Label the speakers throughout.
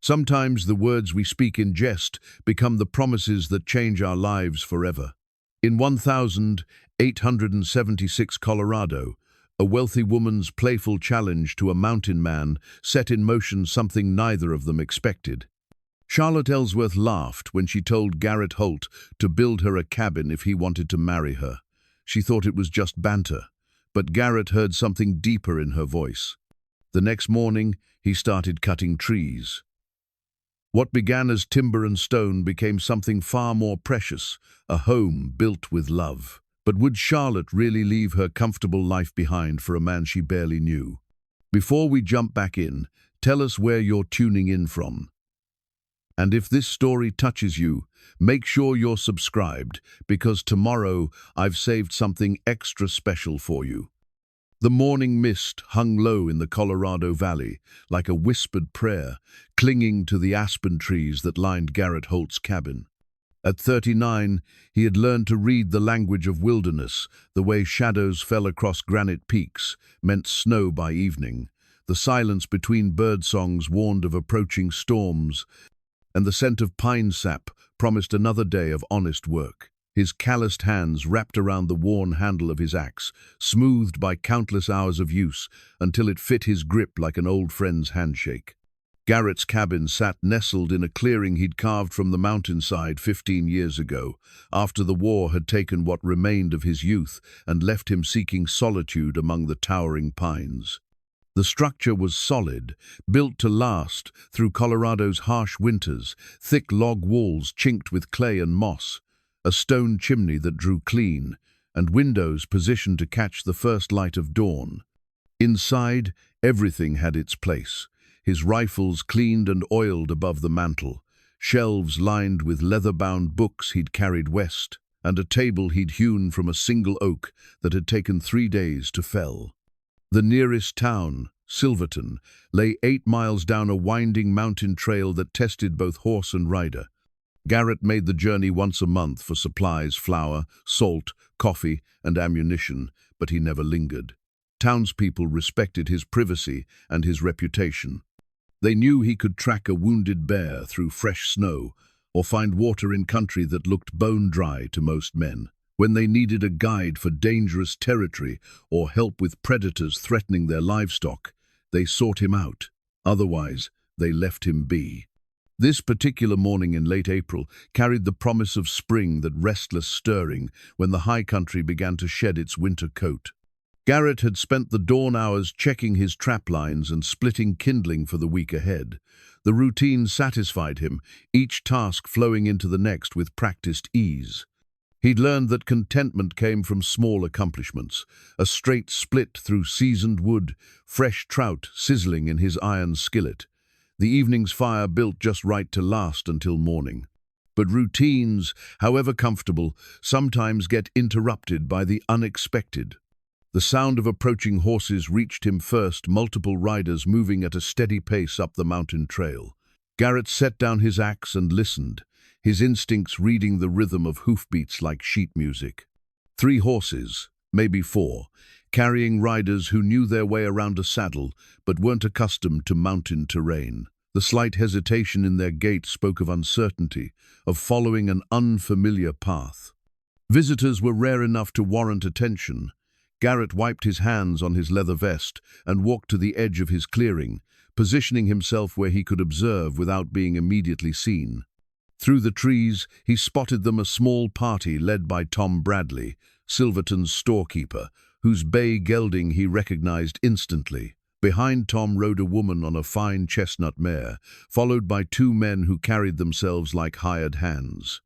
Speaker 1: Sometimes the words we speak in jest become the promises that change our lives forever. In 1876 Colorado, a wealthy woman's playful challenge to a mountain man set in motion something neither of them expected. Charlotte Ellsworth laughed when she told Garrett Holt to build her a cabin if he wanted to marry her. She thought it was just banter, but Garrett heard something deeper in her voice. The next morning, he started cutting trees. What began as timber and stone became something far more precious, a home built with love. But would Charlotte really leave her comfortable life behind for a man she barely knew? Before we jump back in, tell us where you're tuning in from. And if this story touches you, make sure you're subscribed, because tomorrow I've saved something extra special for you. The morning mist hung low in the Colorado Valley, like a whispered prayer, clinging to the aspen trees that lined Garrett Holt's cabin. At 39, he had learned to read the language of wilderness, the way shadows fell across granite peaks, meant snow by evening. The silence between birdsongs warned of approaching storms, and the scent of pine sap promised another day of honest work. His calloused hands wrapped around the worn handle of his axe, smoothed by countless hours of use, until it fit his grip like an old friend's handshake. Garrett's cabin sat nestled in a clearing he'd carved from the mountainside 15 years ago, after the war had taken what remained of his youth and left him seeking solitude among the towering pines. The structure was solid, built to last through Colorado's harsh winters, thick log walls chinked with clay and moss, a stone chimney that drew clean, and windows positioned to catch the first light of dawn. Inside, everything had its place. His rifles cleaned and oiled above the mantel, shelves lined with leather-bound books he'd carried west, and a table he'd hewn from a single oak that had taken 3 days to fell. The nearest town, Silverton, lay 8 miles down a winding mountain trail that tested both horse and rider. Garrett made the journey once a month for supplies, flour, salt, coffee, and ammunition, but he never lingered. Townspeople respected his privacy and his reputation. They knew he could track a wounded bear through fresh snow or find water in country that looked bone dry to most men. When they needed a guide for dangerous territory or help with predators threatening their livestock, they sought him out. Otherwise, they left him be. This particular morning in late April carried the promise of spring, that restless stirring when the high country began to shed its winter coat. Garrett had spent the dawn hours checking his trap lines and splitting kindling for the week ahead. The routine satisfied him, each task flowing into the next with practiced ease. He'd learned that contentment came from small accomplishments, a straight split through seasoned wood, fresh trout sizzling in his iron skillet. The evening's fire built just right to last until morning. But routines, however comfortable, sometimes get interrupted by the unexpected. The sound of approaching horses reached him first, multiple riders moving at a steady pace up the mountain trail. Garrett set down his axe and listened, his instincts reading the rhythm of hoofbeats like sheet music. 3 horses, maybe 4, carrying riders who knew their way around a saddle but weren't accustomed to mountain terrain. The slight hesitation in their gait spoke of uncertainty, of following an unfamiliar path. Visitors were rare enough to warrant attention. Garrett wiped his hands on his leather vest and walked to the edge of his clearing, positioning himself where he could observe without being immediately seen. Through the trees, he spotted them, a small party led by Tom Bradley, Silverton's storekeeper, whose bay gelding he recognized instantly. Behind Tom rode a woman on a fine chestnut mare, followed by 2 men who carried themselves like hired hands.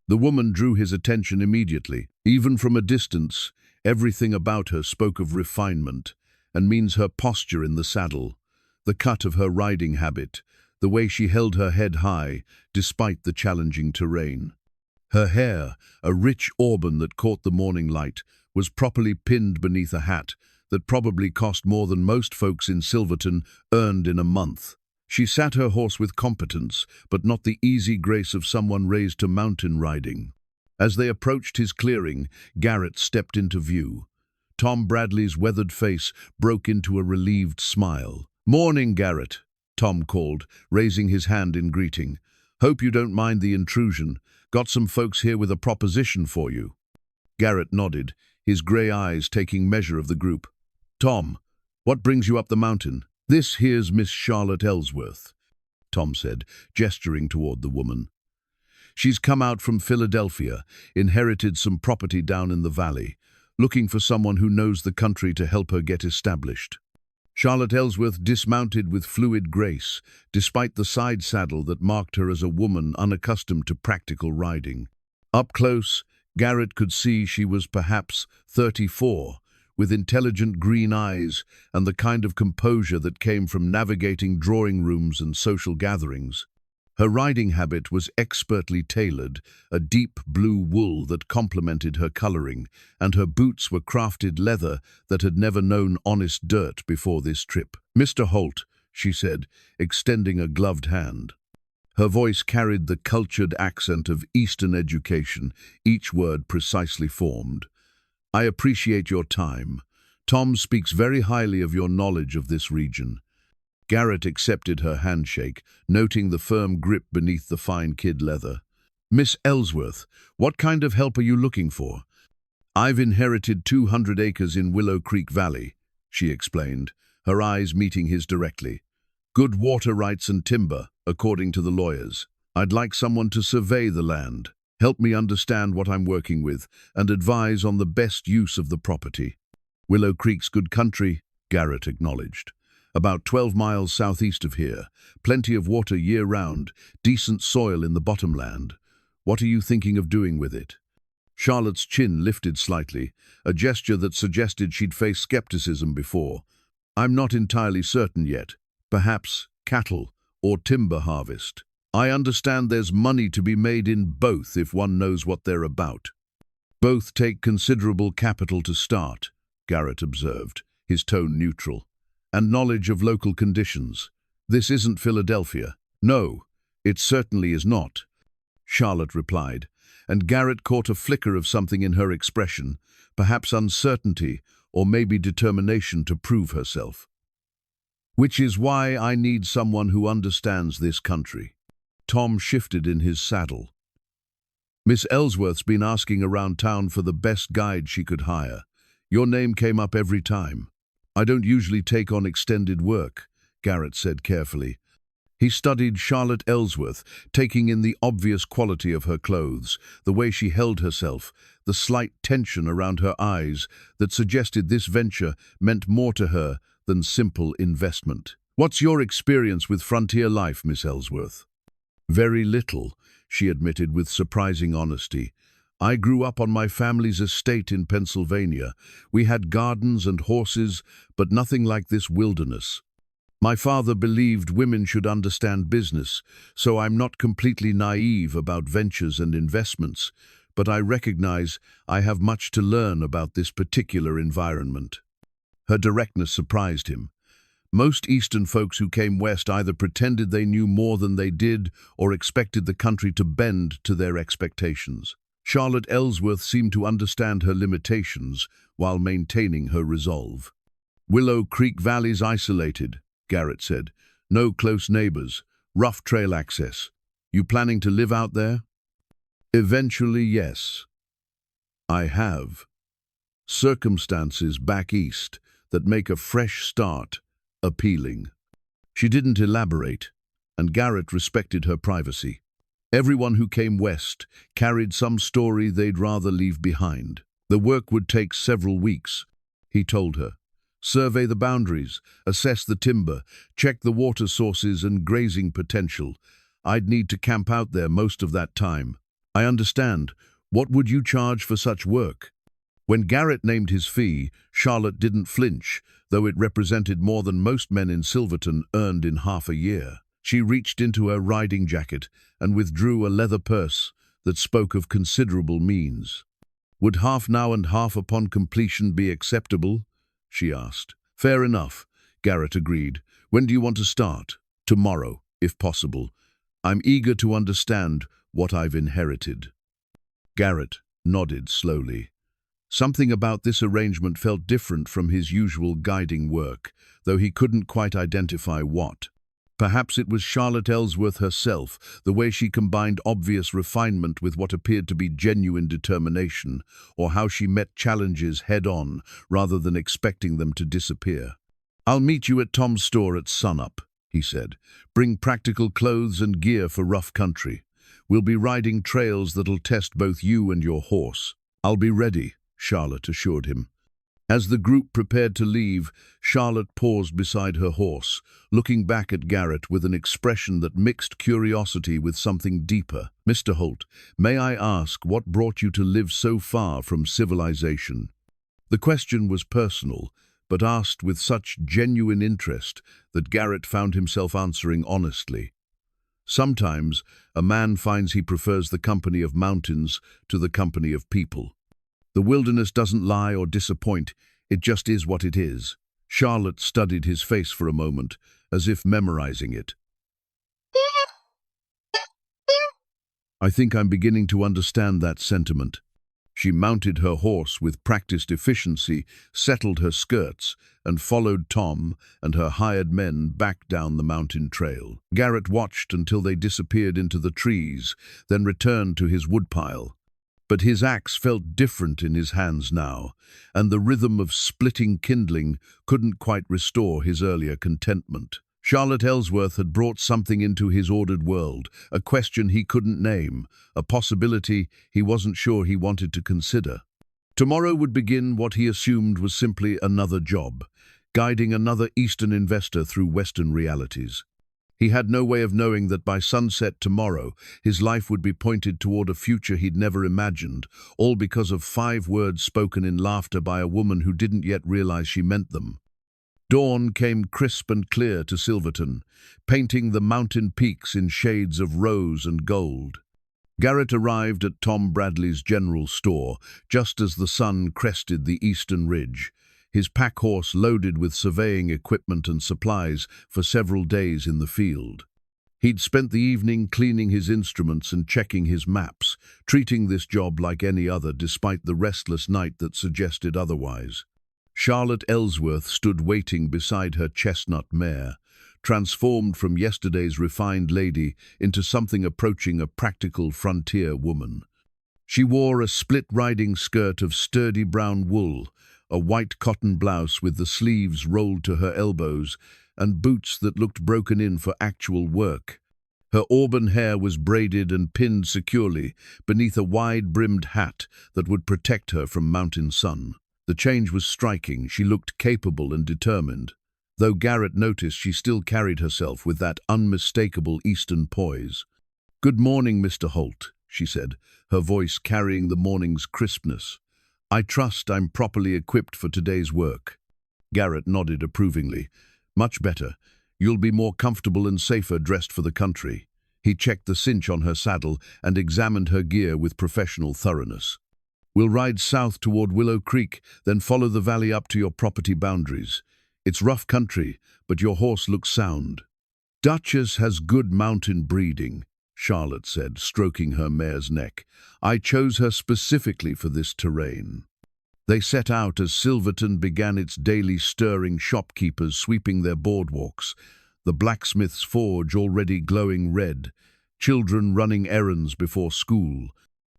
Speaker 1: The woman drew his attention immediately. Even from a distance, everything about her spoke of refinement, and means her posture in the saddle, the cut of her riding habit, the way she held her head high despite the challenging terrain. Her hair, a rich auburn that caught the morning light, was properly pinned beneath a hat that probably cost more than most folks in Silverton earned in a month. She sat her horse with competence, but not the easy grace of someone raised to mountain riding. As they approached his clearing, Garrett stepped into view. Tom Bradley's weathered face broke into a relieved smile. "Morning, Garrett. Tom called, raising his hand in greeting. "Hope you don't mind the intrusion. Got some folks here with a proposition for you." Garrett nodded, his grey eyes taking measure of the group. "Tom, what brings you up the mountain?" "This here's Miss Charlotte Ellsworth," Tom said, gesturing toward the woman. "She's come out from Philadelphia, inherited some property down in the valley, looking for someone who knows the country to help her get established." Charlotte Ellsworth dismounted with fluid grace, despite the side saddle that marked her as a woman unaccustomed to practical riding. Up close, Garrett could see she was perhaps 34, with intelligent green eyes and the kind of composure that came from navigating drawing rooms and social gatherings. Her riding habit was expertly tailored, a deep blue wool that complemented her coloring, and her boots were crafted leather that had never known honest dirt before this trip. "Mr. Holt," she said, extending a gloved hand. Her voice carried the cultured accent of Eastern education, each word precisely formed. "I appreciate your time. Tom speaks very highly of your knowledge of this region." Garrett accepted her handshake, noting the firm grip beneath the fine kid leather. "Miss Ellsworth, what kind of help are you looking for?" "I've inherited 200 acres in Willow Creek Valley," she explained, her eyes meeting his directly. "Good water rights and timber, according to the lawyers. I'd like someone to survey the land, help me understand what I'm working with, and advise on the best use of the property." "Willow Creek's good country," Garrett acknowledged. "About 12 miles southeast of here. Plenty of water year-round, decent soil in the bottomland. What are you thinking of doing with it?" Charlotte's chin lifted slightly, a gesture that suggested she'd faced skepticism before. "I'm not entirely certain yet. Perhaps cattle or timber harvest. I understand there's money to be made in both if one knows what they're about." "Both take considerable capital to start," Garrett observed, his tone neutral. "And knowledge of local conditions. This isn't Philadelphia." "No, it certainly is not," Charlotte replied, and Garrett caught a flicker of something in her expression, perhaps uncertainty or maybe determination to prove herself. "Which is why I need someone who understands this country." Tom shifted in his saddle. "Miss Ellsworth's been asking around town for the best guide she could hire. Your name came up every time." "I don't usually take on extended work," Garrett said carefully. He studied Charlotte Ellsworth, taking in the obvious quality of her clothes, the way she held herself, the slight tension around her eyes that suggested this venture meant more to her than simple investment. "What's your experience with frontier life, Miss Ellsworth?" "Very little," she admitted with surprising honesty. "I grew up on my family's estate in Pennsylvania. We had gardens and horses, but nothing like this wilderness. My father believed women should understand business, so I'm not completely naive about ventures and investments, but I recognize I have much to learn about this particular environment." Her directness surprised him. Most Eastern folks who came west either pretended they knew more than they did or expected the country to bend to their expectations. Charlotte Ellsworth seemed to understand her limitations while maintaining her resolve. "Willow Creek Valley's isolated," Garrett said. "No close neighbors, rough trail access. You planning to live out there?" "Eventually, yes. I have circumstances back east that make a fresh start appealing." She didn't elaborate, and Garrett respected her privacy. Everyone who came west carried some story they'd rather leave behind. "The work would take several weeks," he told her. "Survey the boundaries, assess the timber, check the water sources and grazing potential. I'd need to camp out there most of that time." "I understand. What would you charge for such work?" When Garrett named his fee, Charlotte didn't flinch, though it represented more than most men in Silverton earned in half a year. She reached into her riding jacket and withdrew a leather purse that spoke of considerable means. "Would half now and half upon completion be acceptable?" she asked. "Fair enough," Garrett agreed. "When do you want to start?" "Tomorrow, if possible. I'm eager to understand what I've inherited." Garrett nodded slowly. Something about this arrangement felt different from his usual guiding work, though he couldn't quite identify what. Perhaps it was Charlotte Ellsworth herself, the way she combined obvious refinement with what appeared to be genuine determination, or how she met challenges head-on rather than expecting them to disappear. "I'll meet you at Tom's store at sunup," he said. "Bring practical clothes and gear for rough country. We'll be riding trails that'll test both you and your horse." "I'll be ready," Charlotte assured him. As the group prepared to leave, Charlotte paused beside her horse, looking back at Garrett with an expression that mixed curiosity with something deeper. "Mr. Holt, may I ask what brought you to live so far from civilization?" The question was personal, but asked with such genuine interest that Garrett found himself answering honestly. Sometimes a man finds he prefers the company of mountains to the company of people. The wilderness doesn't lie or disappoint, it just is what it is. Charlotte studied his face for a moment, as if memorizing it. "I think I'm beginning to understand that sentiment." She mounted her horse with practiced efficiency, settled her skirts, and followed Tom and her hired men back down the mountain trail. Garrett watched until they disappeared into the trees, then returned to his woodpile. But his axe felt different in his hands now, and the rhythm of splitting kindling couldn't quite restore his earlier contentment. Charlotte Ellsworth had brought something into his ordered world, a question he couldn't name, a possibility he wasn't sure he wanted to consider. Tomorrow would begin what he assumed was simply another job, guiding another Eastern investor through Western realities. He had no way of knowing that by sunset tomorrow, his life would be pointed toward a future he'd never imagined, all because of 5 words spoken in laughter by a woman who didn't yet realize she meant them. Dawn came crisp and clear to Silverton, painting the mountain peaks in shades of rose and gold. Garrett arrived at Tom Bradley's general store just as the sun crested the eastern ridge, his pack horse loaded with surveying equipment and supplies for several days in the field. He'd spent the evening cleaning his instruments and checking his maps, treating this job like any other despite the restless night that suggested otherwise. Charlotte Ellsworth stood waiting beside her chestnut mare, transformed from yesterday's refined lady into something approaching a practical frontier woman. She wore a split-riding skirt of sturdy brown wool, a white cotton blouse with the sleeves rolled to her elbows, and boots that looked broken in for actual work. Her auburn hair was braided and pinned securely beneath a wide-brimmed hat that would protect her from mountain sun. The change was striking. She looked capable and determined, though Garrett noticed she still carried herself with that unmistakable Eastern poise. "Good morning, Mr. Holt," she said, her voice carrying the morning's crispness. "I trust I'm properly equipped for today's work." Garrett nodded approvingly. "Much better. You'll be more comfortable and safer dressed for the country." He checked the cinch on her saddle and examined her gear with professional thoroughness. "We'll ride south toward Willow Creek, then follow the valley up to your property boundaries. It's rough country, but your horse looks sound." "Duchess has good mountain breeding," Charlotte said, stroking her mare's neck. "I chose her specifically for this terrain." They set out as Silverton began its daily stirring, shopkeepers sweeping their boardwalks, the blacksmith's forge already glowing red, children running errands before school.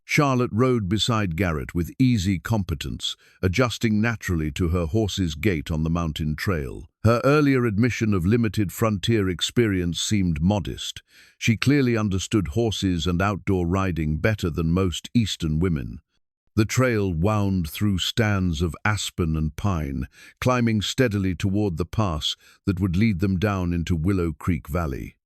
Speaker 1: Charlotte rode beside Garrett with easy competence, adjusting naturally to her horse's gait on the mountain trail. Her earlier admission of limited frontier experience seemed modest. She clearly understood horses and outdoor riding better than most Eastern women. The trail wound through stands of aspen and pine, climbing steadily toward the pass that would lead them down into Willow Creek Valley.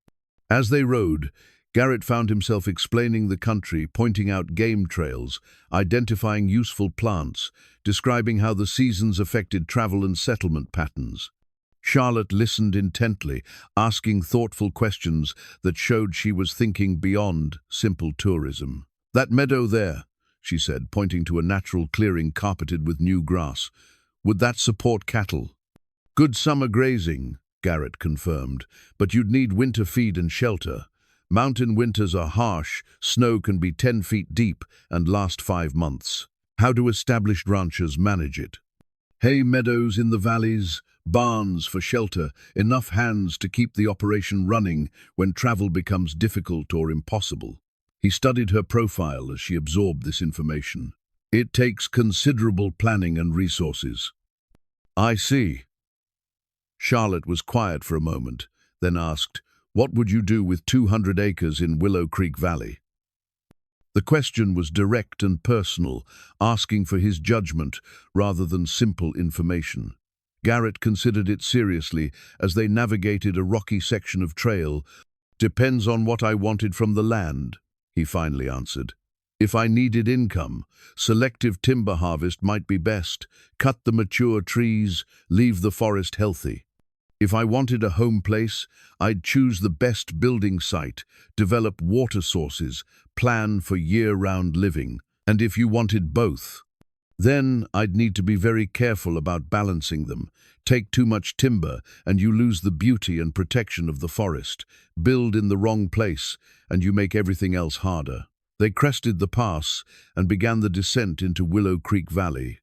Speaker 1: As they rode, Garrett found himself explaining the country, pointing out game trails, identifying useful plants, describing how the seasons affected travel and settlement patterns. Charlotte listened intently, asking thoughtful questions that showed she was thinking beyond simple tourism. "That meadow there," she said, pointing to a natural clearing carpeted with new grass, "would that support cattle?" "Good summer grazing," Garrett confirmed, "but you'd need winter feed and shelter. Mountain winters are harsh, snow can be 10 feet deep and last 5 months. How do established ranchers manage it?" "Hay meadows in the valleys, barns for shelter, enough hands to keep the operation running when travel becomes difficult or impossible. He studied her profile as she absorbed this information. It takes considerable planning and resources. I see. Charlotte was quiet for a moment, then asked, "What would you do with 200 acres in Willow Creek Valley?" The question was direct and personal, asking for his judgment rather than simple information. Garrett considered it seriously as they navigated a rocky section of trail. "Depends on what I wanted from the land," he finally answered. "If I needed income, selective timber harvest might be best. Cut the mature trees, leave the forest healthy. If I wanted a home place, I'd choose the best building site, develop water sources, plan for year-round living. And if you wanted both, then I'd need to be very careful about balancing them. Take too much timber and you lose the beauty and protection of the forest. Build in the wrong place and you make everything else harder." They crested the pass and began the descent into Willow Creek Valley.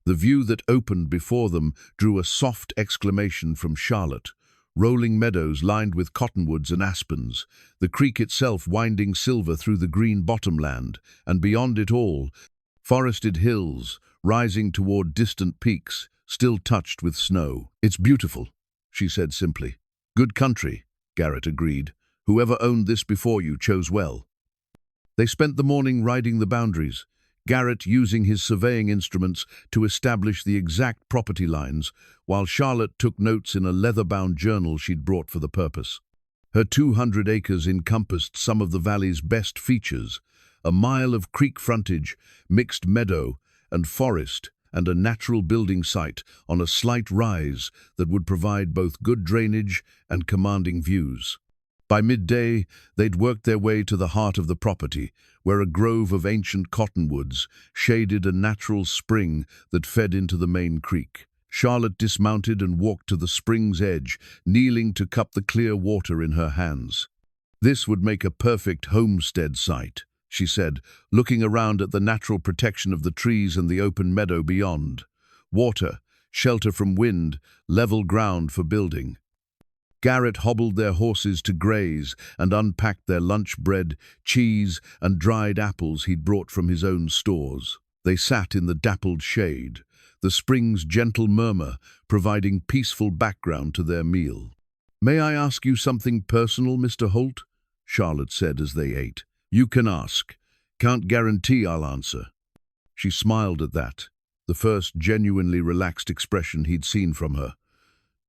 Speaker 1: The view that opened before them drew a soft exclamation from Charlotte. Rolling meadows lined with cottonwoods and aspens, the creek itself winding silver through the green bottomland, and beyond it all, forested hills rising toward distant peaks, still touched with snow. "It's beautiful," she said simply. "Good country," Garrett agreed. "Whoever owned this before you chose well." They spent the morning riding the boundaries, Garrett using his surveying instruments to establish the exact property lines, while Charlotte took notes in a leather-bound journal she'd brought for the purpose. Her 200 acres encompassed some of the valley's best features: a mile of creek frontage, mixed meadow and forest, and a natural building site on a slight rise that would provide both good drainage and commanding views. By midday, they'd worked their way to the heart of the property, where a grove of ancient cottonwoods shaded a natural spring that fed into the main creek. Charlotte dismounted and walked to the spring's edge, kneeling to cup the clear water in her hands. "This would make a perfect homestead site," she said, looking around at the natural protection of the trees and the open meadow beyond. Water, shelter from wind, level ground for building. Garrett hobbled their horses to graze and unpacked their lunch bread, cheese, and dried apples he'd brought from his own stores. They sat in the dappled shade, the spring's gentle murmur providing peaceful background to their meal. "May I ask you something personal, Mr. Holt?" Charlotte said as they ate. "You can ask. Can't guarantee I'll answer." She smiled at that, the first genuinely relaxed expression he'd seen from her.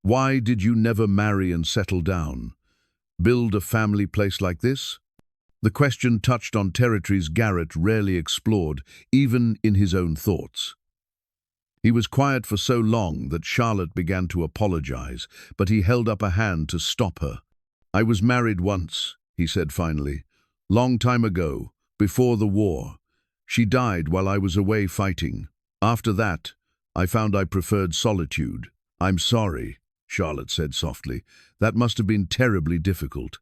Speaker 1: "Why did you never marry and settle down? Build a family place like this?" The question touched on territories Garrett rarely explored, even in his own thoughts. He was quiet for so long that Charlotte began to apologize, but he held up a hand to stop her. "I was married once," he said finally. "Long time ago, before the war. She died while I was away fighting. After that, I found I preferred solitude." "I'm sorry," Charlotte said softly. "That must have been terribly difficult."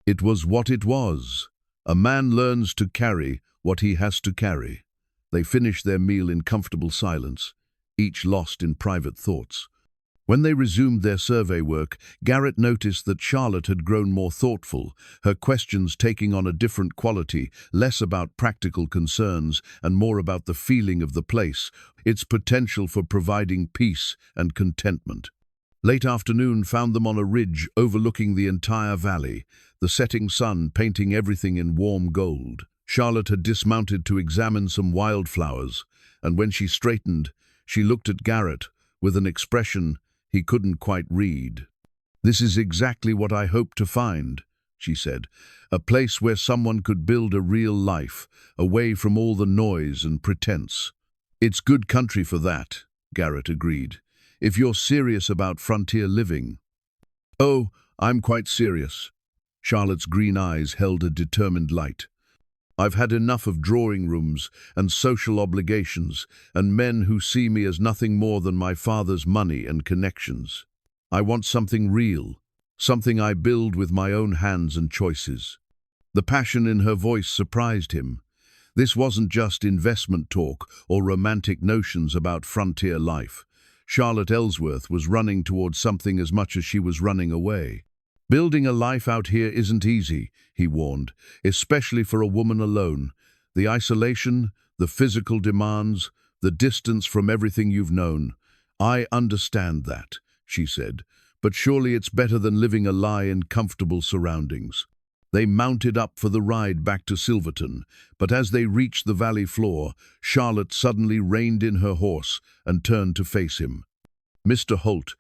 Speaker 1: "It was what it was. A man learns to carry what he has to carry." They finished their meal in comfortable silence, each lost in private thoughts. When they resumed their survey work, Garrett noticed that Charlotte had grown more thoughtful, her questions taking on a different quality, less about practical concerns and more about the feeling of the place, its potential for providing peace and contentment. Late afternoon found them on a ridge overlooking the entire valley, the setting sun painting everything in warm gold. Charlotte had dismounted to examine some wildflowers, and when she straightened, she looked at Garrett with an expression he couldn't quite read. "This is exactly what I hoped to find," she said. "A place where someone could build a real life, away from all the noise and pretense." "It's good country for that," Garrett agreed. "If you're serious about frontier living." "Oh, I'm quite serious." Charlotte's green eyes held a determined light. "I've had enough of drawing rooms and social obligations and men who see me as nothing more than my father's money and connections. I want something real, something I build with my own hands and choices." The passion in her voice surprised him. This wasn't just investment talk or romantic notions about frontier life. Charlotte Ellsworth was running towards something as much as she was running away. "Building a life out here isn't easy," he warned, "especially for a woman alone. The isolation, the physical demands, the distance from everything you've known. I understand that," she said, "but surely it's better than living a lie in comfortable surroundings." They mounted up for the ride back to Silverton, but as they reached the valley floor, Charlotte suddenly reined in her horse and turned to face him. "Mr. Holt,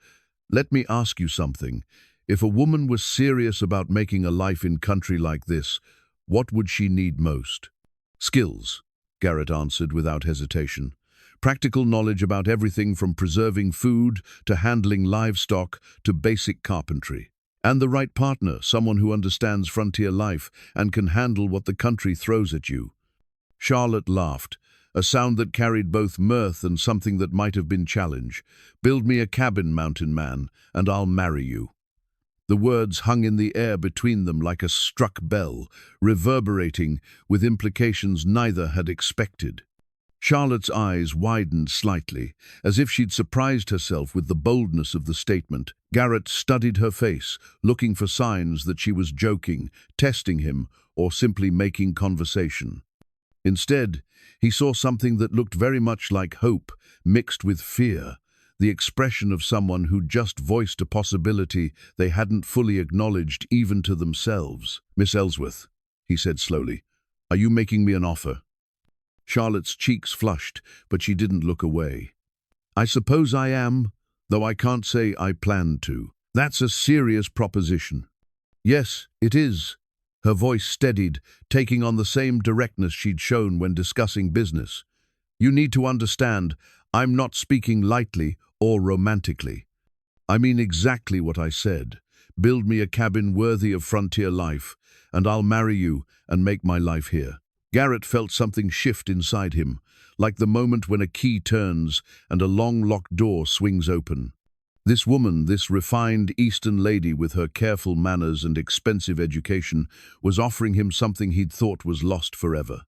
Speaker 1: let me ask you something. If a woman was serious about making a life in country like this, what would she need most?" "Skills," Garrett answered without hesitation. "Practical knowledge about everything from preserving food to handling livestock to basic carpentry. And the right partner, someone who understands frontier life and can handle what the country throws at you." Charlotte laughed, a sound that carried both mirth and something that might have been challenge. "Build me a cabin, mountain man, and I'll marry you." The words hung in the air between them like a struck bell, reverberating with implications neither had expected. Charlotte's eyes widened slightly, as if she'd surprised herself with the boldness of the statement. Garrett studied her face, looking for signs that she was joking, testing him, or simply making conversation. Instead, he saw something that looked very much like hope, mixed with fear, the expression of someone who just voiced a possibility they hadn't fully acknowledged even to themselves. "Miss Ellsworth," he said slowly, "are you making me an offer?" Charlotte's cheeks flushed, but she didn't look away. "I suppose I am, though I can't say I planned to." "That's a serious proposition." "Yes, it is." Her voice steadied, taking on the same directness she'd shown when discussing business. "You need to understand, I'm not speaking lightly or romantically. I mean exactly what I said. Build me a cabin worthy of frontier life, and I'll marry you and make my life here." Garrett felt something shift inside him, like the moment when a key turns and a long-locked door swings open. This woman, this refined Eastern lady with her careful manners and expensive education, was offering him something he'd thought was lost forever.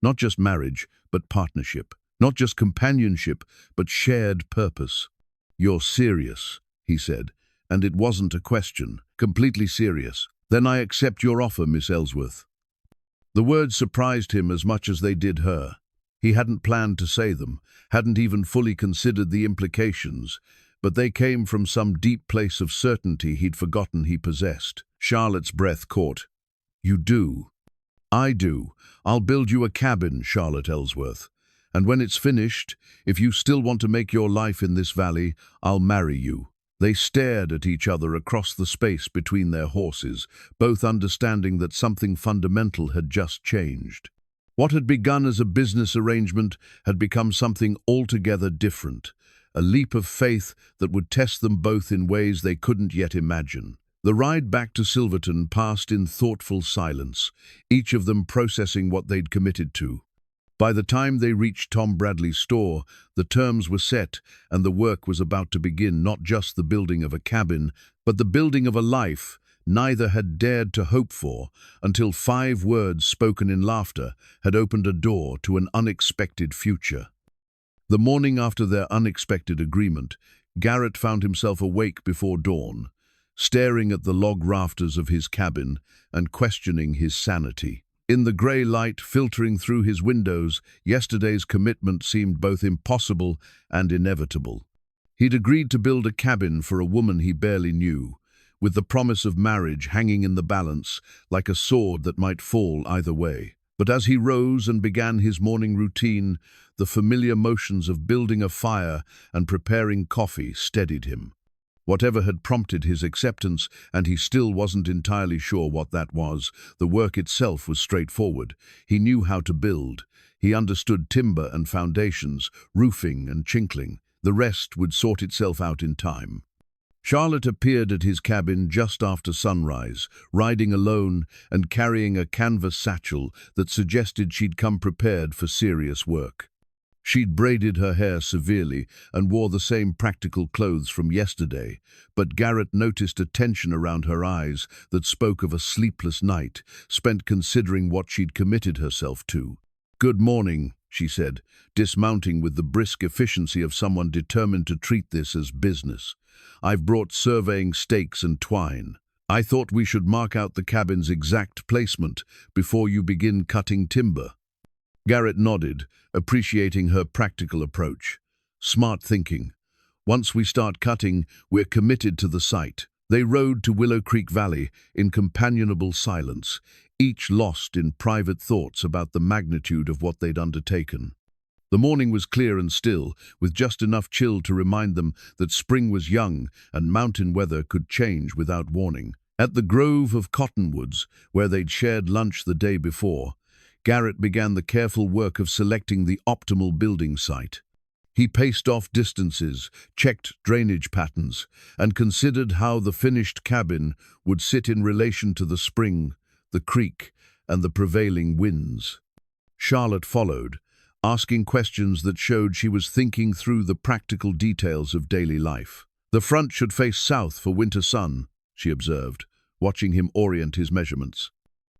Speaker 1: Not just marriage, but partnership. Not just companionship, but shared purpose. "You're serious," he said, and it wasn't a question. "Completely serious. Then I accept your offer, Miss Ellsworth." The words surprised him as much as they did her. He hadn't planned to say them, hadn't even fully considered the implications, but they came from some deep place of certainty he'd forgotten he possessed. Charlotte's breath caught. "You do?" "I do. I'll build you a cabin, Charlotte Ellsworth. And when it's finished, if you still want to make your life in this valley, I'll marry you." They stared at each other across the space between their horses, both understanding that something fundamental had just changed. What had begun as a business arrangement had become something altogether different, a leap of faith that would test them both in ways they couldn't yet imagine. The ride back to Silverton passed in thoughtful silence, each of them processing what they'd committed to. By the time they reached Tom Bradley's store, the terms were set and the work was about to begin, not just the building of a cabin, but the building of a life neither had dared to hope for until 5 words spoken in laughter had opened a door to an unexpected future. The morning after their unexpected agreement, Garrett found himself awake before dawn, staring at the log rafters of his cabin and questioning his sanity. In the grey light filtering through his windows, yesterday's commitment seemed both impossible and inevitable. He'd agreed to build a cabin for a woman he barely knew, with the promise of marriage hanging in the balance like a sword that might fall either way. But as he rose and began his morning routine, the familiar motions of building a fire and preparing coffee steadied him. Whatever had prompted his acceptance, and he still wasn't entirely sure what that was, the work itself was straightforward. He knew how to build. He understood timber and foundations, roofing and chinkling. The rest would sort itself out in time. Charlotte appeared at his cabin just after sunrise, riding alone and carrying a canvas satchel that suggested she'd come prepared for serious work. She'd braided her hair severely and wore the same practical clothes from yesterday, but Garrett noticed a tension around her eyes that spoke of a sleepless night, spent considering what she'd committed herself to. "Good morning," she said, dismounting with the brisk efficiency of someone determined to treat this as business. "I've brought surveying stakes and twine. I thought we should mark out the cabin's exact placement before you begin cutting timber." Garrett nodded, appreciating her practical approach. Smart thinking. Once we start cutting, we're committed to the site. They rode to Willow Creek Valley in companionable silence, each lost in private thoughts about the magnitude of what they'd undertaken. The morning was clear and still, with just enough chill to remind them that spring was young and mountain weather could change without warning. At the grove of cottonwoods, where they'd shared lunch the day before, Garrett began the careful work of selecting the optimal building site. He paced off distances, checked drainage patterns, and considered how the finished cabin would sit in relation to the spring, the creek, and the prevailing winds. Charlotte followed, asking questions that showed she was thinking through the practical details of daily life. "The front should face south for winter sun," she observed, watching him orient his measurements.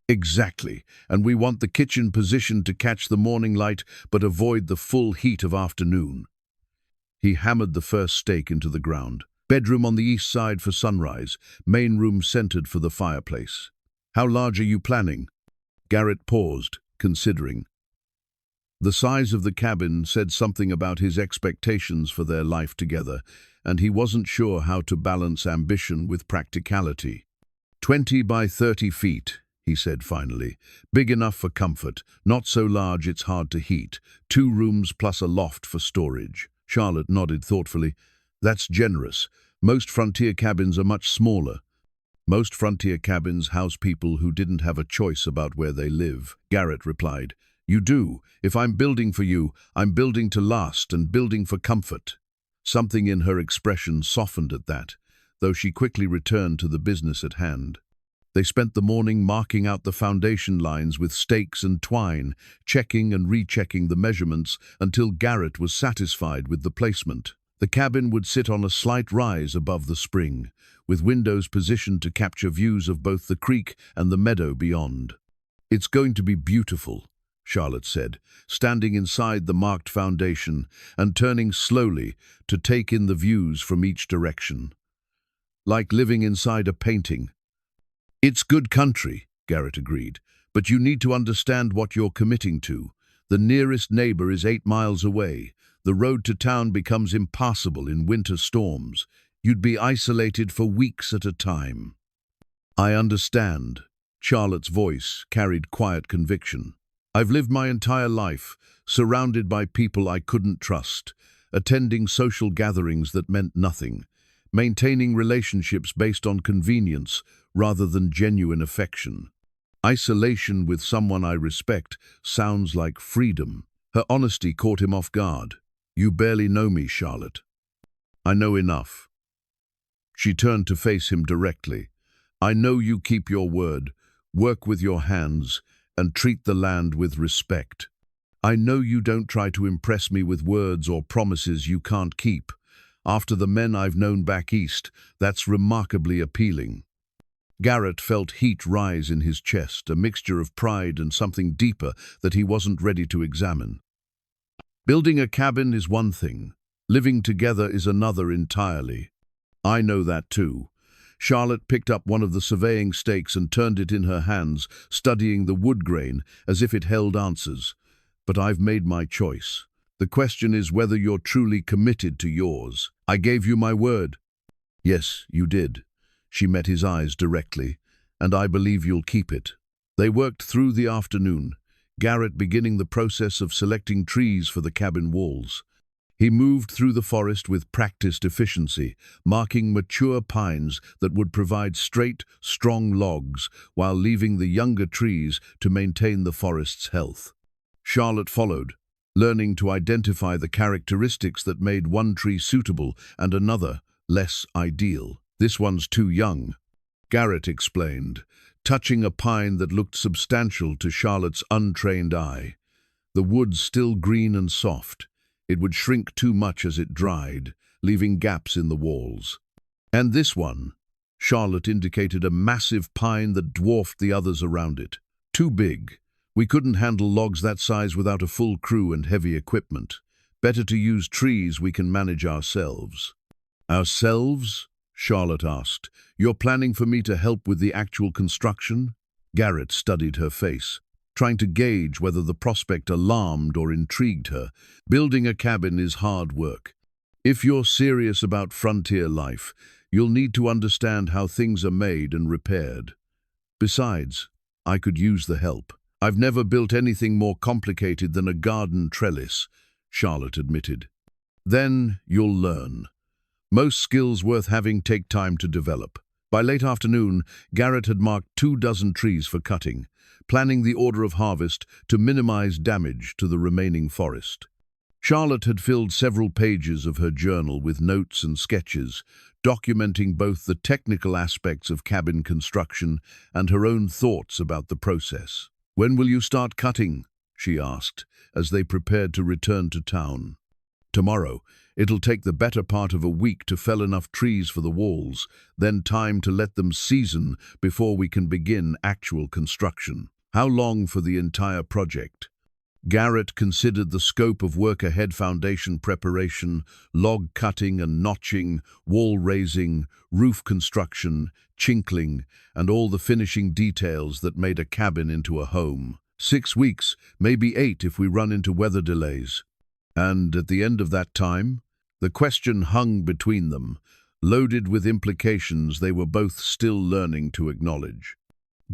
Speaker 1: "Exactly, and we want the kitchen positioned to catch the morning light but avoid the full heat of afternoon." He hammered the first stake into the ground. "Bedroom on the east side for sunrise, main room centered for the fireplace. How large are you planning?" Garrett paused, considering. The size of the cabin said something about his expectations for their life together, and he wasn't sure how to balance ambition with practicality. 20 by 30 feet, he said finally. "Big enough for comfort, not so large it's hard to heat. 2 rooms plus a loft for storage." Charlotte nodded thoughtfully. "That's generous. Most frontier cabins are much smaller." "Most frontier cabins house people who didn't have a choice about where they live," Garrett replied. "You do. If I'm building for you, I'm building to last and building for comfort." Something in her expression softened at that, though she quickly returned to the business at hand. They spent the morning marking out the foundation lines with stakes and twine, checking and rechecking the measurements until Garrett was satisfied with the placement. The cabin would sit on a slight rise above the spring, with windows positioned to capture views of both the creek and the meadow beyond. "It's going to be beautiful," Charlotte said, standing inside the marked foundation and turning slowly to take in the views from each direction. "Like living inside a painting." "It's good country," Garrett agreed, "but you need to understand what you're committing to. The nearest neighbor is 8 miles away. The road to town becomes impassable in winter storms. You'd be isolated for weeks at a time." "I understand." Charlotte's voice carried quiet conviction. "I've lived my entire life, surrounded by people I couldn't trust, attending social gatherings that meant nothing, maintaining relationships based on convenience rather than genuine affection. Isolation with someone I respect sounds like freedom." Her honesty caught him off guard. "You barely know me, Charlotte." "I know enough." She turned to face him directly. "I know you keep your word, work with your hands, and treat the land with respect. I know you don't try to impress me with words or promises you can't keep. After the men I've known back east, that's remarkably appealing." Garrett felt heat rise in his chest, a mixture of pride and something deeper that he wasn't ready to examine. "Building a cabin is one thing. Living together is another entirely. I know that too." Charlotte picked up one of the surveying stakes and turned it in her hands, studying the wood grain as if it held answers. "But I've made my choice. The question is whether you're truly committed to yours. I gave you my word." "Yes, you did." She met his eyes directly. "And I believe you'll keep it." They worked through the afternoon, Garrett beginning the process of selecting trees for the cabin walls. He moved through the forest with practiced efficiency, marking mature pines that would provide straight, strong logs while leaving the younger trees to maintain the forest's health. Charlotte followed, learning to identify the characteristics that made one tree suitable and another less ideal. "This one's too young," Garrett explained, touching a pine that looked substantial to Charlotte's untrained eye. The wood still green and soft. It would shrink too much as it dried, leaving gaps in the walls. "And this one," Charlotte indicated a massive pine that dwarfed the others around it. "Too big. We couldn't handle logs that size without a full crew and heavy equipment. Better to use trees we can manage ourselves." "Ourselves?" Charlotte asked. "You're planning for me to help with the actual construction?" Garrett studied her face, trying to gauge whether the prospect alarmed or intrigued her. "Building a cabin is hard work. If you're serious about frontier life, you'll need to understand how things are made and repaired. Besides, I could use the help. I've never built anything more complicated than a garden trellis," Charlotte admitted. "Then you'll learn. Most skills worth having take time to develop." By late afternoon, Garrett had marked 24 trees for cutting, planning the order of harvest to minimize damage to the remaining forest. Charlotte had filled several pages of her journal with notes and sketches, documenting both the technical aspects of cabin construction and her own thoughts about the process. "When will you start cutting?" she asked, as they prepared to return to town. "Tomorrow. It'll take the better part of a week to fell enough trees for the walls, then time to let them season before we can begin actual construction." "How long for the entire project?" Garrett considered the scope of work ahead: foundation preparation, log cutting and notching, wall raising, roof construction, chinkling, and all the finishing details that made a cabin into a home. 6 weeks, maybe 8 if we run into weather delays. And at the end of that time? The question hung between them, loaded with implications they were both still learning to acknowledge.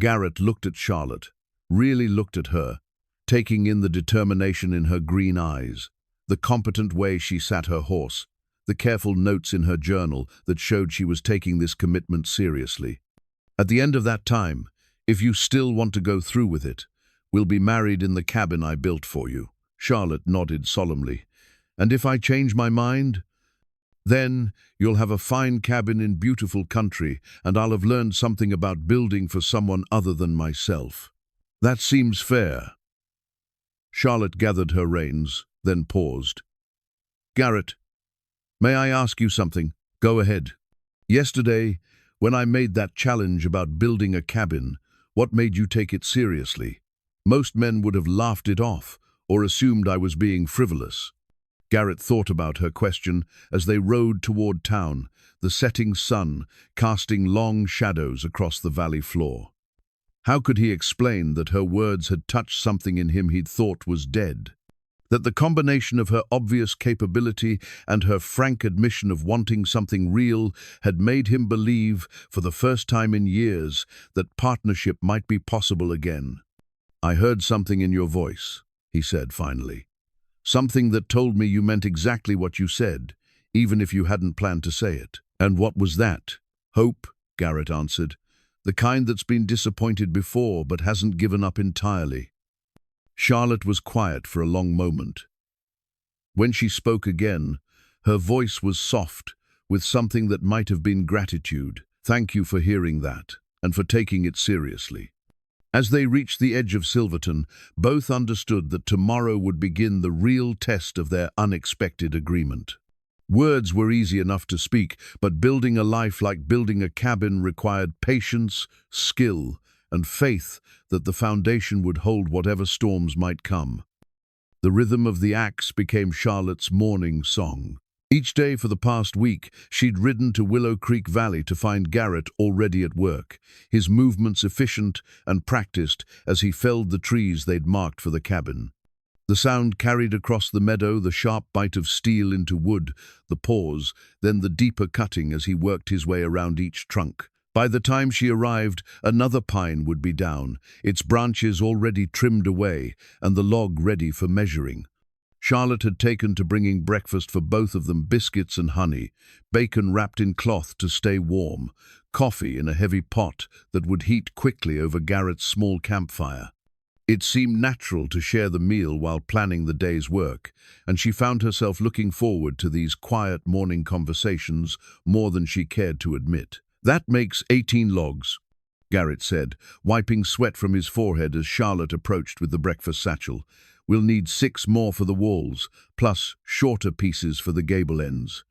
Speaker 1: Garrett looked at Charlotte, really looked at her, taking in the determination in her green eyes, the competent way she sat her horse, the careful notes in her journal that showed she was taking this commitment seriously. "At the end of that time, if you still want to go through with it, we'll be married in the cabin I built for you." Charlotte nodded solemnly. "And if I change my mind? Then you'll have a fine cabin in beautiful country, and I'll have learned something about building for someone other than myself." "That seems fair." Charlotte gathered her reins, then paused. "Garrett, may I ask you something?" "Go ahead." "Yesterday, when I made that challenge about building a cabin, what made you take it seriously? Most men would have laughed it off or assumed I was being frivolous." Garrett thought about her question as they rode toward town, the setting sun casting long shadows across the valley floor. How could he explain that her words had touched something in him he'd thought was dead? That the combination of her obvious capability and her frank admission of wanting something real had made him believe, for the first time in years, that partnership might be possible again. "I heard something in your voice," he said finally. "Something that told me you meant exactly what you said, even if you hadn't planned to say it." "And what was that?" "Hope," Garrett answered. "The kind that's been disappointed before but hasn't given up entirely." Charlotte was quiet for a long moment. When she spoke again, her voice was soft, with something that might have been gratitude. "Thank you for hearing that, and for taking it seriously." As they reached the edge of Silverton, both understood that tomorrow would begin the real test of their unexpected agreement. Words were easy enough to speak, but building a life like building a cabin required patience, skill, and faith that the foundation would hold whatever storms might come. The rhythm of the axe became Charlotte's morning song. Each day for the past week, she'd ridden to Willow Creek Valley to find Garrett already at work, his movements efficient and practiced as he felled the trees they'd marked for the cabin. The sound carried across the meadow, the sharp bite of steel into wood, the pause, then the deeper cutting as he worked his way around each trunk. By the time she arrived, another pine would be down, its branches already trimmed away, and the log ready for measuring. Charlotte had taken to bringing breakfast for both of them: biscuits and honey, bacon wrapped in cloth to stay warm, coffee in a heavy pot that would heat quickly over Garrett's small campfire. It seemed natural to share the meal while planning the day's work, and she found herself looking forward to these quiet morning conversations more than she cared to admit. "That makes 18 logs," Garrett said, wiping sweat from his forehead as Charlotte approached with the breakfast satchel. "We'll need 6 more for the walls, plus shorter pieces for the gable ends."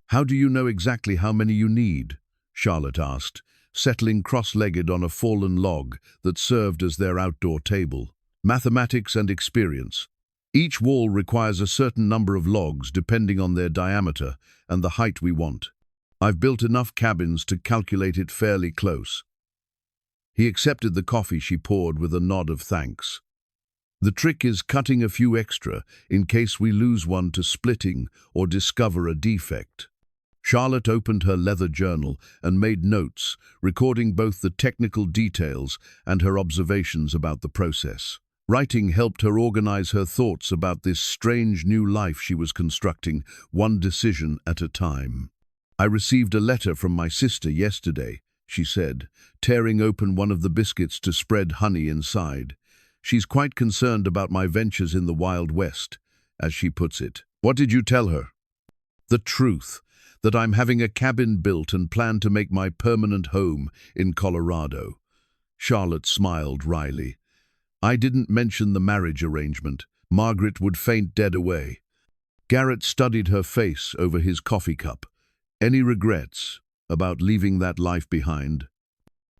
Speaker 1: "How do you know exactly how many you need?" Charlotte asked, settling cross-legged on a fallen log that served as their outdoor table. mathematics and experience. Each wall requires a certain number of logs depending on their diameter and the height we want. I've built enough cabins to calculate it fairly close." He accepted the coffee she poured with a nod of thanks. "The trick is cutting a few extra in case we lose one to splitting or discover a defect." Charlotte opened her leather journal and made notes, recording both the technical details and her observations about the process. Writing helped her organize her thoughts about this strange new life she was constructing, one decision at a time. "I received a letter from my sister yesterday," she said, tearing open one of the biscuits to spread honey inside. "She's quite concerned about my ventures in the Wild West, as she puts it." "What did you tell her?" "The truth, that I'm having a cabin built and plan to make my permanent home in Colorado." Charlotte smiled wryly. "I didn't mention the marriage arrangement. Margaret would faint dead away." Garrett studied her face over his coffee cup. "Any regrets about leaving that life behind?"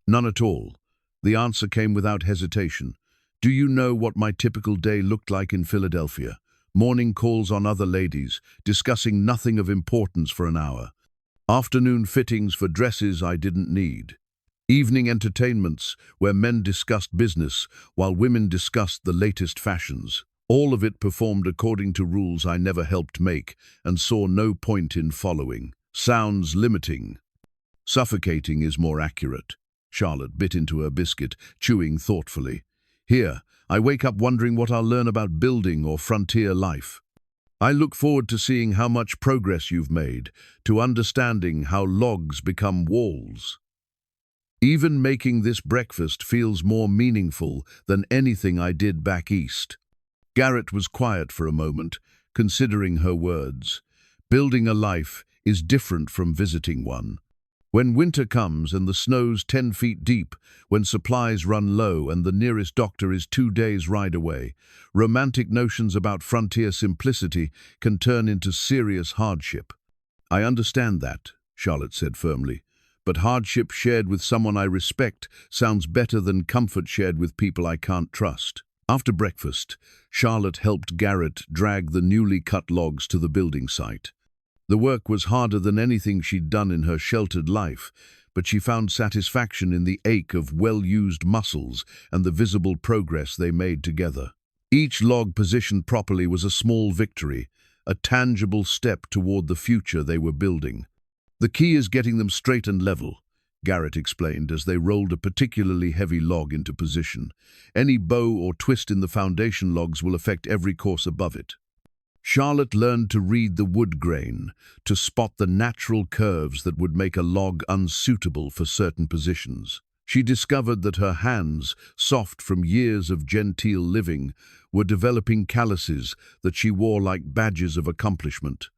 Speaker 1: "None at all." The answer came without hesitation. "Do you know what my typical day looked like in Philadelphia? Morning calls on other ladies, discussing nothing of importance for an hour. Afternoon fittings for dresses I didn't need. Evening entertainments where men discussed business while women discussed the latest fashions. All of it performed according to rules I never helped make and saw no point in following. Sounds limiting. Suffocating is more accurate." Charlotte bit into her biscuit, chewing thoughtfully. "Here, I wake up wondering what I'll learn about building or frontier life. I look forward to seeing how much progress you've made, to understanding how logs become walls. Even making this breakfast feels more meaningful than anything I did back east." Garrett was quiet for a moment, considering her words. Building a life is different from visiting one. When winter comes and the snow's 10 feet deep, when supplies run low and the nearest doctor is 2 days' ride away, romantic notions about frontier simplicity can turn into serious hardship. "I understand that," Charlotte said firmly, "but hardship shared with someone I respect sounds better than comfort shared with people I can't trust." After breakfast, Charlotte helped Garrett drag the newly cut logs to the building site. The work was harder than anything she'd done in her sheltered life, but she found satisfaction in the ache of well-used muscles and the visible progress they made together. Each log positioned properly was a small victory, a tangible step toward the future they were building. "The key is getting them straight and level," Garrett explained as they rolled a particularly heavy log into position. "Any bow or twist in the foundation logs will affect every course above it." Charlotte learned to read the wood grain, to spot the natural curves that would make a log unsuitable for certain positions. She discovered that her hands, soft from years of genteel living, were developing calluses that she wore like badges of accomplishment.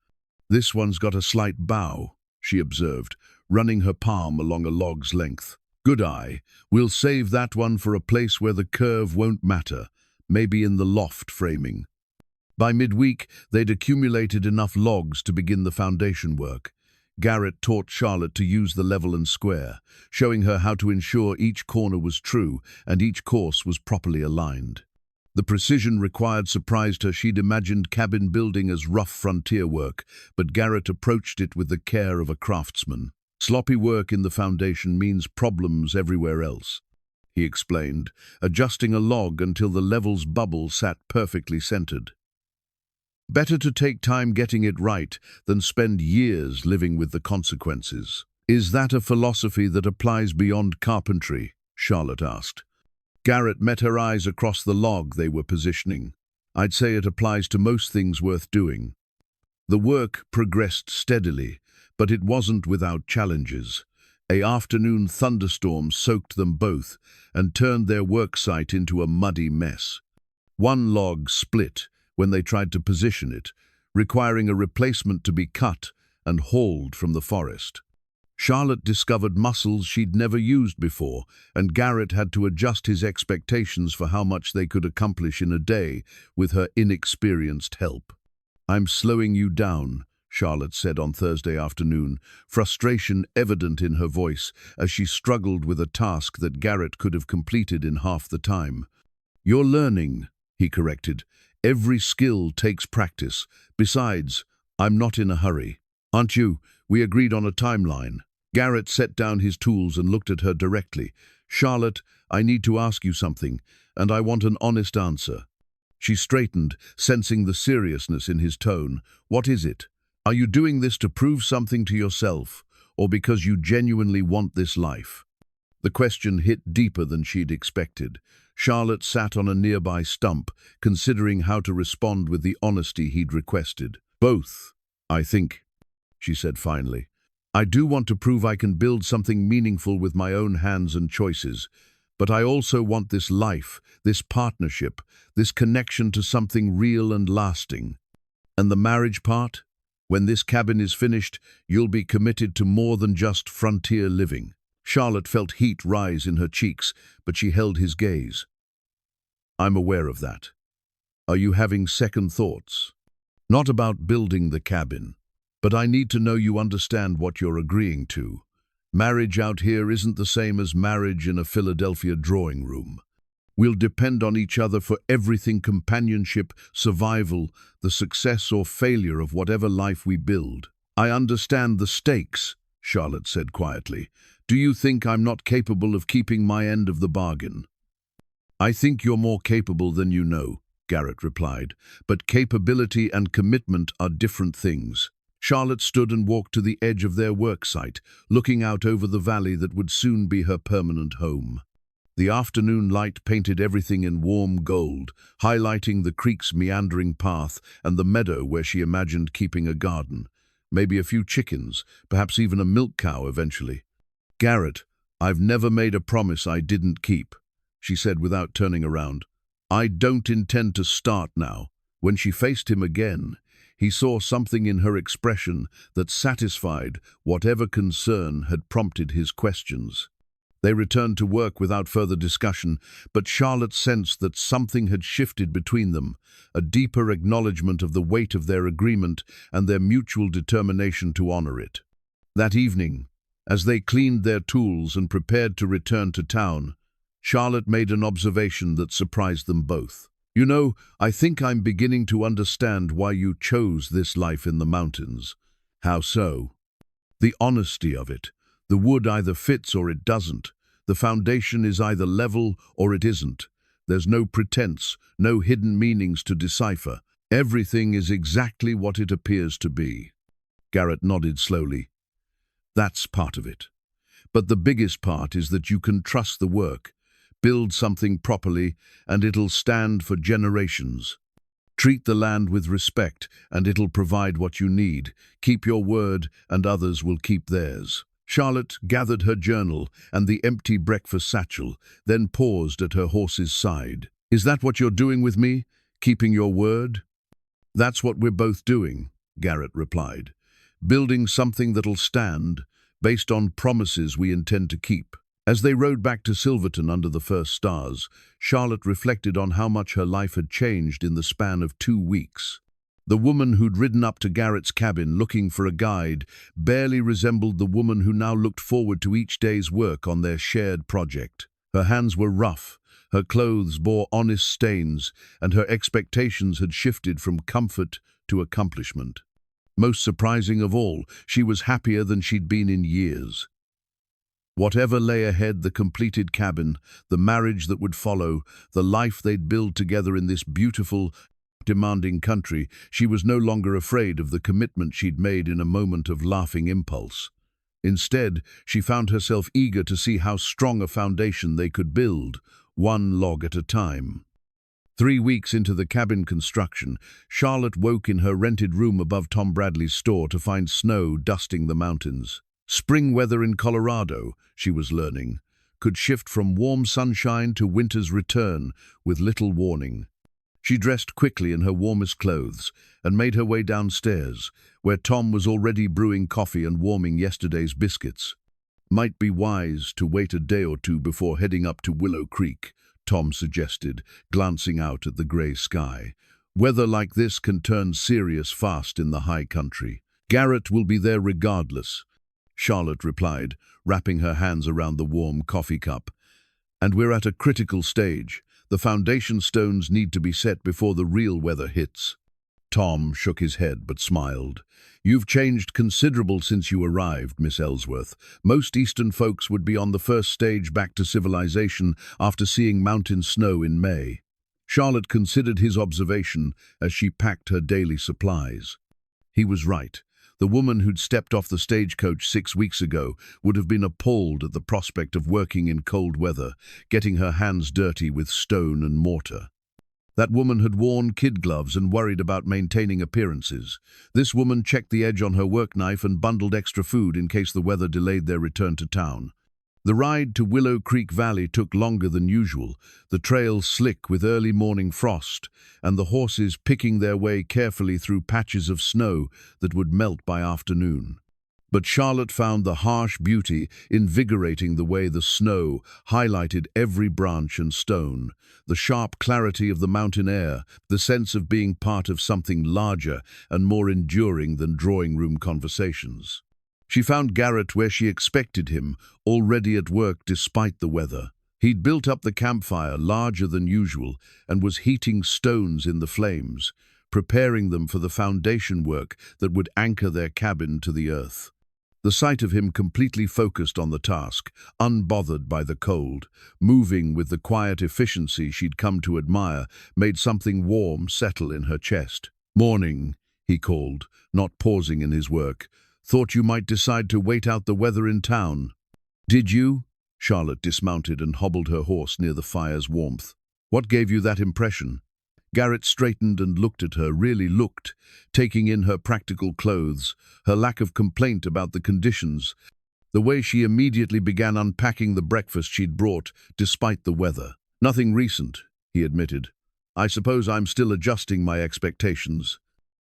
Speaker 1: "This one's got a slight bow," she observed, running her palm along a log's length. "Good eye. We'll save that one for a place where the curve won't matter, maybe in the loft framing." By midweek, they'd accumulated enough logs to begin the foundation work. Garrett taught Charlotte to use the level and square, showing her how to ensure each corner was true and each course was properly aligned. The precision required surprised her. She'd imagined cabin building as rough frontier work, but Garrett approached it with the care of a craftsman. "Sloppy work in the foundation means problems everywhere else," he explained, adjusting a log until the level's bubble sat perfectly centered. "Better to take time getting it right than spend years living with the consequences." "Is that a philosophy that applies beyond carpentry?" Charlotte asked. Garrett met her eyes across the log they were positioning. "I'd say it applies to most things worth doing." The work progressed steadily, but it wasn't without challenges. An afternoon thunderstorm soaked them both and turned their work site into a muddy mess. One log split when they tried to position it, requiring a replacement to be cut and hauled from the forest. Charlotte discovered muscles she'd never used before, and Garrett had to adjust his expectations for how much they could accomplish in a day with her inexperienced help. "I'm slowing you down," Charlotte said on Thursday afternoon, frustration evident in her voice as she struggled with a task that Garrett could have completed in half the time. "You're learning," he corrected. "Every skill takes practice. Besides, I'm not in a hurry." "Aren't you? We agreed on a timeline." Garrett set down his tools and looked at her directly. "Charlotte, I need to ask you something, and I want an honest answer." She straightened, sensing the seriousness in his tone. "What is it? Are you doing this to prove something to yourself, or because you genuinely want this life?" The question hit deeper than she'd expected. Charlotte sat on a nearby stump, considering how to respond with the honesty he'd requested. "Both, I think," she said finally. "I do want to prove I can build something meaningful with my own hands and choices, but I also want this life, this partnership, this connection to something real and lasting. And the marriage part? When this cabin is finished, you'll be committed to more than just frontier living." Charlotte felt heat rise in her cheeks, but she held his gaze. "I'm aware of that. Are you having second thoughts? Not about building the cabin, but I need to know you understand what you're agreeing to. Marriage out here isn't the same as marriage in a Philadelphia drawing room. We'll depend on each other for everything: companionship, survival, the success or failure of whatever life we build." "I understand the stakes," Charlotte said quietly. "Do you think I'm not capable of keeping my end of the bargain?" "I think you're more capable than you know," Garrett replied. "But capability and commitment are different things." Charlotte stood and walked to the edge of their work site, looking out over the valley that would soon be her permanent home. The afternoon light painted everything in warm gold, highlighting the creek's meandering path and the meadow where she imagined keeping a garden. Maybe a few chickens, perhaps even a milk cow eventually. "Garrett, I've never made a promise I didn't keep," she said without turning around. "I don't intend to start now." When she faced him again, he saw something in her expression that satisfied whatever concern had prompted his questions. They returned to work without further discussion, but Charlotte sensed that something had shifted between them, a deeper acknowledgement of the weight of their agreement and their mutual determination to honor it. That evening, as they cleaned their tools and prepared to return to town, Charlotte made an observation that surprised them both. "You know, I think I'm beginning to understand why you chose this life in the mountains." "How so?" "The honesty of it. The wood either fits or it doesn't. The foundation is either level or it isn't. There's no pretense, no hidden meanings to decipher. Everything is exactly what it appears to be." Garrett nodded slowly. "That's part of it. But the biggest part is that you can trust the work, build something properly, and it'll stand for generations. Treat the land with respect, and it'll provide what you need. Keep your word, and others will keep theirs." Charlotte gathered her journal and the empty breakfast satchel, then paused at her horse's side. "Is that what you're doing with me? Keeping your word?" "That's what we're both doing," Garrett replied. "Building something that'll stand, based on promises we intend to keep." As they rode back to Silverton under the first stars, Charlotte reflected on how much her life had changed in the span of 2 weeks. The woman who'd ridden up to Garrett's cabin looking for a guide barely resembled the woman who now looked forward to each day's work on their shared project. Her hands were rough, her clothes bore honest stains, and her expectations had shifted from comfort to accomplishment. Most surprising of all, she was happier than she'd been in years. Whatever lay ahead, the completed cabin, the marriage that would follow, the life they'd build together in this beautiful, demanding country, she was no longer afraid of the commitment she'd made in a moment of laughing impulse. Instead, she found herself eager to see how strong a foundation they could build, one log at a time. 3 weeks into the cabin construction, Charlotte woke in her rented room above Tom Bradley's store to find snow dusting the mountains. Spring weather in Colorado, she was learning, could shift from warm sunshine to winter's return with little warning. She dressed quickly in her warmest clothes and made her way downstairs, where Tom was already brewing coffee and warming yesterday's biscuits. "Might be wise to wait a day or two before heading up to Willow Creek," Tom suggested, glancing out at the grey sky. "Weather like this can turn serious fast in the high country." "Garrett will be there regardless," Charlotte replied, wrapping her hands around the warm coffee cup. "And we're at a critical stage. The foundation stones need to be set before the real weather hits. Tom shook his head but smiled. You've changed considerable since you arrived, Miss Ellsworth. Most Eastern folks would be on the first stage back to civilization after seeing mountain snow in May. Charlotte considered his observation as she packed her daily supplies. He was right. The woman who'd stepped off the stagecoach 6 weeks ago would have been appalled at the prospect of working in cold weather, getting her hands dirty with stone and mortar. That woman had worn kid gloves and worried about maintaining appearances. This woman checked the edge on her work knife and bundled extra food in case the weather delayed their return to town. The ride to Willow Creek Valley took longer than usual, the trail slick with early morning frost, and the horses picking their way carefully through patches of snow that would melt by afternoon. But Charlotte found the harsh beauty invigorating the way the snow highlighted every branch and stone, the sharp clarity of the mountain air, the sense of being part of something larger and more enduring than drawing-room conversations. She found Garrett where she expected him, already at work despite the weather. He'd built up the campfire larger than usual and was heating stones in the flames, preparing them for the foundation work that would anchor their cabin to the earth. The sight of him completely focused on the task, unbothered by the cold, moving with the quiet efficiency she'd come to admire, made something warm settle in her chest. "Morning," he called, not pausing in his work. "Thought you might decide to wait out the weather in town." "Did you?" Charlotte dismounted and hobbled her horse near the fire's warmth. "What gave you that impression?" Garrett straightened and looked at her, really looked, taking in her practical clothes, her lack of complaint about the conditions, the way she immediately began unpacking the breakfast she'd brought, despite the weather. "Nothing recent," he admitted. "I suppose I'm still adjusting my expectations."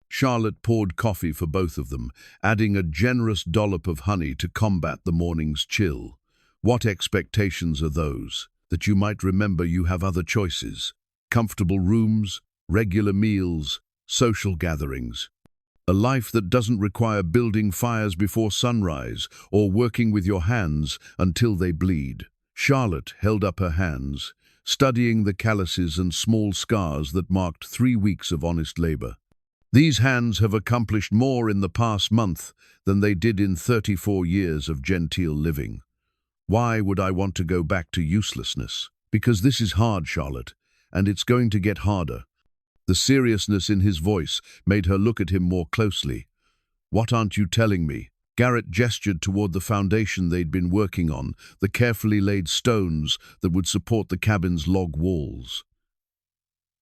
Speaker 1: Charlotte poured coffee for both of them, adding a generous dollop of honey to combat the morning's chill. "What expectations are those? That you might remember you have other choices. Comfortable rooms, regular meals, social gatherings. A life that doesn't require building fires before sunrise or working with your hands until they bleed." Charlotte held up her hands, studying the calluses and small scars that marked 3 weeks of honest labor. "These hands have accomplished more in the past month than they did in 34 years of genteel living. Why would I want to go back to uselessness? Because this is hard, Charlotte, and it's going to get harder." The seriousness in his voice made her look at him more closely. "What aren't you telling me?" Garrett gestured toward the foundation they'd been working on, the carefully laid stones that would support the cabin's log walls.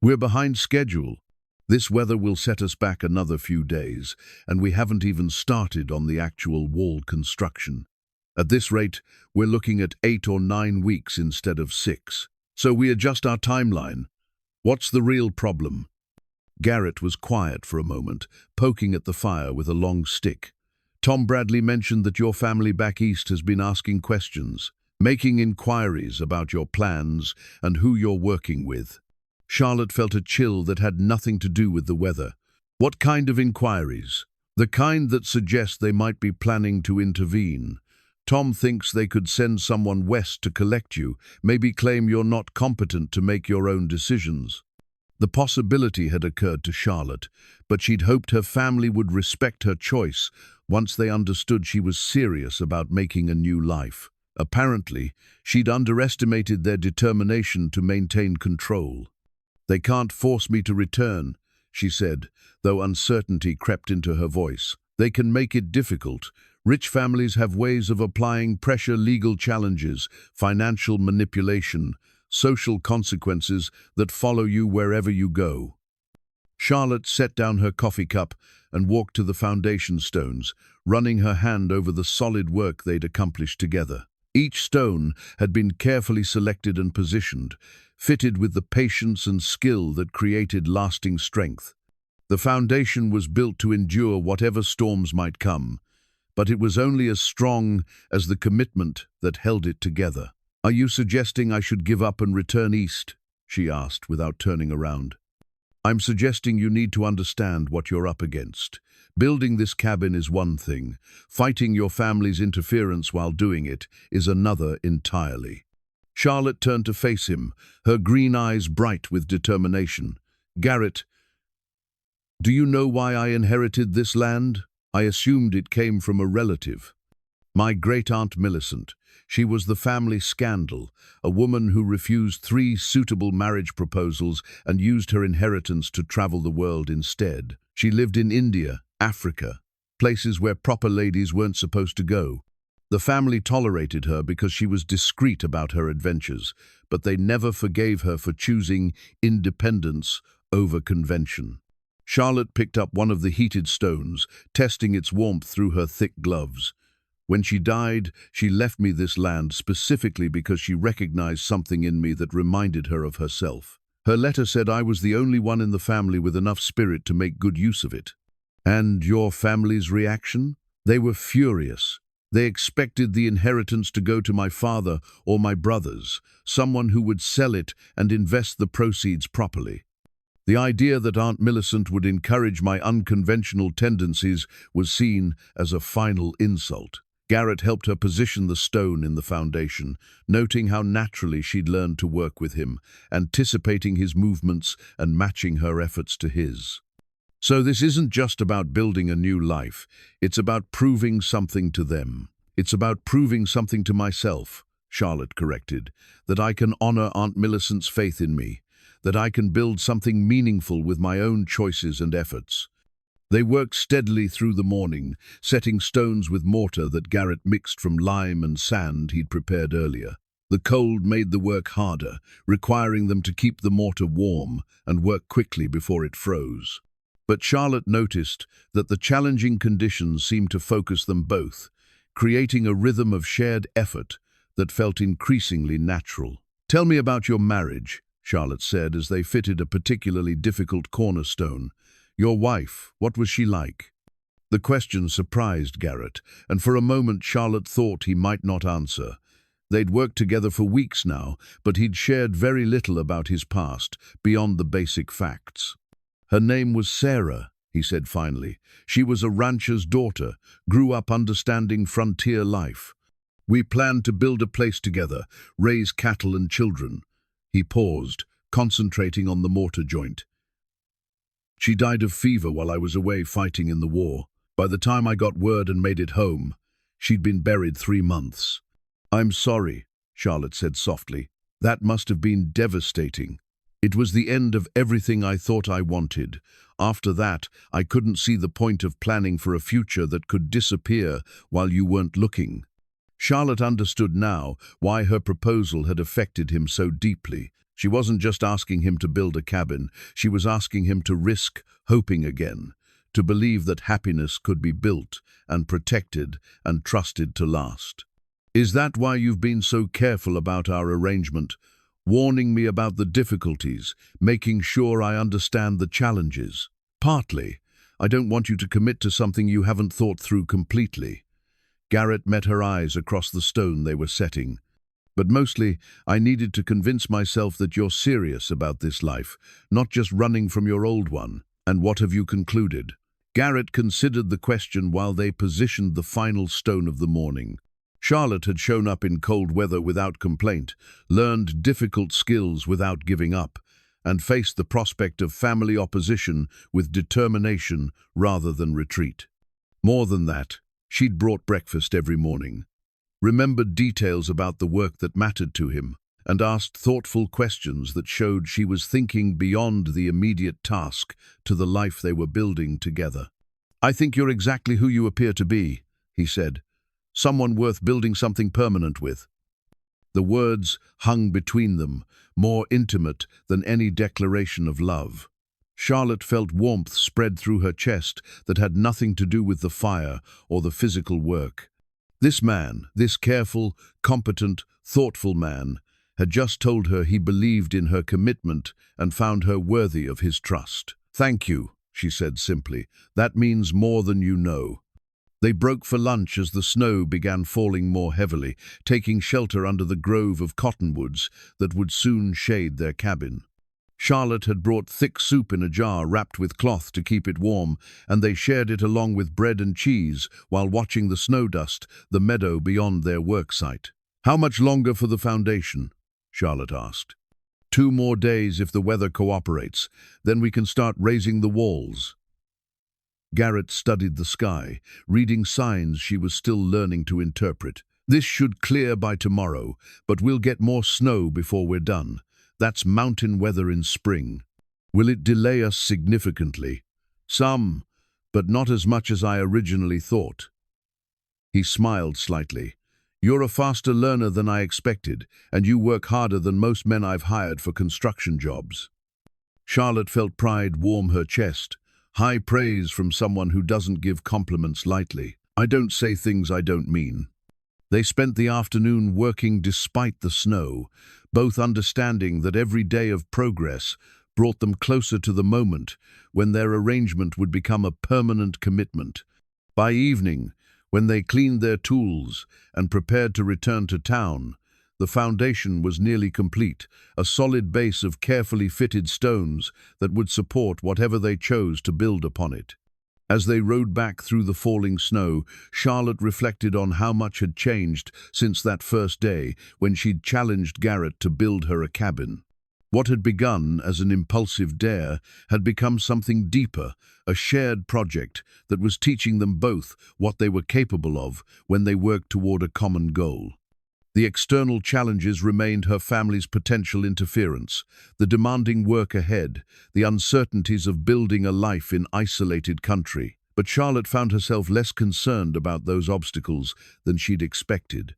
Speaker 1: "We're behind schedule. This weather will set us back another few days, and we haven't even started on the actual wall construction. At this rate, we're looking at 8 or 9 weeks instead of 6. So we adjust our timeline. What's the real problem?" Garrett was quiet for a moment, poking at the fire with a long stick. "Tom Bradley mentioned that your family back east has been asking questions, making inquiries about your plans and who you're working with." Charlotte felt a chill that had nothing to do with the weather. "What kind of inquiries?" "The kind that suggest they might be planning to intervene. Tom thinks they could send someone west to collect you, maybe claim you're not competent to make your own decisions." The possibility had occurred to Charlotte, but she'd hoped her family would respect her choice once they understood she was serious about making a new life. Apparently, she'd underestimated their determination to maintain control. "They can't force me to return," she said, though uncertainty crept into her voice. "They can make it difficult. Rich families have ways of applying pressure, legal challenges, financial manipulation, social consequences that follow you wherever you go." Charlotte set down her coffee cup and walked to the foundation stones, running her hand over the solid work they'd accomplished together. Each stone had been carefully selected and positioned, fitted with the patience and skill that created lasting strength. The foundation was built to endure whatever storms might come, but it was only as strong as the commitment that held it together. "Are you suggesting I should give up and return east?" she asked without turning around. "I'm suggesting you need to understand what you're up against. Building this cabin is one thing. Fighting your family's interference while doing it is another entirely." Charlotte turned to face him, her green eyes bright with determination. "Garrett, do you know why I inherited this land? I assumed it came from a relative. My great-aunt Millicent. She was the family scandal, a woman who refused 3 suitable marriage proposals and used her inheritance to travel the world instead. She lived in India, Africa, places where proper ladies weren't supposed to go. The family tolerated her because she was discreet about her adventures, but they never forgave her for choosing independence over convention." Charlotte picked up one of the heated stones, testing its warmth through her thick gloves. "When she died, she left me this land specifically because she recognized something in me that reminded her of herself. Her letter said I was the only one in the family with enough spirit to make good use of it." "And your family's reaction?" "They were furious. They expected the inheritance to go to my father or my brothers, someone who would sell it and invest the proceeds properly. The idea that Aunt Millicent would encourage my unconventional tendencies was seen as a final insult." Garrett helped her position the stone in the foundation, noting how naturally she'd learned to work with him, anticipating his movements and matching her efforts to his. "So this isn't just about building a new life, it's about proving something to them. It's about proving something to myself," Charlotte corrected, "that I can honor Aunt Millicent's faith in me, that I can build something meaningful with my own choices and efforts." They worked steadily through the morning, setting stones with mortar that Garrett mixed from lime and sand he'd prepared earlier. The cold made the work harder, requiring them to keep the mortar warm and work quickly before it froze. But Charlotte noticed that the challenging conditions seemed to focus them both, creating a rhythm of shared effort that felt increasingly natural. "Tell me about your marriage," Charlotte said as they fitted a particularly difficult cornerstone. "Your wife, what was she like?" The question surprised Garrett, and for a moment Charlotte thought he might not answer. They'd worked together for weeks now, but he'd shared very little about his past, beyond the basic facts. "Her name was Sarah," he said finally. "She was a rancher's daughter, grew up understanding frontier life. We planned to build a place together, raise cattle and children." He paused, concentrating on the mortar joint. "She died of fever while I was away fighting in the war. By the time I got word and made it home, she'd been buried 3 months. "I'm sorry," Charlotte said softly. "That must have been devastating. It was the end of everything I thought I wanted. After that, I couldn't see the point of planning for a future that could disappear while you weren't looking." Charlotte understood now why her proposal had affected him so deeply. She wasn't just asking him to build a cabin, she was asking him to risk hoping again, to believe that happiness could be built and protected and trusted to last. "Is that why you've been so careful about our arrangement, warning me about the difficulties, making sure I understand the challenges?" "Partly. I don't want you to commit to something you haven't thought through completely." Garrett met her eyes across the stone they were setting. "But mostly, I needed to convince myself that you're serious about this life, not just running from your old one." "And what have you concluded?" Garrett considered the question while they positioned the final stone of the morning. Charlotte had shown up in cold weather without complaint, learned difficult skills without giving up, and faced the prospect of family opposition with determination rather than retreat. More than that, she'd brought breakfast every morning, remembered details about the work that mattered to him, and asked thoughtful questions that showed she was thinking beyond the immediate task to the life they were building together. "I think you're exactly who you appear to be," he said. "Someone worth building something permanent with." The words hung between them, more intimate than any declaration of love. Charlotte felt warmth spread through her chest that had nothing to do with the fire or the physical work. This man, this careful, competent, thoughtful man, had just told her he believed in her commitment and found her worthy of his trust. "Thank you," she said simply. "That means more than you know." They broke for lunch as the snow began falling more heavily, taking shelter under the grove of cottonwoods that would soon shade their cabin. Charlotte had brought thick soup in a jar wrapped with cloth to keep it warm, and they shared it along with bread and cheese while watching the snow dust the meadow beyond their work site. "How much longer for the foundation?" Charlotte asked. 2 more days if the weather cooperates, then we can start raising the walls. Garrett studied the sky, reading signs she was still learning to interpret. This should clear by tomorrow, but we'll get more snow before we're done. That's mountain weather in spring. Will it delay us significantly? Some, but not as much as I originally thought. He smiled slightly. You're a faster learner than I expected, and you work harder than most men I've hired for construction jobs. Charlotte felt pride warm her chest. High praise from someone who doesn't give compliments lightly. I don't say things I don't mean. They spent the afternoon working despite the snow, both understanding that every day of progress brought them closer to the moment when their arrangement would become a permanent commitment. By evening, when they cleaned their tools and prepared to return to town, the foundation was nearly complete, a solid base of carefully fitted stones that would support whatever they chose to build upon it. As they rode back through the falling snow, Charlotte reflected on how much had changed since that first day when she'd challenged Garrett to build her a cabin. What had begun as an impulsive dare had become something deeper, a shared project that was teaching them both what they were capable of when they worked toward a common goal. The external challenges remained her family's potential interference, the demanding work ahead, the uncertainties of building a life in isolated country. But Charlotte found herself less concerned about those obstacles than she'd expected.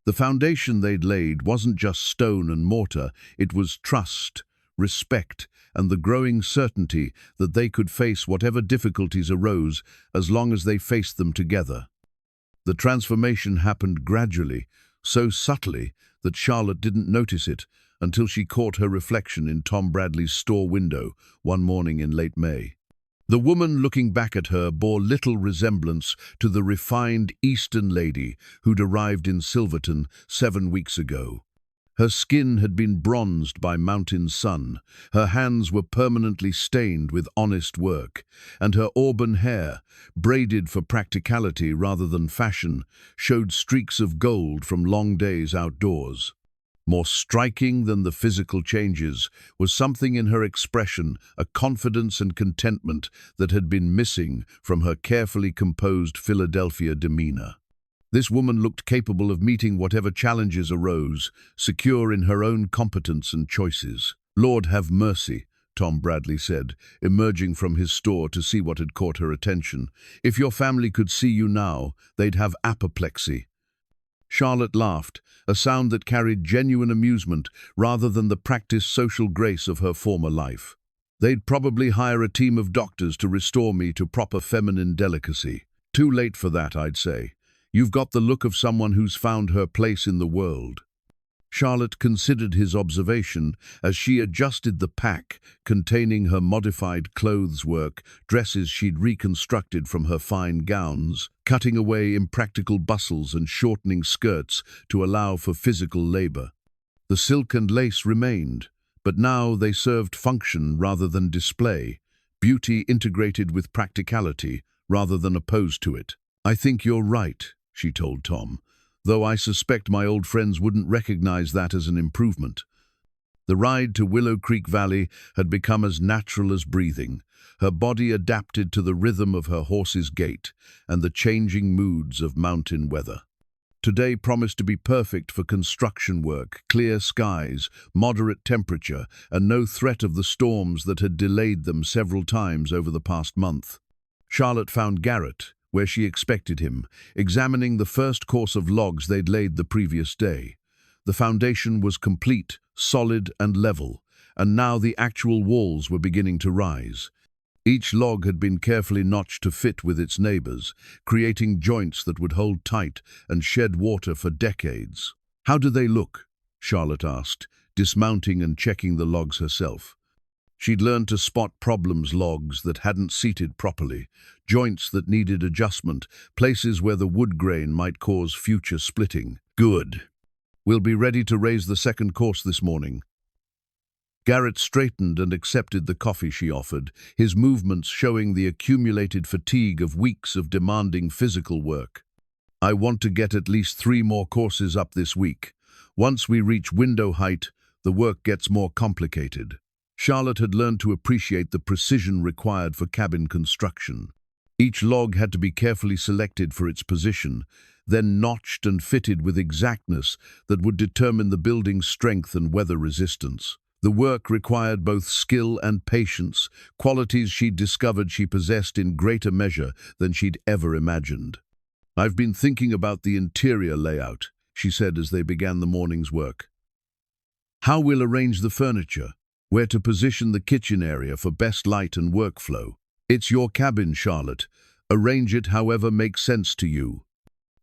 Speaker 1: The foundation they'd laid wasn't just stone and mortar, it was trust, respect, and the growing certainty that they could face whatever difficulties arose as long as they faced them together. The transformation happened gradually, so subtly that Charlotte didn't notice it until she caught her reflection in Tom Bradley's store window one morning in late May. The woman looking back at her bore little resemblance to the refined Eastern lady who'd arrived in Silverton 7 weeks ago. Her skin had been bronzed by mountain sun, her hands were permanently stained with honest work, and her auburn hair, braided for practicality rather than fashion, showed streaks of gold from long days outdoors. More striking than the physical changes was something in her expression, a confidence and contentment that had been missing from her carefully composed Philadelphia demeanor. This woman looked capable of meeting whatever challenges arose, secure in her own competence and choices. "Lord have mercy," Tom Bradley said, emerging from his store to see what had caught her attention. "If your family could see you now, they'd have apoplexy." Charlotte laughed, a sound that carried genuine amusement rather than the practiced social grace of her former life. "They'd probably hire a team of doctors to restore me to proper feminine delicacy. Too late for that, I'd say. You've got the look of someone who's found her place in the world." Charlotte considered his observation as she adjusted the pack containing her modified clothes work, dresses she'd reconstructed from her fine gowns, cutting away impractical bustles and shortening skirts to allow for physical labor. The silk and lace remained, but now they served function rather than display, beauty integrated with practicality rather than opposed to it. "I think you're right," she told Tom, "though I suspect my old friends wouldn't recognize that as an improvement." The ride to Willow Creek Valley had become as natural as breathing. Her body adapted to the rhythm of her horse's gait and the changing moods of mountain weather. Today promised to be perfect for construction work, clear skies, moderate temperature, and no threat of the storms that had delayed them several times over the past month. Charlotte found Garrett where she expected him, examining the first course of logs they'd laid the previous day. The foundation was complete, solid and level, and now the actual walls were beginning to rise. Each log had been carefully notched to fit with its neighbors, creating joints that would hold tight and shed water for decades. "How do they look?" Charlotte asked, dismounting and checking the logs herself. She'd learned to spot logs that hadn't seated properly, joints that needed adjustment, places where the wood grain might cause future splitting. "Good. We'll be ready to raise the second course this morning." Garrett straightened and accepted the coffee she offered, his movements showing the accumulated fatigue of weeks of demanding physical work. "I want to get at least 3 more courses up this week. Once we reach window height, the work gets more complicated. Charlotte had learned to appreciate the precision required for cabin construction. Each log had to be carefully selected for its position, then notched and fitted with exactness that would determine the building's strength and weather resistance. The work required both skill and patience, qualities she'd discovered she possessed in greater measure than she'd ever imagined. "I've been thinking about the interior layout," she said as they began the morning's work. "How we'll arrange the furniture, where to position the kitchen area for best light and workflow. It's your cabin, Charlotte. Arrange it however makes sense to you."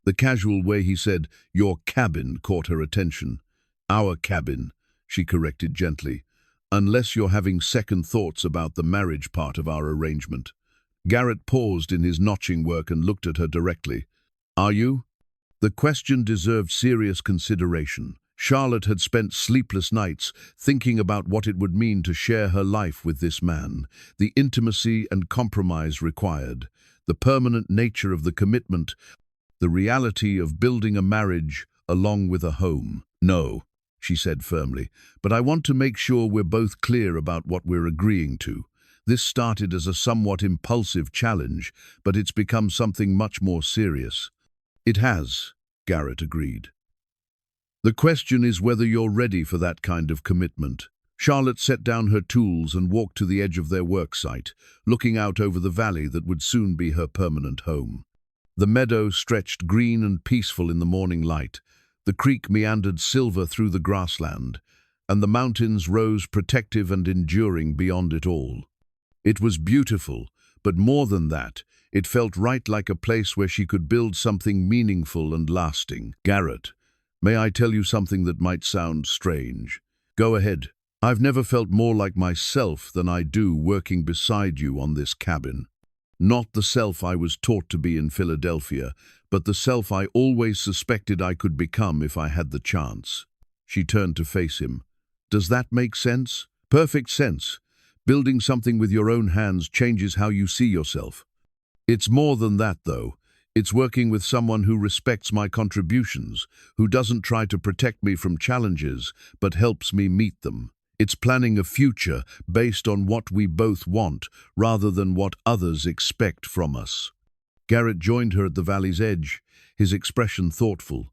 Speaker 1: The casual way he said, "your cabin," caught her attention. "Our cabin," she corrected gently, "unless you're having second thoughts about the marriage part of our arrangement." Garrett paused in his notching work and looked at her directly. "Are you?" The question deserved serious consideration. Charlotte had spent sleepless nights thinking about what it would mean to share her life with this man, the intimacy and compromise required, the permanent nature of the commitment, the reality of building a marriage along with a home. "No," she said firmly, "but I want to make sure we're both clear about what we're agreeing to. This started as a somewhat impulsive challenge, but it's become something much more serious." "It has," Garrett agreed. "The question is whether you're ready for that kind of commitment." Charlotte set down her tools and walked to the edge of their work site, looking out over the valley that would soon be her permanent home. The meadow stretched green and peaceful in the morning light, the creek meandered silver through the grassland, and the mountains rose protective and enduring beyond it all. It was beautiful, but more than that, it felt right, like a place where she could build something meaningful and lasting. "Garrett, may I tell you something that might sound strange?" "Go ahead." "I've never felt more like myself than I do working beside you on this cabin. Not the self I was taught to be in Philadelphia, but the self I always suspected I could become if I had the chance." She turned to face him. "Does that make sense?" "Perfect sense. Building something with your own hands changes how you see yourself. It's more than that, though. It's working with someone who respects my contributions, who doesn't try to protect me from challenges, but helps me meet them. It's planning a future based on what we both want, rather than what others expect from us." Garrett joined her at the valley's edge, his expression thoughtful.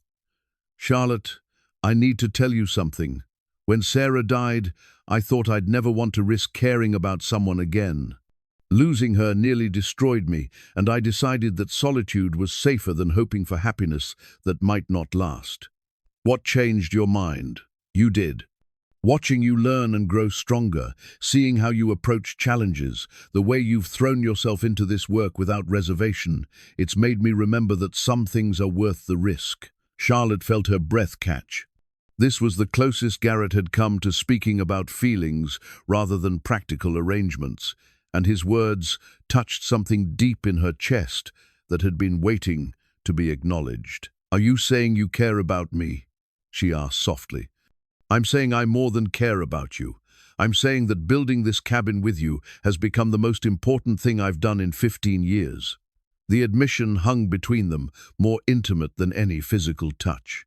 Speaker 1: "Charlotte, I need to tell you something. When Sarah died, I thought I'd never want to risk caring about someone again. Losing her nearly destroyed me, and I decided that solitude was safer than hoping for happiness that might not last." "What changed your mind?" "You did. Watching you learn and grow stronger, seeing how you approach challenges, the way you've thrown yourself into this work without reservation, it's made me remember that some things are worth the risk." Charlotte felt her breath catch. This was the closest Garrett had come to speaking about feelings rather than practical arrangements, and his words touched something deep in her chest that had been waiting to be acknowledged. "Are you saying you care about me?" she asked softly. "I'm saying I more than care about you. I'm saying that building this cabin with you has become the most important thing I've done in 15 years. The admission hung between them, more intimate than any physical touch.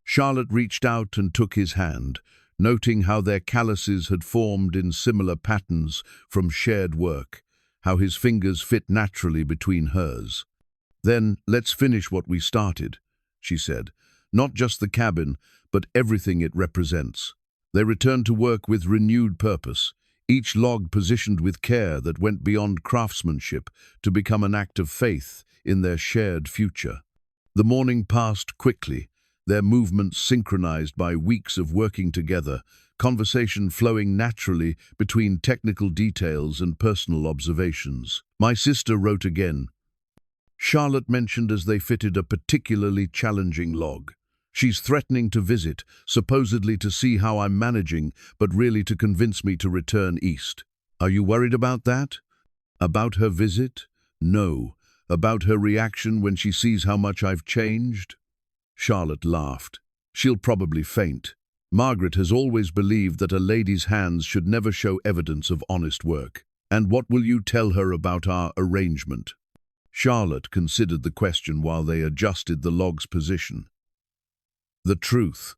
Speaker 1: Charlotte reached out and took his hand, noting how their calluses had formed in similar patterns from shared work, how his fingers fit naturally between hers. "Then let's finish what we started," she said. "Not just the cabin, but everything it represents." They returned to work with renewed purpose, each log positioned with care that went beyond craftsmanship to become an act of faith in their shared future. The morning passed quickly, their movements synchronized by weeks of working together, conversation flowing naturally between technical details and personal observations. "My sister wrote again," Charlotte mentioned as they fitted a particularly challenging log. "She's threatening to visit, supposedly to see how I'm managing, but really to convince me to return east. Are you worried about that?" "About her visit? No. About her reaction when she sees how much I've changed?" Charlotte laughed. "She'll probably faint. Margaret has always believed that a lady's hands should never show evidence of honest work. And what will you tell her about our arrangement?" Charlotte considered the question while they adjusted the log's position. "The truth.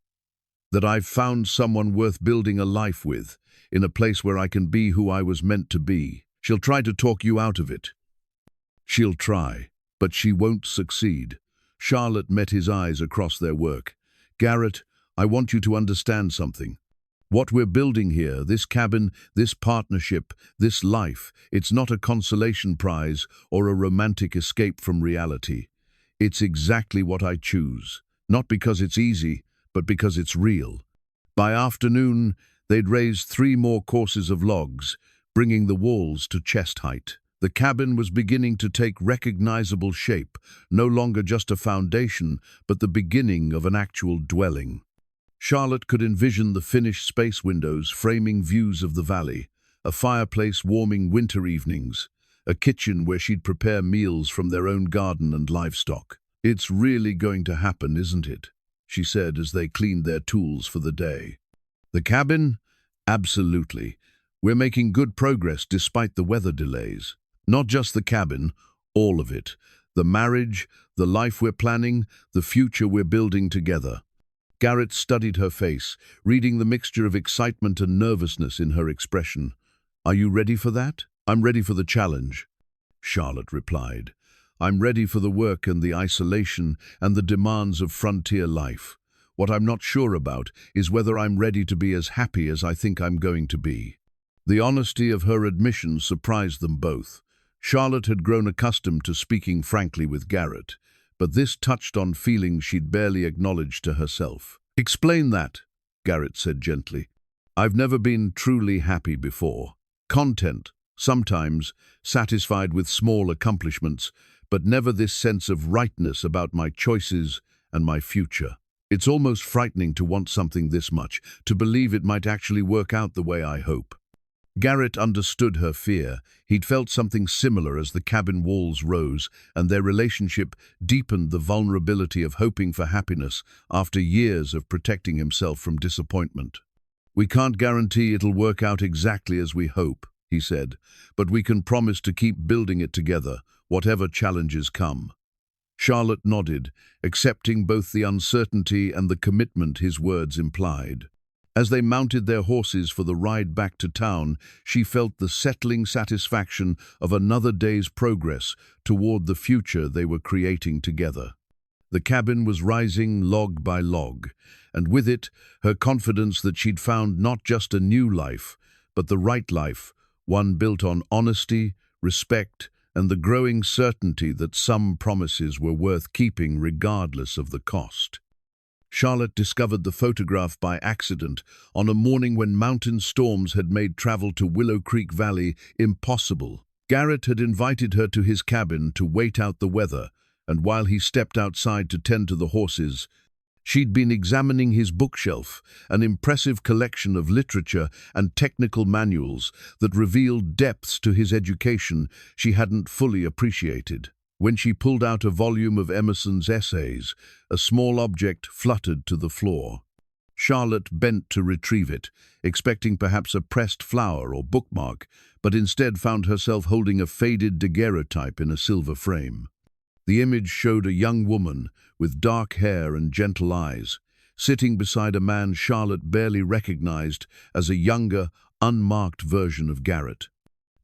Speaker 1: That I've found someone worth building a life with, in a place where I can be who I was meant to be. She'll try to talk you out of it. She'll try, but she won't succeed. Charlotte met his eyes across their work. Garrett, I want you to understand something. What we're building here, this cabin, this partnership, this life, it's not a consolation prize or a romantic escape from reality. It's exactly what I choose. Not because it's easy, but because it's real. By afternoon, they'd raised 3 more courses of logs, bringing the walls to chest height. The cabin was beginning to take recognizable shape, no longer just a foundation, but the beginning of an actual dwelling. Charlotte could envision the finished space windows framing views of the valley, a fireplace warming winter evenings, a kitchen where she'd prepare meals from their own garden and livestock. "It's really going to happen, isn't it?" she said as they cleaned their tools for the day. "The cabin? Absolutely. We're making good progress despite the weather delays. Not just the cabin, all of it. The marriage, the life we're planning, the future we're building together." Garrett studied her face, reading the mixture of excitement and nervousness in her expression. "Are you ready for that?" "I'm ready for the challenge," Charlotte replied. "I'm ready for the work and the isolation and the demands of frontier life. What I'm not sure about is whether I'm ready to be as happy as I think I'm going to be." The honesty of her admission surprised them both. Charlotte had grown accustomed to speaking frankly with Garrett, but this touched on feelings she'd barely acknowledged to herself. "Explain that," Garrett said gently. "I've never been truly happy before. Content, sometimes, satisfied with small accomplishments, but never this sense of rightness about my choices and my future. It's almost frightening to want something this much, to believe it might actually work out the way I hope." Garrett understood her fear. He'd felt something similar as the cabin walls rose, and their relationship deepened the vulnerability of hoping for happiness after years of protecting himself from disappointment. "We can't guarantee it'll work out exactly as we hope," he said, "but we can promise to keep building it together, whatever challenges come." Charlotte nodded, accepting both the uncertainty and the commitment his words implied. As they mounted their horses for the ride back to town, she felt the settling satisfaction of another day's progress toward the future they were creating together. The cabin was rising log by log, and with it, her confidence that she'd found not just a new life, but the right life, one built on honesty, respect, and the growing certainty that some promises were worth keeping regardless of the cost. Charlotte discovered the photograph by accident on a morning when mountain storms had made travel to Willow Creek Valley impossible. Garrett had invited her to his cabin to wait out the weather, and while he stepped outside to tend to the horses, she'd been examining his bookshelf, an impressive collection of literature and technical manuals that revealed depths to his education she hadn't fully appreciated. When she pulled out a volume of Emerson's essays, a small object fluttered to the floor. Charlotte bent to retrieve it, expecting perhaps a pressed flower or bookmark, but instead found herself holding a faded daguerreotype in a silver frame. The image showed a young woman with dark hair and gentle eyes, sitting beside a man Charlotte barely recognized as a younger, unmarked version of Garrett.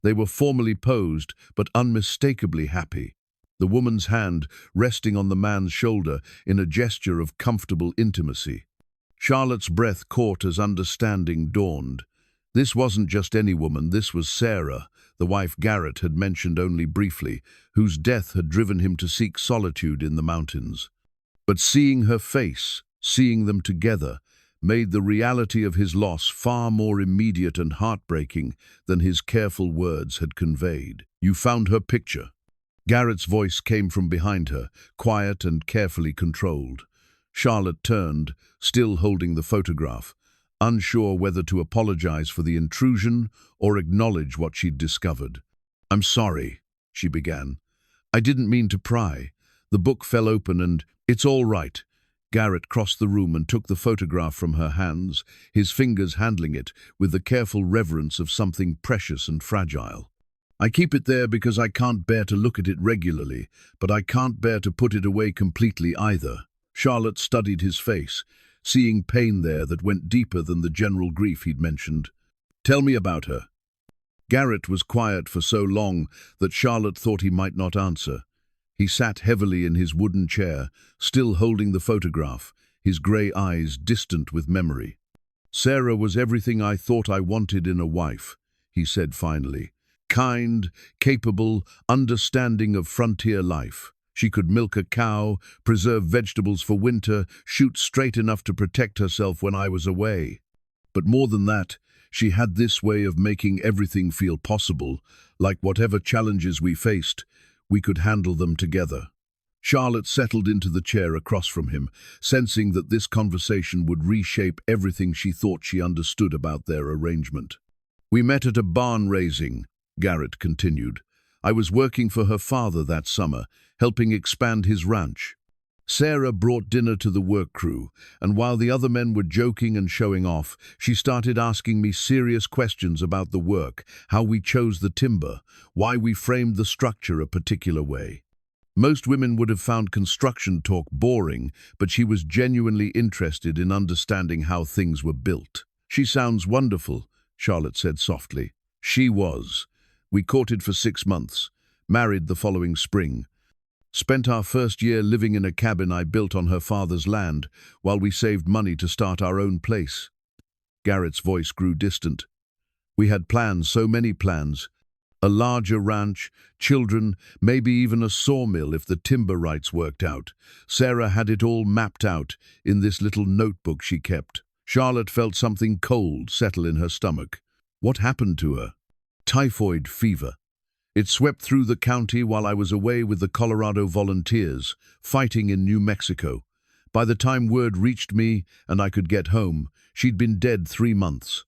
Speaker 1: They were formally posed, but unmistakably happy, the woman's hand resting on the man's shoulder in a gesture of comfortable intimacy. Charlotte's breath caught as understanding dawned. This wasn't just any woman, this was Sarah, the wife Garrett had mentioned only briefly, whose death had driven him to seek solitude in the mountains. But seeing her face, seeing them together, made the reality of his loss far more immediate and heartbreaking than his careful words had conveyed. "You found her picture." Garrett's voice came from behind her, quiet and carefully controlled. Charlotte turned, still holding the photograph, unsure whether to apologize for the intrusion or acknowledge what she'd discovered. "I'm sorry," she began. "I didn't mean to pry. The book fell open and—" "It's all right." Garrett crossed the room and took the photograph from her hands, his fingers handling it with the careful reverence of something precious and fragile. "I keep it there because I can't bear to look at it regularly, but I can't bear to put it away completely either." Charlotte studied his face, seeing pain there that went deeper than the general grief he'd mentioned. "Tell me about her." Garrett was quiet for so long that Charlotte thought he might not answer. He sat heavily in his wooden chair, still holding the photograph, his grey eyes distant with memory. "Sarah was everything I thought I wanted in a wife," he said finally. "Kind, capable, understanding of frontier life. She could milk a cow, preserve vegetables for winter, shoot straight enough to protect herself when I was away. But more than that, she had this way of making everything feel possible, like whatever challenges we faced, we could handle them together." Charlotte settled into the chair across from him, sensing that this conversation would reshape everything she thought she understood about their arrangement. "We met at a barn raising," Garrett continued. "I was working for her father that summer, helping expand his ranch. Sarah brought dinner to the work crew, and while the other men were joking and showing off, she started asking me serious questions about the work, how we chose the timber, why we framed the structure a particular way. Most women would have found construction talk boring, but she was genuinely interested in understanding how things were built. "She sounds wonderful," Charlotte said softly. She was. We courted for 6 months, married the following spring. Spent our first year living in a cabin I built on her father's land, while we saved money to start our own place." Garrett's voice grew distant. "We had plans, so many plans. A larger ranch, children, maybe even a sawmill if the timber rights worked out. Sarah had it all mapped out in this little notebook she kept." Charlotte felt something cold settle in her stomach. What happened to her? Typhoid fever. It swept through the county while I was away with the Colorado Volunteers, fighting in New Mexico. By the time word reached me and I could get home, she'd been dead 3 months.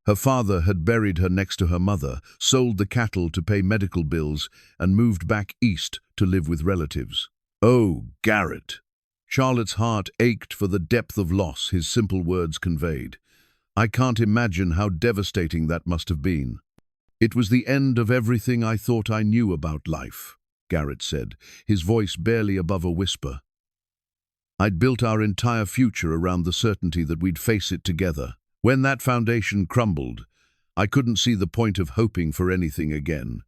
Speaker 1: Her father had buried her next to her mother, sold the cattle to pay medical bills, and moved back east to live with relatives. "Oh, Garrett." Charlotte's heart ached for the depth of loss his simple words conveyed. "I can't imagine how devastating that must have been." "It was the end of everything I thought I knew about life," Garrett said, his voice barely above a whisper. "I'd built our entire future around the certainty that we'd face it together. When that foundation crumbled, I couldn't see the point of hoping for anything again."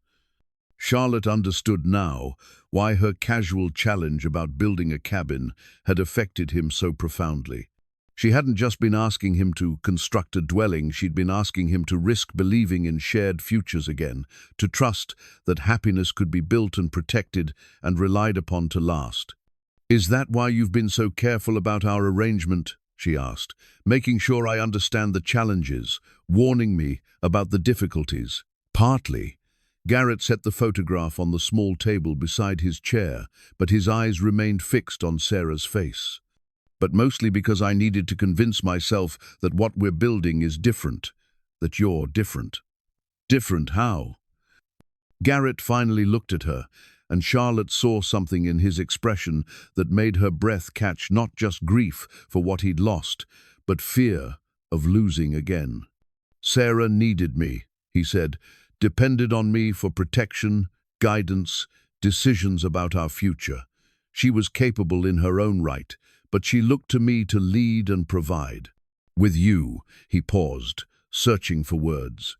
Speaker 1: Charlotte understood now why her casual challenge about building a cabin had affected him so profoundly. She hadn't just been asking him to construct a dwelling, she'd been asking him to risk believing in shared futures again, to trust that happiness could be built and protected and relied upon to last. "Is that why you've been so careful about our arrangement?" she asked, "making sure I understand the challenges, warning me about the difficulties?" "Partly." Garrett set the photograph on the small table beside his chair, but his eyes remained fixed on Sarah's face. "But mostly because I needed to convince myself that what we're building is different, that you're different." "Different how?" Garrett finally looked at her, and Charlotte saw something in his expression that made her breath catch not just grief for what he'd lost, but fear of losing again. "Sarah needed me," he said, "depended on me for protection, guidance, decisions about our future. She was capable in her own right, but she looked to me to lead and provide. With you," he paused, searching for words.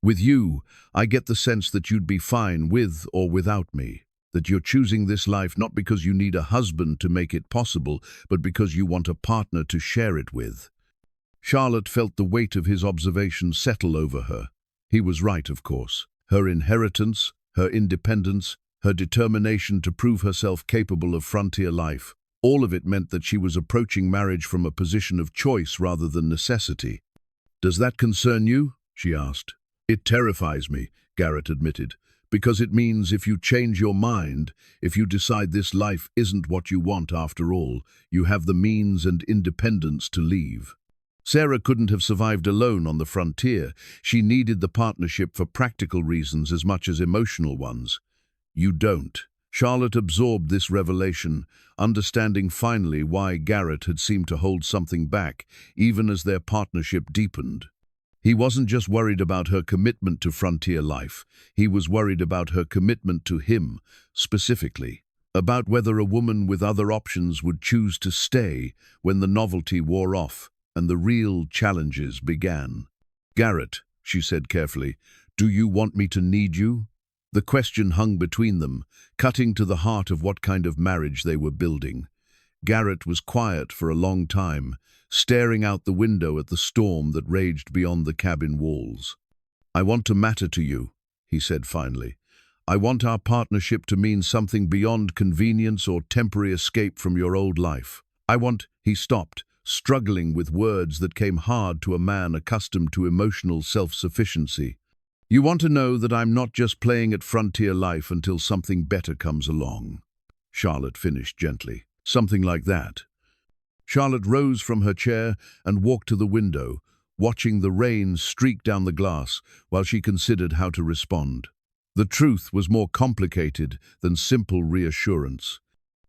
Speaker 1: "With you, I get the sense that you'd be fine with or without me. That you're choosing this life not because you need a husband to make it possible, but because you want a partner to share it with." Charlotte felt the weight of his observation settle over her. He was right, of course. Her inheritance, her independence, her determination to prove herself capable of frontier life, all of it meant that she was approaching marriage from a position of choice rather than necessity. "Does that concern you?" she asked. "It terrifies me," Garrett admitted. "Because it means if you change your mind, if you decide this life isn't what you want after all, you have the means and independence to leave." Sarah couldn't have survived alone on the frontier. She needed the partnership for practical reasons as much as emotional ones. "You don't." Charlotte absorbed this revelation, understanding finally why Garrett had seemed to hold something back, even as their partnership deepened. He wasn't just worried about her commitment to frontier life, he was worried about her commitment to him, specifically. about whether a woman with other options would choose to stay when the novelty wore off and the real challenges began. "Garrett," she said carefully, "do you want me to need you?" The question hung between them, cutting to the heart of what kind of marriage they were building. Garrett was quiet for a long time, staring out the window at the storm that raged beyond the cabin walls. "I want to matter to you," he said finally. "I want our partnership to mean something beyond convenience or temporary escape from your old life. I want—" He stopped, struggling with words that came hard to a man accustomed to emotional self-sufficiency. "You want to know that I'm not just playing at frontier life until something better comes along," Charlotte finished gently. "Something like that." Charlotte rose from her chair and walked to the window, watching the rain streak down the glass while she considered how to respond. The truth was more complicated than simple reassurance.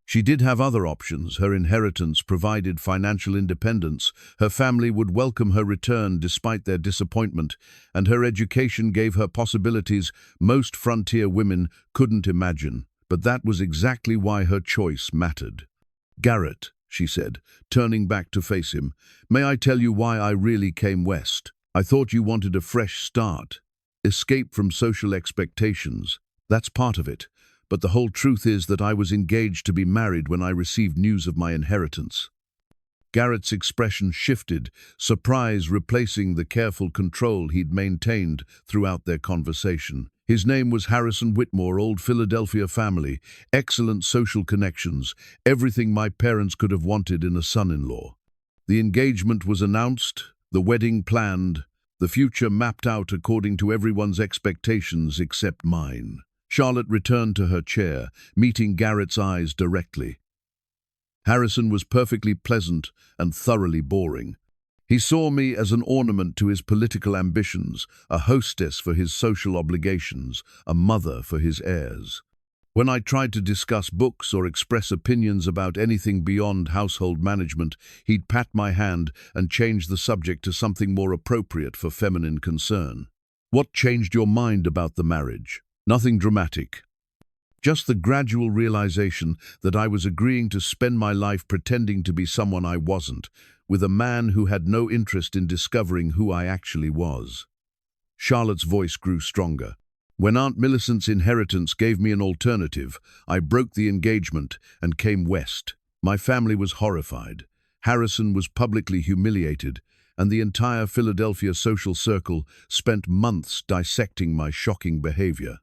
Speaker 1: She did have other options. Her inheritance provided financial independence, her family would welcome her return despite their disappointment, and her education gave her possibilities most frontier women couldn't imagine. But that was exactly why her choice mattered. "Garrett," she said, turning back to face him, "may I tell you why I really came west? I thought you wanted a fresh start, escape from social expectations. That's part of it. But the whole truth is that I was engaged to be married when I received news of my inheritance." Garrett's expression shifted, surprise replacing the careful control he'd maintained throughout their conversation. His name was Harrison Whitmore, old Philadelphia family, excellent social connections, everything my parents could have wanted in a son-in-law. The engagement was announced, the wedding planned, the future mapped out according to everyone's expectations except mine. Charlotte returned to her chair, meeting Garrett's eyes directly. Harrison was perfectly pleasant and thoroughly boring. He saw me as an ornament to his political ambitions, a hostess for his social obligations, a mother for his heirs. When I tried to discuss books or express opinions about anything beyond household management, he'd pat my hand and change the subject to something more appropriate for feminine concern. "What changed your mind about the marriage?" "Nothing dramatic. Just the gradual realization that I was agreeing to spend my life pretending to be someone I wasn't, with a man who had no interest in discovering who I actually was." Charlotte's voice grew stronger. "When Aunt Millicent's inheritance gave me an alternative, I broke the engagement and came west. My family was horrified. Harrison was publicly humiliated, and the entire Philadelphia social circle spent months dissecting my shocking behavior."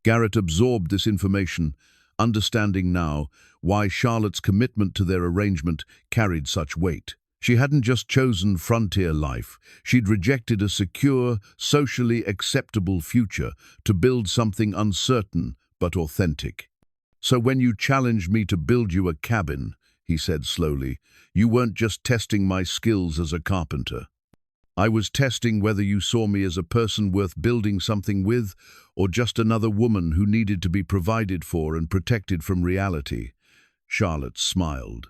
Speaker 1: Garrett absorbed this information, understanding now why Charlotte's commitment to their arrangement carried such weight. She hadn't just chosen frontier life, she'd rejected a secure, socially acceptable future to build something uncertain but authentic. "So when you challenged me to build you a cabin," he said slowly, "you weren't just testing my skills as a carpenter. I was testing whether you saw me as a person worth building something with, or just another woman who needed to be provided for and protected from reality." Charlotte smiled.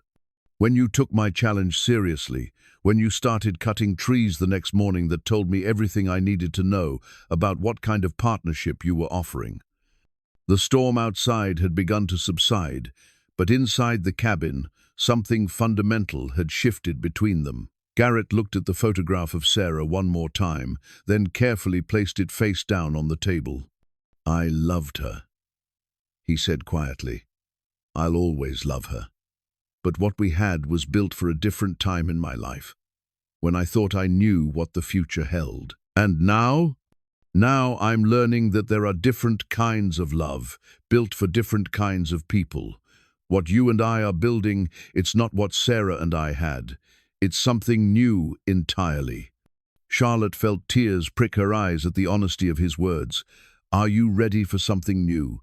Speaker 1: "When you took my challenge seriously, when you started cutting trees the next morning that told me everything I needed to know about what kind of partnership you were offering." The storm outside had begun to subside, but inside the cabin, something fundamental had shifted between them. Garrett looked at the photograph of Sarah one more time, then carefully placed it face down on the table. "I loved her," he said quietly. "I'll always love her. But what we had was built for a different time in my life, when I thought I knew what the future held. And now? Now I'm learning that there are different kinds of love, built for different kinds of people. What you and I are building, it's not what Sarah and I had. It's something new entirely." Charlotte felt tears prick her eyes at the honesty of his words. "Are you ready for something new?"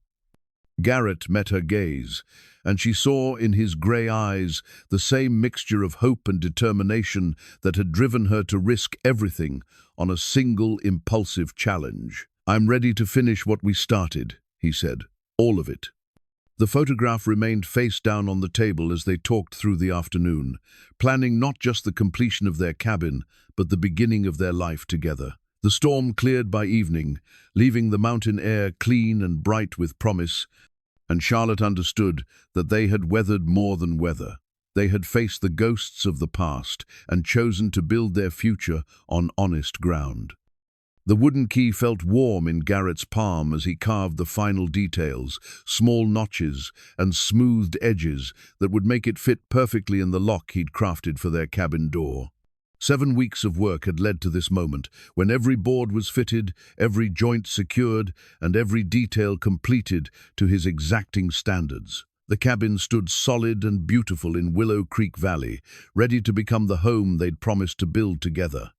Speaker 1: Garrett met her gaze, and she saw in his grey eyes the same mixture of hope and determination that had driven her to risk everything on a single impulsive challenge. "I'm ready to finish what we started," he said. "All of it." The photograph remained face down on the table as they talked through the afternoon, planning not just the completion of their cabin, but the beginning of their life together. The storm cleared by evening, leaving the mountain air clean and bright with promise. And Charlotte understood that they had weathered more than weather. They had faced the ghosts of the past and chosen to build their future on honest ground. The wooden key felt warm in Garrett's palm as he carved the final details, small notches and smoothed edges that would make it fit perfectly in the lock he'd crafted for their cabin door. 7 weeks of work had led to this moment, when every board was fitted, every joint secured, and every detail completed to his exacting standards. The cabin stood solid and beautiful in Willow Creek Valley, ready to become the home they'd promised to build together.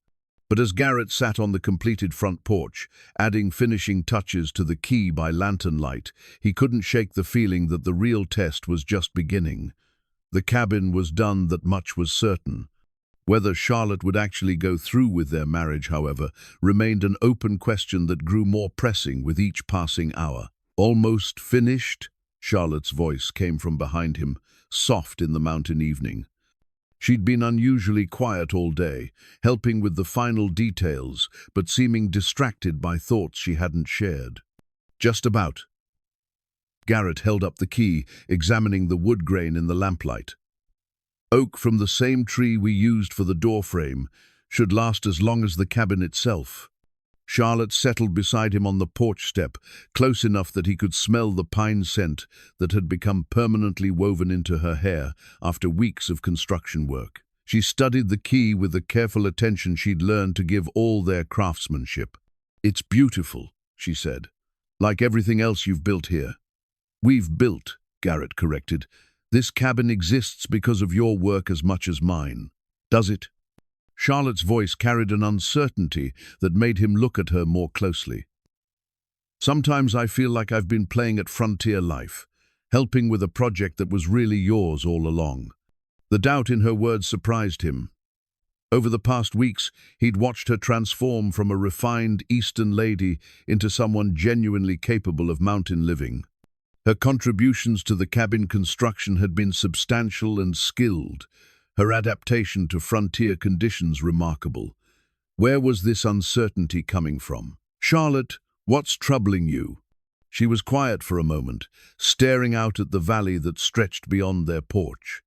Speaker 1: But as Garrett sat on the completed front porch, adding finishing touches to the key by lantern light, he couldn't shake the feeling that the real test was just beginning. The cabin was done, that much was certain. Whether Charlotte would actually go through with their marriage, however, remained an open question that grew more pressing with each passing hour. "Almost finished?" Charlotte's voice came from behind him, soft in the mountain evening. She'd been unusually quiet all day, helping with the final details, but seeming distracted by thoughts she hadn't shared. "Just about." Garrett held up the key, examining the wood grain in the lamplight. "Oak from the same tree we used for the door frame, should last as long as the cabin itself." Charlotte settled beside him on the porch step, close enough that he could smell the pine scent that had become permanently woven into her hair after weeks of construction work. She studied the key with the careful attention she'd learned to give all their craftsmanship. "It's beautiful," she said, "like everything else you've built here." "We've built," Garrett corrected. "This cabin exists because of your work as much as mine." "Does it?" Charlotte's voice carried an uncertainty that made him look at her more closely. "Sometimes I feel like I've been playing at frontier life, helping with a project that was really yours all along." The doubt in her words surprised him. Over the past weeks, he'd watched her transform from a refined Eastern lady into someone genuinely capable of mountain living. Her contributions to the cabin construction had been substantial and skilled, her adaptation to frontier conditions remarkable. Where was this uncertainty coming from? "Charlotte, what's troubling you?" She was quiet for a moment, staring out at the valley that stretched beyond their porch.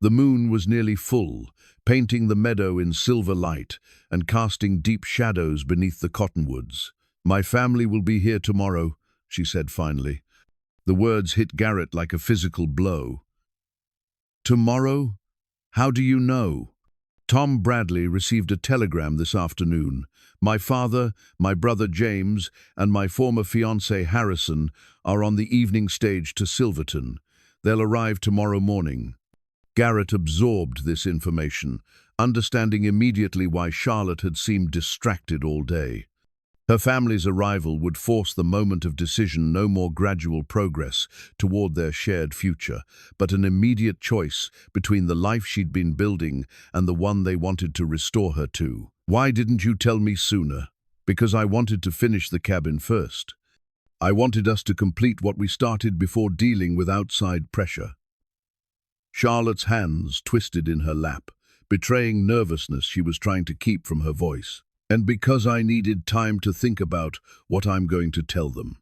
Speaker 1: The moon was nearly full, painting the meadow in silver light and casting deep shadows beneath the cottonwoods. "My family will be here tomorrow," she said finally. The words hit Garrett like a physical blow. "Tomorrow? How do you know?" "Tom Bradley received a telegram this afternoon. My father, my brother James, and my former fiancé Harrison are on the evening stage to Silverton. They'll arrive tomorrow morning." Garrett absorbed this information, understanding immediately why Charlotte had seemed distracted all day. Her family's arrival would force the moment of decision, no more gradual progress toward their shared future, but an immediate choice between the life she'd been building and the one they wanted to restore her to. "Why didn't you tell me sooner?" "Because I wanted to finish the cabin first. I wanted us to complete what we started before dealing with outside pressure." Charlotte's hands twisted in her lap, betraying nervousness she was trying to keep from her voice. "And because I needed time to think about what I'm going to tell them.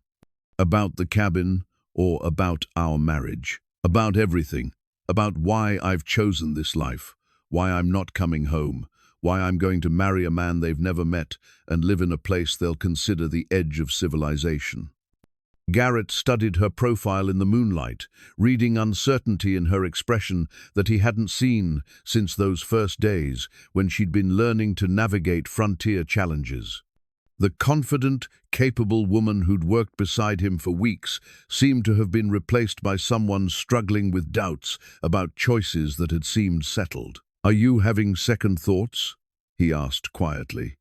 Speaker 1: About the cabin, or about our marriage. About everything. About why I've chosen this life. Why I'm not coming home. Why I'm going to marry a man they've never met and live in a place they'll consider the edge of civilization." Garrett studied her profile in the moonlight, reading uncertainty in her expression that he hadn't seen since those first days when she'd been learning to navigate frontier challenges. The confident, capable woman who'd worked beside him for weeks seemed to have been replaced by someone struggling with doubts about choices that had seemed settled. "Are you having second thoughts?" he asked quietly.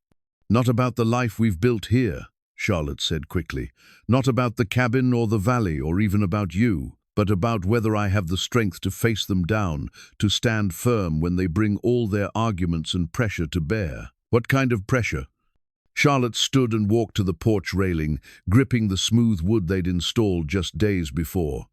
Speaker 1: "Not about the life we've built here," Charlotte said quickly. "Not about the cabin or the valley or even about you, but about whether I have the strength to face them down, to stand firm when they bring all their arguments and pressure to bear." "What kind of pressure?" Charlotte stood and walked to the porch railing, gripping the smooth wood they'd installed just days before.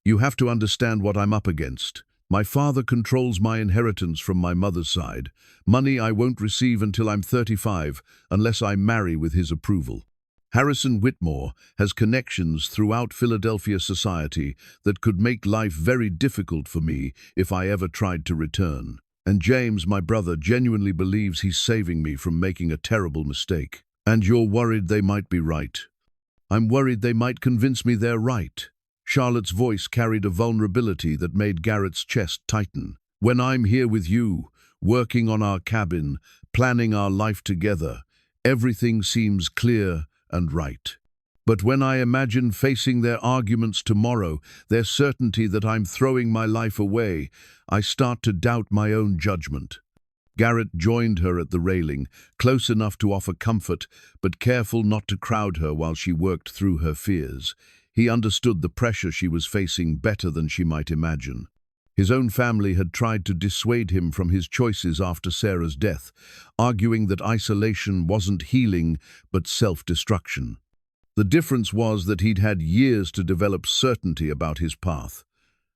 Speaker 1: "You have to understand what I'm up against. My father controls my inheritance from my mother's side, money I won't receive until I'm 35, unless I marry with his approval. Harrison Whitmore has connections throughout Philadelphia society that could make life very difficult for me if I ever tried to return. And James, my brother, genuinely believes he's saving me from making a terrible mistake. And you're worried they might be right. I'm worried they might convince me they're right. Charlotte's voice carried a vulnerability that made Garrett's chest tighten. When I'm here with you, working on our cabin, planning our life together, everything seems clear and right. But when I imagine facing their arguments tomorrow, their certainty that I'm throwing my life away, I start to doubt my own judgment. Garrett joined her at the railing, close enough to offer comfort, but careful not to crowd her while she worked through her fears. He understood the pressure she was facing better than she might imagine. His own family had tried to dissuade him from his choices after Sarah's death, arguing that isolation wasn't healing but self-destruction. The difference was that he'd had years to develop certainty about his path.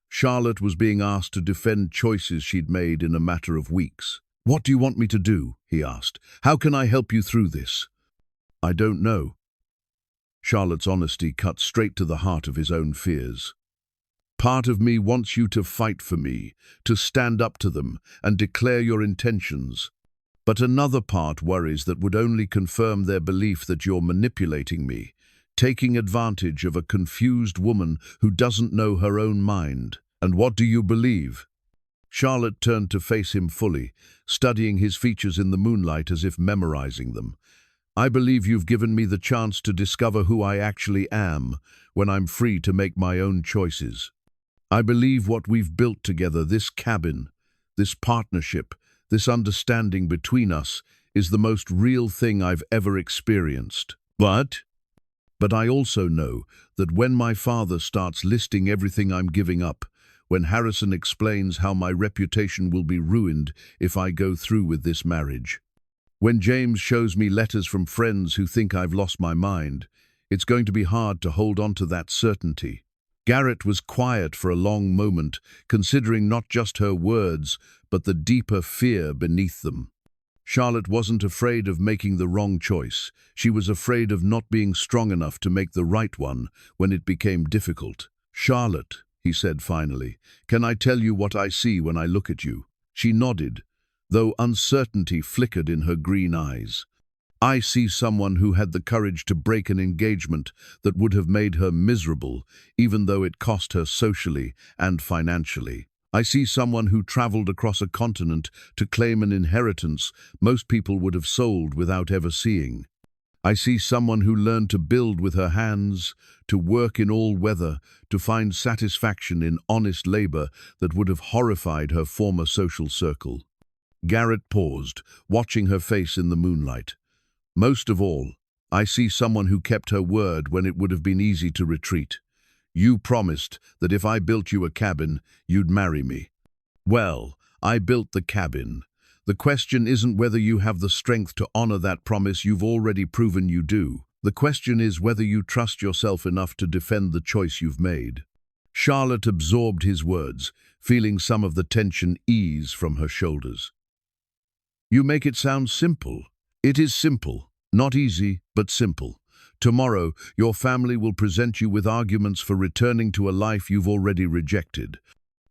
Speaker 1: Charlotte was being asked to defend choices she'd made in a matter of weeks. "What do you want me to do?" he asked. "How can I help you through this?" "I don't know." Charlotte's honesty cut straight to the heart of his own fears. "Part of me wants you to fight for me, to stand up to them and declare your intentions. But another part worries that would only confirm their belief that you're manipulating me, taking advantage of a confused woman who doesn't know her own mind. And what do you believe?" Charlotte turned to face him fully, studying his features in the moonlight as if memorizing them. "I believe you've given me the chance to discover who I actually am when I'm free to make my own choices. I believe what we've built together, this cabin, this partnership, this understanding between us, is the most real thing I've ever experienced. But I also know that when my father starts listing everything I'm giving up, when Harrison explains how my reputation will be ruined if I go through with this marriage, when James shows me letters from friends who think I've lost my mind, it's going to be hard to hold on to that certainty." Garrett was quiet for a long moment, considering not just her words, but the deeper fear beneath them. Charlotte wasn't afraid of making the wrong choice. She was afraid of not being strong enough to make the right one when it became difficult. "Charlotte," he said finally, "can I tell you what I see when I look at you?" She nodded, though uncertainty flickered in her green eyes. "I see someone who had the courage to break an engagement that would have made her miserable, even though it cost her socially and financially. I see someone who traveled across a continent to claim an inheritance most people would have sold without ever seeing. I see someone who learned to build with her hands, to work in all weather, to find satisfaction in honest labor that would have horrified her former social circle." Garrett paused, watching her face in the moonlight. "Most of all, I see someone who kept her word when it would have been easy to retreat. You promised that if I built you a cabin, you'd marry me. Well, I built the cabin. The question isn't whether you have the strength to honor that promise. You've already proven you do. The question is whether you trust yourself enough to defend the choice you've made." Charlotte absorbed his words, feeling some of the tension ease from her shoulders. "You make it sound simple." "It is simple. Not easy, but simple. Tomorrow, your family will present you with arguments for returning to a life you've already rejected.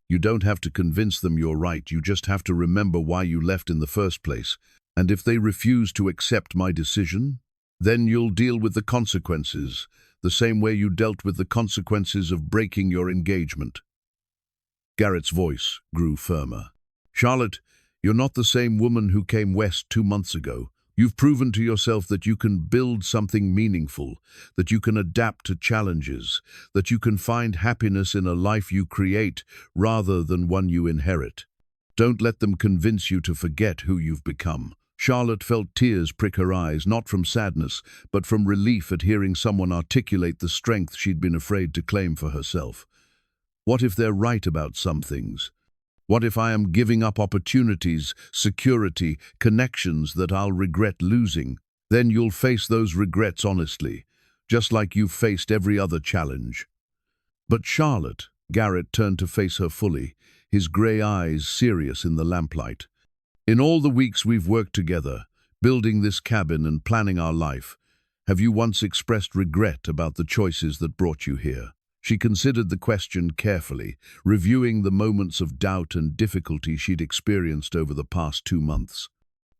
Speaker 1: You don't have to convince them you're right. You just have to remember why you left in the first place. And if they refuse to accept my decision, then you'll deal with the consequences, the same way you dealt with the consequences of breaking your engagement." Garrett's voice grew firmer. "Charlotte, you're not the same woman who came west 2 months ago. You've proven to yourself that you can build something meaningful, that you can adapt to challenges, that you can find happiness in a life you create rather than one you inherit. Don't let them convince you to forget who you've become." Charlotte felt tears prick her eyes, not from sadness, but from relief at hearing someone articulate the strength she'd been afraid to claim for herself. What if they're right about some things? What if I am giving up opportunities, security, connections that I'll regret losing? Then you'll face those regrets honestly, just like you've faced every other challenge. "But Charlotte," Garrett turned to face her fully, his grey eyes serious in the lamplight. "In all the weeks we've worked together, building this cabin and planning our life, Have you once expressed regret about the choices that brought you here? She considered the question carefully, reviewing the moments of doubt and difficulty she'd experienced over the past 2 months.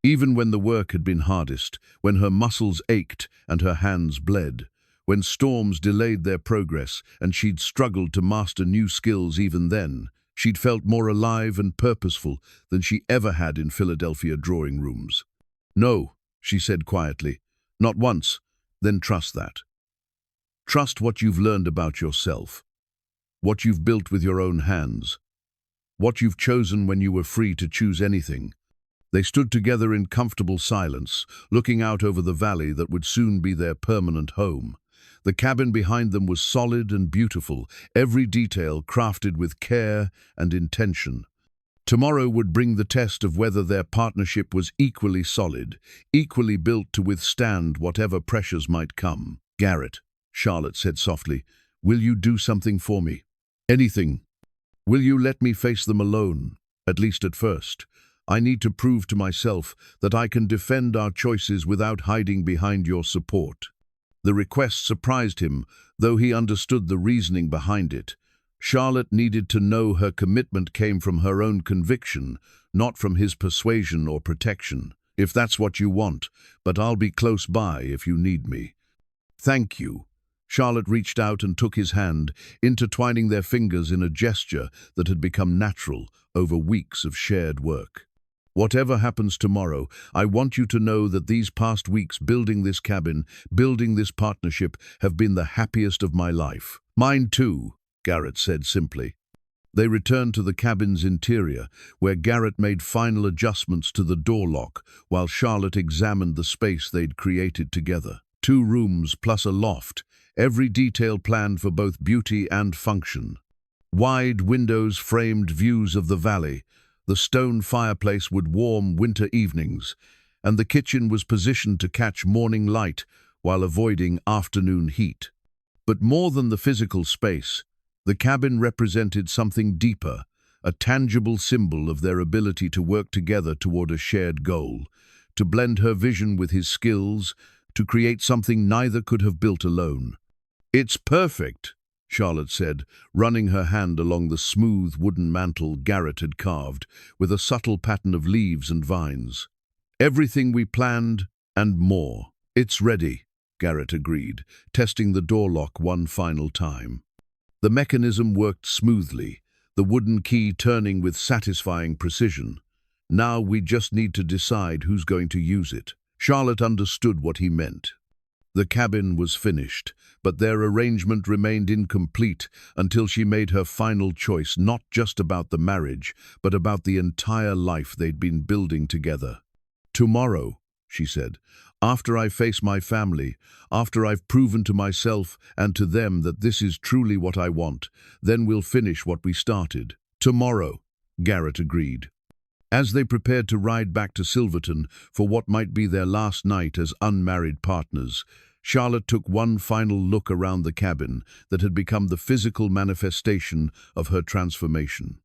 Speaker 1: Even when the work had been hardest, when her muscles ached and her hands bled, when storms delayed their progress and she'd struggled to master new skills even then, she'd felt more alive and purposeful than she ever had in Philadelphia drawing rooms. "No," she said quietly, "not once." "Then trust that. Trust what you've learned about yourself, what you've built with your own hands, what you've chosen when you were free to choose anything." They stood together in comfortable silence, looking out over the valley that would soon be their permanent home. The cabin behind them was solid and beautiful, every detail crafted with care and intention. Tomorrow would bring the test of whether their partnership was equally solid, equally built to withstand whatever pressures might come. "Garrett," Charlotte said softly, "will you do something for me? Anything. Will you let me face them alone, at least at first? I need to prove to myself that I can defend our choices without hiding behind your support." The request surprised him, though he understood the reasoning behind it. Charlotte needed to know her commitment came from her own conviction, not from his persuasion or protection. "If that's what you want, but I'll be close by if you need me." "Thank you." Charlotte reached out and took his hand, intertwining their fingers in a gesture that had become natural over weeks of shared work. "Whatever happens tomorrow, I want you to know that these past weeks building this cabin, building this partnership, have been the happiest of my life." "Mine too," Garrett said simply. They returned to the cabin's interior, where Garrett made final adjustments to the door lock, while Charlotte examined the space they'd created together. 2 rooms plus a loft, every detail planned for both beauty and function. Wide windows framed views of the valley. The stone fireplace would warm winter evenings, and the kitchen was positioned to catch morning light while avoiding afternoon heat. But more than the physical space, the cabin represented something deeper, a tangible symbol of their ability to work together toward a shared goal, to blend her vision with his skills, to create something neither could have built alone. "It's perfect," Charlotte said, running her hand along the smooth wooden mantel Garrett had carved, with a subtle pattern of leaves and vines. "Everything we planned, and more." "It's ready," Garrett agreed, testing the door lock one final time. The mechanism worked smoothly, the wooden key turning with satisfying precision. "Now we just need to decide who's going to use it." Charlotte understood what he meant. The cabin was finished, but their arrangement remained incomplete until she made her final choice, not just about the marriage, but about the entire life they'd been building together. "Tomorrow," she said, "after I face my family, after I've proven to myself and to them that this is truly what I want, then we'll finish what we started." "Tomorrow," Garrett agreed. As they prepared to ride back to Silverton for what might be their last night as unmarried partners, Charlotte took one final look around the cabin that had become the physical manifestation of her transformation.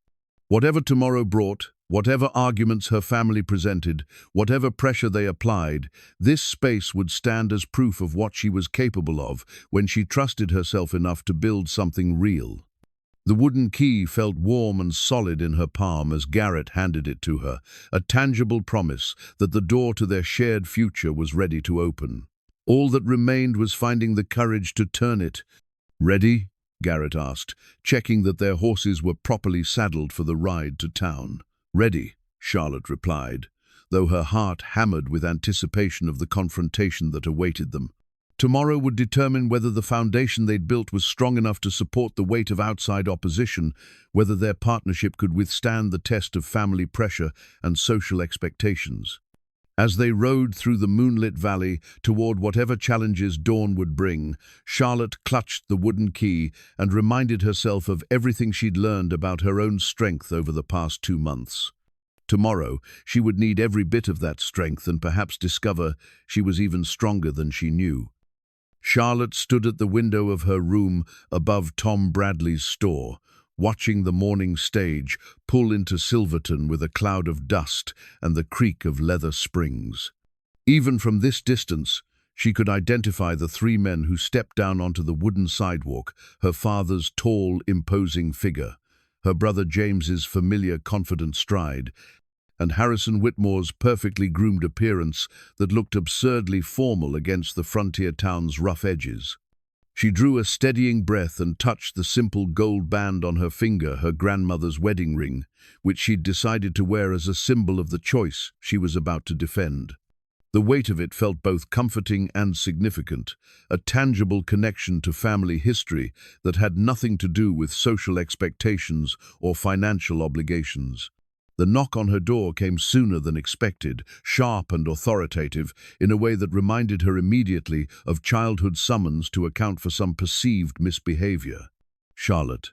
Speaker 1: Whatever tomorrow brought, whatever arguments her family presented, whatever pressure they applied, this space would stand as proof of what she was capable of when she trusted herself enough to build something real. The wooden key felt warm and solid in her palm as Garrett handed it to her, a tangible promise that the door to their shared future was ready to open. All that remained was finding the courage to turn it. "Ready?" Garrett asked, checking that their horses were properly saddled for the ride to town. "Ready," Charlotte replied, though her heart hammered with anticipation of the confrontation that awaited them. Tomorrow would determine whether the foundation they'd built was strong enough to support the weight of outside opposition, whether their partnership could withstand the test of family pressure and social expectations. As they rode through the moonlit valley toward whatever challenges dawn would bring, Charlotte clutched the wooden key and reminded herself of everything she'd learned about her own strength over the past 2 months. Tomorrow, she would need every bit of that strength and perhaps discover she was even stronger than she knew. Charlotte stood at the window of her room above Tom Bradley's store, watching the morning stage pull into Silverton with a cloud of dust and the creak of leather springs. Even from this distance, She could identify the three men who stepped down onto the wooden sidewalk, her father's tall, imposing figure, her brother James's familiar, confident stride, and Harrison Whitmore's perfectly groomed appearance that looked absurdly formal against the frontier town's rough edges. She drew a steadying breath and touched the simple gold band on her finger, her grandmother's wedding ring, which she'd decided to wear as a symbol of the choice she was about to defend. The weight of it felt both comforting and significant, a tangible connection to family history that had nothing to do with social expectations or financial obligations. The knock on her door came sooner than expected, sharp and authoritative, in a way that reminded her immediately of childhood summons to account for some perceived misbehavior. "Charlotte."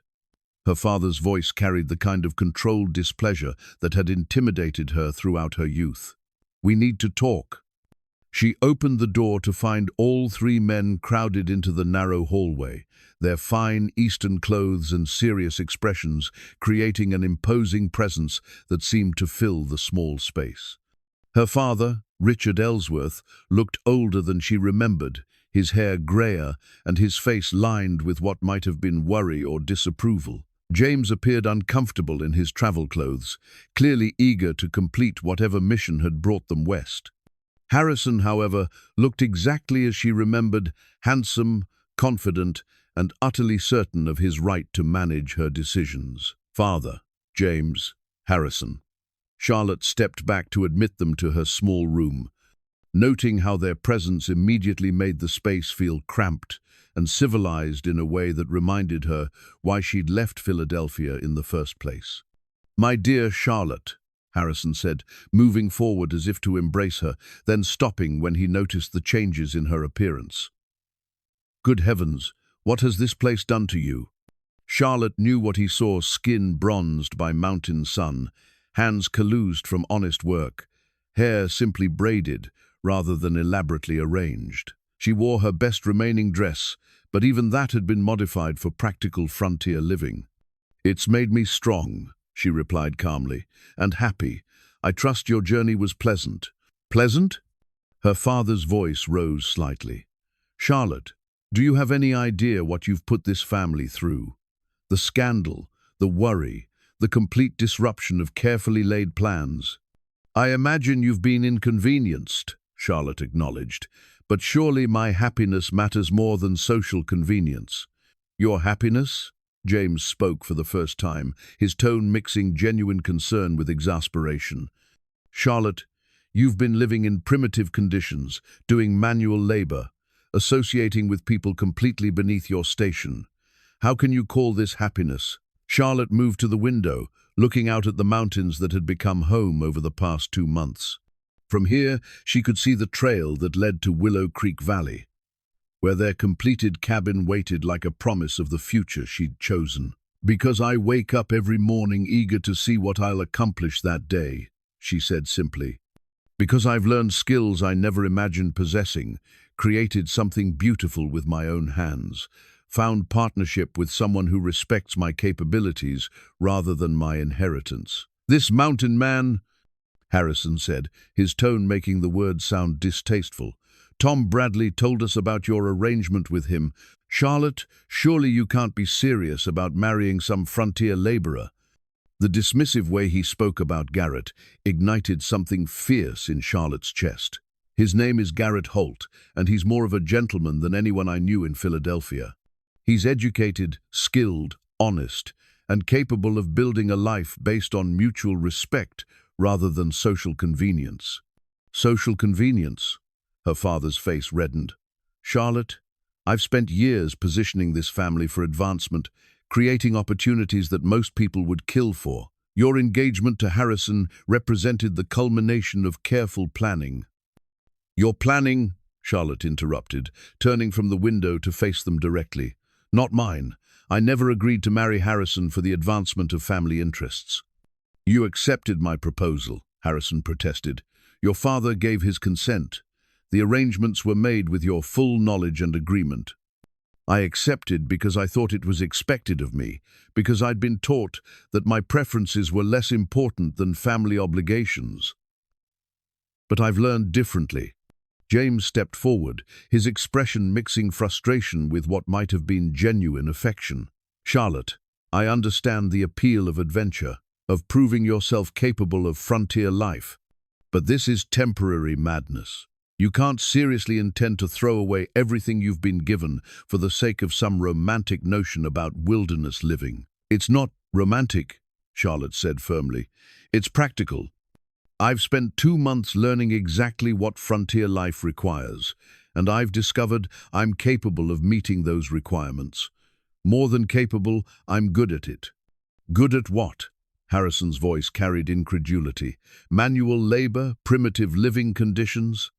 Speaker 1: Her father's voice carried the kind of controlled displeasure that had intimidated her throughout her youth. "We need to talk." She opened the door to find all three men crowded into the narrow hallway, their fine Eastern clothes and serious expressions creating an imposing presence that seemed to fill the small space. Her father, Richard Ellsworth, looked older than she remembered, his hair grayer and his face lined with what might have been worry or disapproval. James appeared uncomfortable in his travel clothes, clearly eager to complete whatever mission had brought them west. Harrison, however, looked exactly as she remembered, handsome, confident, and utterly certain of his right to manage her decisions. "Father, James, Harrison." Charlotte stepped back to admit them to her small room, noting how their presence immediately made the space feel cramped and civilized in a way that reminded her why she'd left Philadelphia in the first place. "My dear Charlotte," Harrison said, moving forward as if to embrace her, then stopping when he noticed the changes in her appearance. "Good heavens, what has this place done to you?" Charlotte knew what he saw: skin bronzed by mountain sun, hands calloused from honest work, hair simply braided rather than elaborately arranged. She wore her best remaining dress, but even that had been modified for practical frontier living. "It's made me strong," she replied calmly, "and happy. I trust your journey was pleasant." "Pleasant?" Her father's voice rose slightly. "Charlotte, do you have any idea what you've put this family through? The scandal, the worry, the complete disruption of carefully laid plans." "I imagine you've been inconvenienced," Charlotte acknowledged, "but surely my happiness matters more than social convenience." "Your happiness?" James spoke for the first time, his tone mixing genuine concern with exasperation. "Charlotte, you've been living in primitive conditions, doing manual labor, associating with people completely beneath your station. How can you call this happiness?" Charlotte moved to the window, looking out at the mountains that had become home over the past 2 months. From here, she could see the trail that led to Willow Creek Valley, where their completed cabin waited like a promise of the future she'd chosen. "Because I wake up every morning eager to see what I'll accomplish that day," she said simply. "Because I've learned skills I never imagined possessing, created something beautiful with my own hands, found partnership with someone who respects my capabilities rather than my inheritance." "This mountain man," Harrison said, his tone making the words sound distasteful. "Tom Bradley told us about your arrangement with him. Charlotte, surely you can't be serious about marrying some frontier laborer." The dismissive way he spoke about Garrett ignited something fierce in Charlotte's chest. "His name is Garrett Holt, and he's more of a gentleman than anyone I knew in Philadelphia. He's educated, skilled, honest, and capable of building a life based on mutual respect rather than social convenience." "Social convenience?" Her father's face reddened. "Charlotte, I've spent years positioning this family for advancement, creating opportunities that most people would kill for. Your engagement to Harrison represented the culmination of careful planning." "Your planning?" Charlotte interrupted, turning from the window to face them directly. "Not mine. I never agreed to marry Harrison for the advancement of family interests." "You accepted my proposal," Harrison protested. "Your father gave his consent. The arrangements were made with your full knowledge and agreement." "I accepted because I thought it was expected of me, because I'd been taught that my preferences were less important than family obligations. But I've learned differently." James stepped forward, his expression mixing frustration with what might have been genuine affection. "Charlotte, I understand the appeal of adventure, of proving yourself capable of frontier life. But this is temporary madness. You can't seriously intend to throw away everything you've been given for the sake of some romantic notion about wilderness living." "It's not romantic," Charlotte said firmly. "It's practical. I've spent 2 months learning exactly what frontier life requires, and I've discovered I'm capable of meeting those requirements. More than capable, I'm good at it." "Good at what?" Harrison's voice carried incredulity. "Manual labor, primitive living conditions?"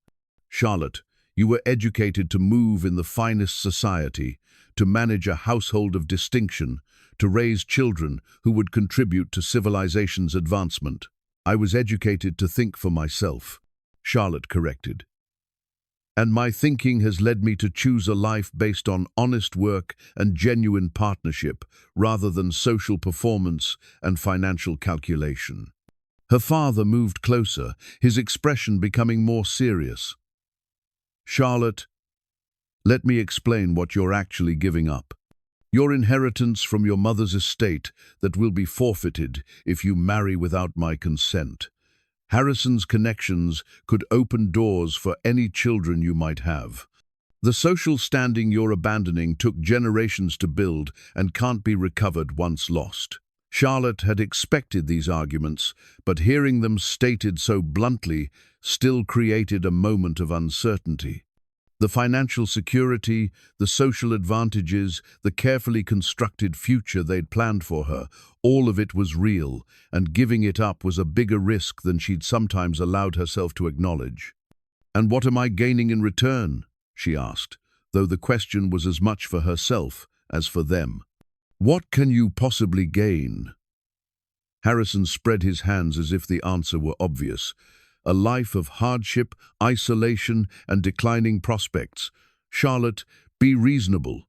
Speaker 1: "Charlotte, you were educated to move in the finest society, to manage a household of distinction, to raise children who would contribute to civilization's advancement." "I was educated to think for myself," Charlotte corrected. "And my thinking has led me to choose a life based on honest work and genuine partnership, rather than social performance and financial calculation." Her father moved closer, his expression becoming more serious. "Charlotte, let me explain what you're actually giving up. Your inheritance from your mother's estate that will be forfeited if you marry without my consent. Harrison's connections could open doors for any children you might have. The social standing you're abandoning took generations to build and can't be recovered once lost." Charlotte had expected these arguments, but hearing them stated so bluntly still created a moment of uncertainty. The financial security, the social advantages, the carefully constructed future they'd planned for her, all of it was real, and giving it up was a bigger risk than she'd sometimes allowed herself to acknowledge. "And what am I gaining in return?" she asked, though the question was as much for herself as for them. "What can you possibly gain?" Harrison spread his hands as if the answer were obvious. "A life of hardship, isolation, and declining prospects. Charlotte, be reasonable.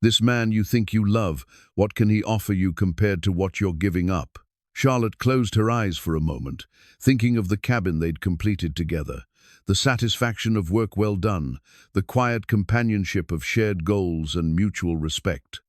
Speaker 1: This man you think you love, what can he offer you compared to what you're giving up?" Charlotte closed her eyes for a moment, thinking of the cabin they'd completed together, the satisfaction of work well done, the quiet companionship of shared goals and mutual respect.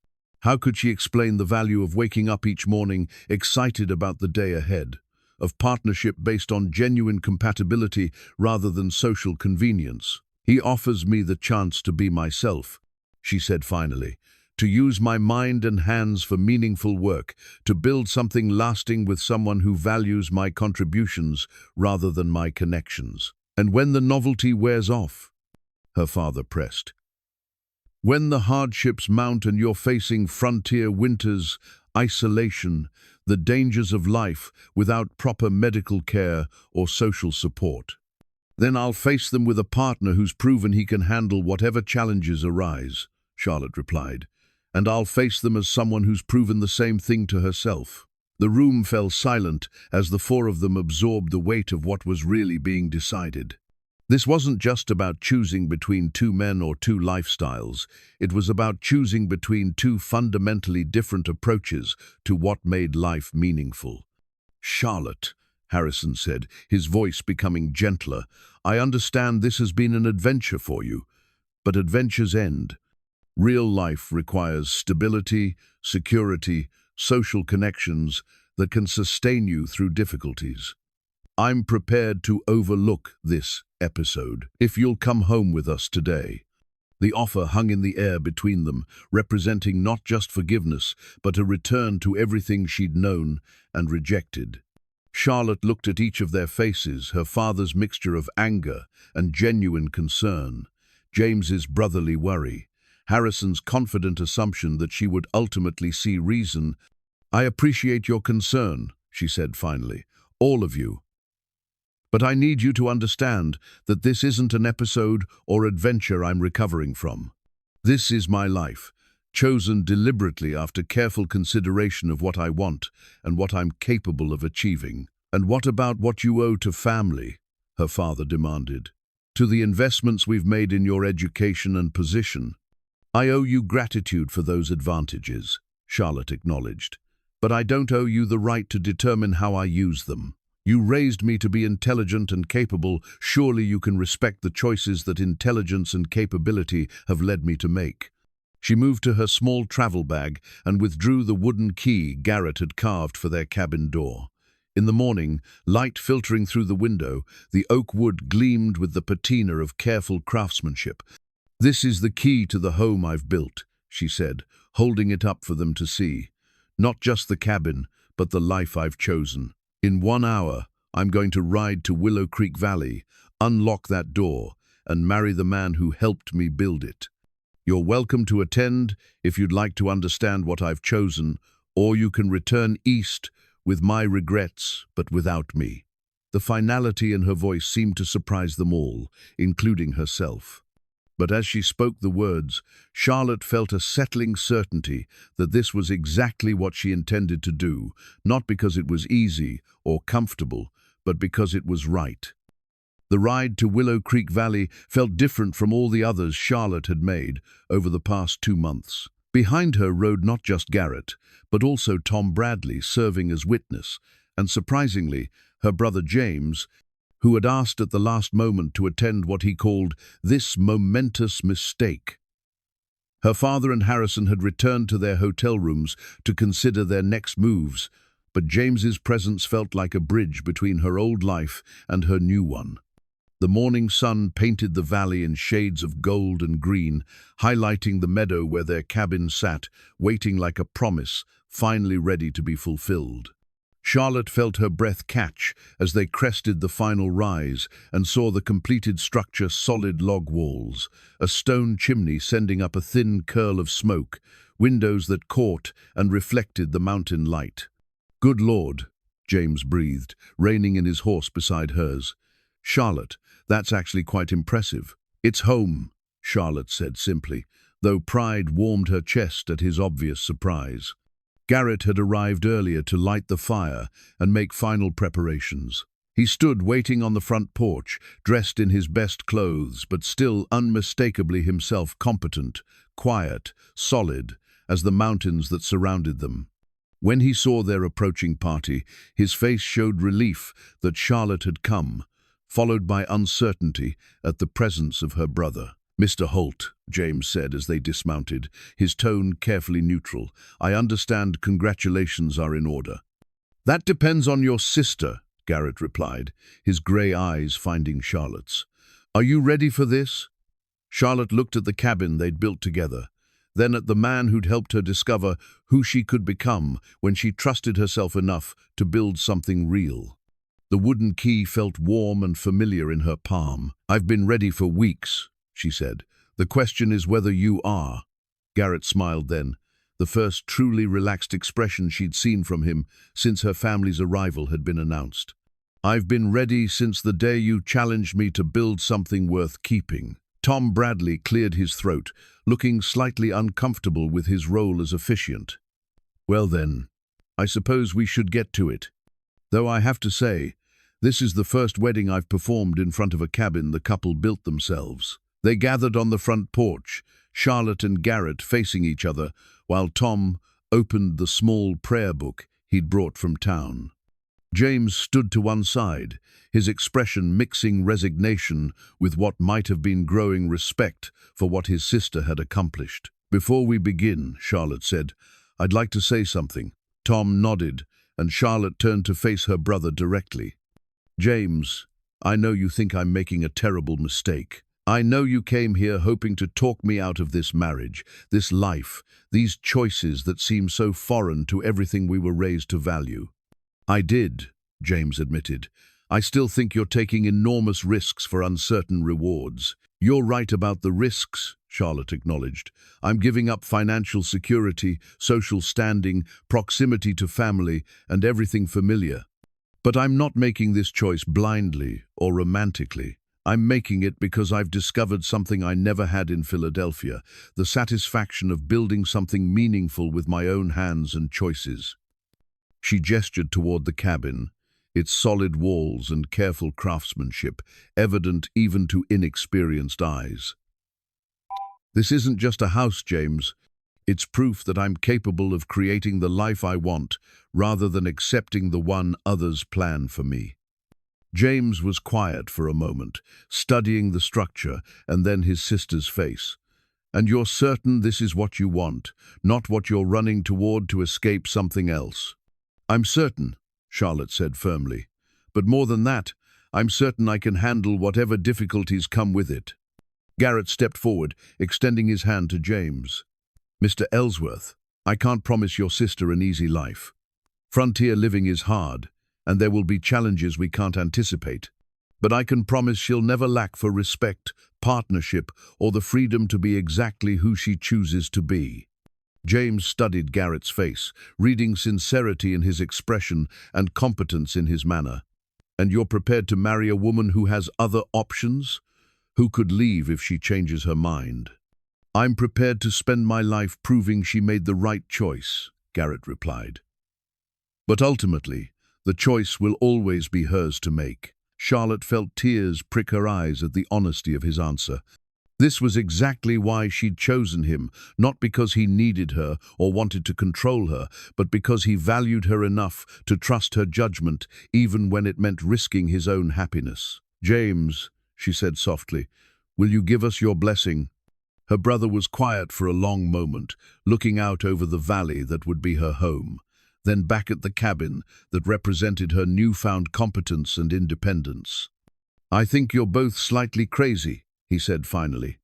Speaker 1: How could she explain the value of waking up each morning excited about the day ahead, of partnership based on genuine compatibility rather than social convenience? "He offers me the chance to be myself," she said finally, "to use my mind and hands for meaningful work, to build something lasting with someone who values my contributions rather than my connections." "And when the novelty wears off?" her father pressed. "When the hardships mount and you're facing frontier winters, isolation, the dangers of life without proper medical care or social support. Then I'll face them with a partner who's proven he can handle whatever challenges arise," Charlotte replied. "And I'll face them as someone who's proven the same thing to herself." The room fell silent as the four of them absorbed the weight of what was really being decided. This wasn't just about choosing between two men or two lifestyles. It was about choosing between two fundamentally different approaches to what made life meaningful. "Charlotte," Harrison said, his voice becoming gentler, "I understand this has been an adventure for you, but adventures end. Real life requires stability, security, social connections that can sustain you through difficulties. I'm prepared to overlook this episode if you'll come home with us today." The offer hung in the air between them, representing not just forgiveness, but a return to everything she'd known and rejected. Charlotte looked at each of their faces, her father's mixture of anger and genuine concern, James's brotherly worry, Harrison's confident assumption that she would ultimately see reason. "I appreciate your concern," she said finally, "all of you. But I need you to understand that this isn't an episode or adventure I'm recovering from. This is my life, chosen deliberately after careful consideration of what I want and what I'm capable of achieving." "And what about what you owe to family?" her father demanded. "To the investments we've made in your education and position." "I owe you gratitude for those advantages," Charlotte acknowledged. "But I don't owe you the right to determine how I use them. You raised me to be intelligent and capable. Surely you can respect the choices that intelligence and capability have led me to make." She moved to her small travel bag and withdrew the wooden key Garrett had carved for their cabin door. In the morning, light filtering through the window, the oak wood gleamed with the patina of careful craftsmanship. "This is the key to the home I've built," she said, holding it up for them to see. "Not just the cabin, but the life I've chosen. In 1 hour, I'm going to ride to Willow Creek Valley, unlock that door, and marry the man who helped me build it. You're welcome to attend if you'd like to understand what I've chosen, or you can return east with my regrets, but without me." The finality in her voice seemed to surprise them all, including herself. But as she spoke the words, Charlotte felt a settling certainty that this was exactly what she intended to do, not because it was easy or comfortable, but because it was right. The ride to Willow Creek Valley felt different from all the others Charlotte had made over the past 2 months. Behind her rode not just Garrett, but also Tom Bradley serving as witness, and surprisingly, her brother James, who had asked at the last moment to attend what he called this momentous mistake. Her father and Harrison had returned to their hotel rooms to consider their next moves, but James's presence felt like a bridge between her old life and her new one. The morning sun painted the valley in shades of gold and green, highlighting the meadow where their cabin sat, waiting like a promise, finally ready to be fulfilled. Charlotte felt her breath catch as they crested the final rise and saw the completed structure solid log walls, a stone chimney sending up a thin curl of smoke, windows that caught and reflected the mountain light. "Good Lord," James breathed, reining in his horse beside hers. "Charlotte, that's actually quite impressive." "It's home," Charlotte said simply, though pride warmed her chest at his obvious surprise. Garrett had arrived earlier to light the fire and make final preparations. He stood waiting on the front porch, dressed in his best clothes, but still unmistakably himself, competent, quiet, solid, as the mountains that surrounded them. When he saw their approaching party, his face showed relief that Charlotte had come, followed by uncertainty at the presence of her brother. "Mr. Holt," James said as they dismounted, his tone carefully neutral, "I understand congratulations are in order." "That depends on your sister," Garrett replied, his grey eyes finding Charlotte's. "Are you ready for this?" Charlotte looked at the cabin they'd built together, then at the man who'd helped her discover who she could become when she trusted herself enough to build something real. The wooden key felt warm and familiar in her palm. "I've been ready for weeks," she said. "The question is whether you are." Garrett smiled then, the first truly relaxed expression she'd seen from him since her family's arrival had been announced. "I've been ready since the day you challenged me to build something worth keeping." Tom Bradley cleared his throat, looking slightly uncomfortable with his role as officiant. "Well then, I suppose we should get to it. Though I have to say, this is the first wedding I've performed in front of a cabin the couple built themselves." They gathered on the front porch, Charlotte and Garrett facing each other, while Tom opened the small prayer book he'd brought from town. James stood to one side, his expression mixing resignation with what might have been growing respect for what his sister had accomplished. "Before we begin," Charlotte said, "I'd like to say something." Tom nodded, and Charlotte turned to face her brother directly. "James, I know you think I'm making a terrible mistake. I know you came here hoping to talk me out of this marriage, this life, these choices that seem so foreign to everything we were raised to value." "I did," James admitted. "I still think you're taking enormous risks for uncertain rewards." "You're right about the risks," Charlotte acknowledged. "I'm giving up financial security, social standing, proximity to family, and everything familiar. But I'm not making this choice blindly or romantically. I'm making it because I've discovered something I never had in Philadelphia, the satisfaction of building something meaningful with my own hands and choices." She gestured toward the cabin, its solid walls and careful craftsmanship, evident even to inexperienced eyes. "This isn't just a house, James. It's proof that I'm capable of creating the life I want, rather than accepting the one others plan for me." James was quiet for a moment, studying the structure and then his sister's face. "And you're certain this is what you want, not what you're running toward to escape something else?" "I'm certain," Charlotte said firmly. "But more than that, I'm certain I can handle whatever difficulties come with it." Garrett stepped forward, extending his hand to James. "Mr. Ellsworth, I can't promise your sister an easy life. Frontier living is hard, and there will be challenges we can't anticipate. But I can promise she'll never lack for respect, partnership, or the freedom to be exactly who she chooses to be." James studied Garrett's face, reading sincerity in his expression and competence in his manner. "And you're prepared to marry a woman who has other options? Who could leave if she changes her mind?" "I'm prepared to spend my life proving she made the right choice," Garrett replied. "But ultimately, the choice will always be hers to make." Charlotte felt tears prick her eyes at the honesty of his answer. This was exactly why she'd chosen him, not because he needed her or wanted to control her, but because he valued her enough to trust her judgment, even when it meant risking his own happiness. "James," she said softly, "will you give us your blessing?" Her brother was quiet for a long moment, looking out over the valley that would be her home, then back at the cabin that represented her newfound competence and independence. "I think you're both slightly crazy," he said finally,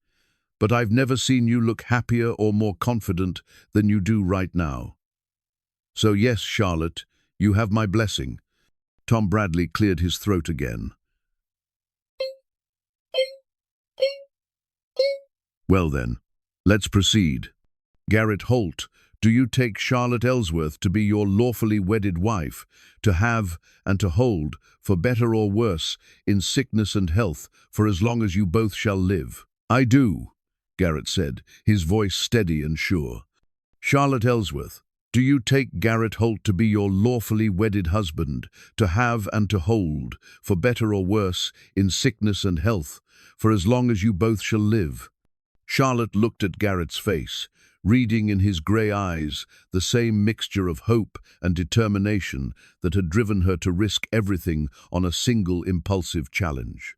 Speaker 1: "but I've never seen you look happier or more confident than you do right now. So yes, Charlotte, you have my blessing." Tom Bradley cleared his throat again. "Well then, let's proceed. Garrett Holt, do you take Charlotte Ellsworth to be your lawfully wedded wife, to have and to hold, for better or worse, in sickness and health, for as long as you both shall live?" "I do," Garrett said, his voice steady and sure. "Charlotte Ellsworth, do you take Garrett Holt to be your lawfully wedded husband, to have and to hold, for better or worse, in sickness and health, for as long as you both shall live?" Charlotte looked at Garrett's face, reading in his grey eyes the same mixture of hope and determination that had driven her to risk everything on a single impulsive challenge.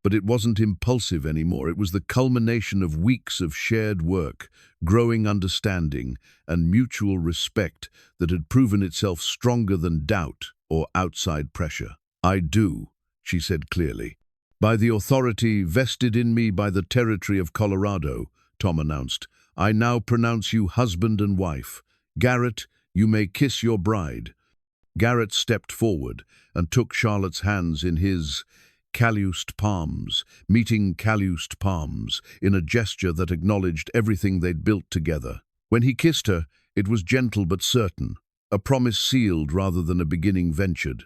Speaker 1: But it wasn't impulsive anymore. It was the culmination of weeks of shared work, growing understanding, and mutual respect that had proven itself stronger than doubt or outside pressure. "I do," she said clearly. "By the authority vested in me by the territory of Colorado," Tom announced, "I now pronounce you husband and wife. Garrett, you may kiss your bride." Garrett stepped forward and took Charlotte's hands in his calloused palms, meeting calloused palms, in a gesture that acknowledged everything they'd built together. When he kissed her, it was gentle but certain, a promise sealed rather than a beginning ventured.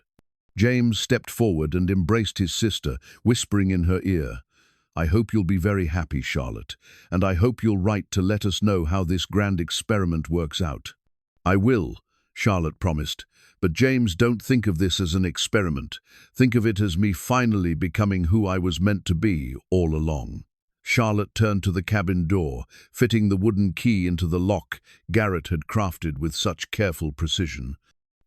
Speaker 1: James stepped forward and embraced his sister, whispering in her ear, "I hope you'll be very happy, Charlotte, and I hope you'll write to let us know how this grand experiment works out." "I will," Charlotte promised, "but James, don't think of this as an experiment. Think of it as me finally becoming who I was meant to be all along." Charlotte turned to the cabin door, fitting the wooden key into the lock Garrett had crafted with such careful precision.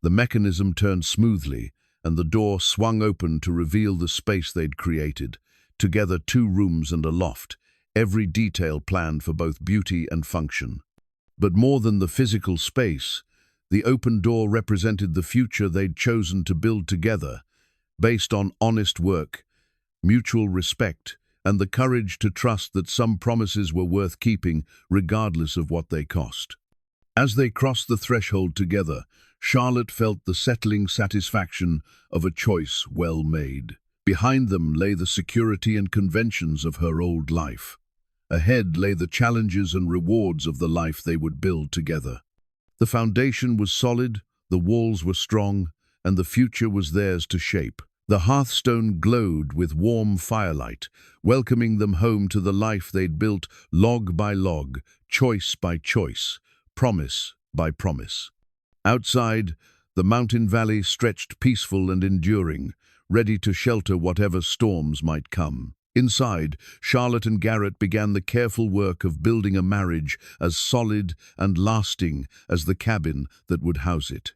Speaker 1: The mechanism turned smoothly, and the door swung open to reveal the space they'd created. Together, 2 rooms and a loft, every detail planned for both beauty and function. But more than the physical space, the open door represented the future they'd chosen to build together, based on honest work, mutual respect, and the courage to trust that some promises were worth keeping, regardless of what they cost. As they crossed the threshold together, Charlotte felt the settling satisfaction of a choice well made. Behind them lay the security and conventions of her old life. Ahead lay the challenges and rewards of the life they would build together. The foundation was solid, the walls were strong, and the future was theirs to shape. The hearthstone glowed with warm firelight, welcoming them home to the life they'd built log by log, choice by choice, promise by promise. Outside, the mountain valley stretched peaceful and enduring, ready to shelter whatever storms might come. Inside, Charlotte and Garrett began the careful work of building a marriage as solid and lasting as the cabin that would house it.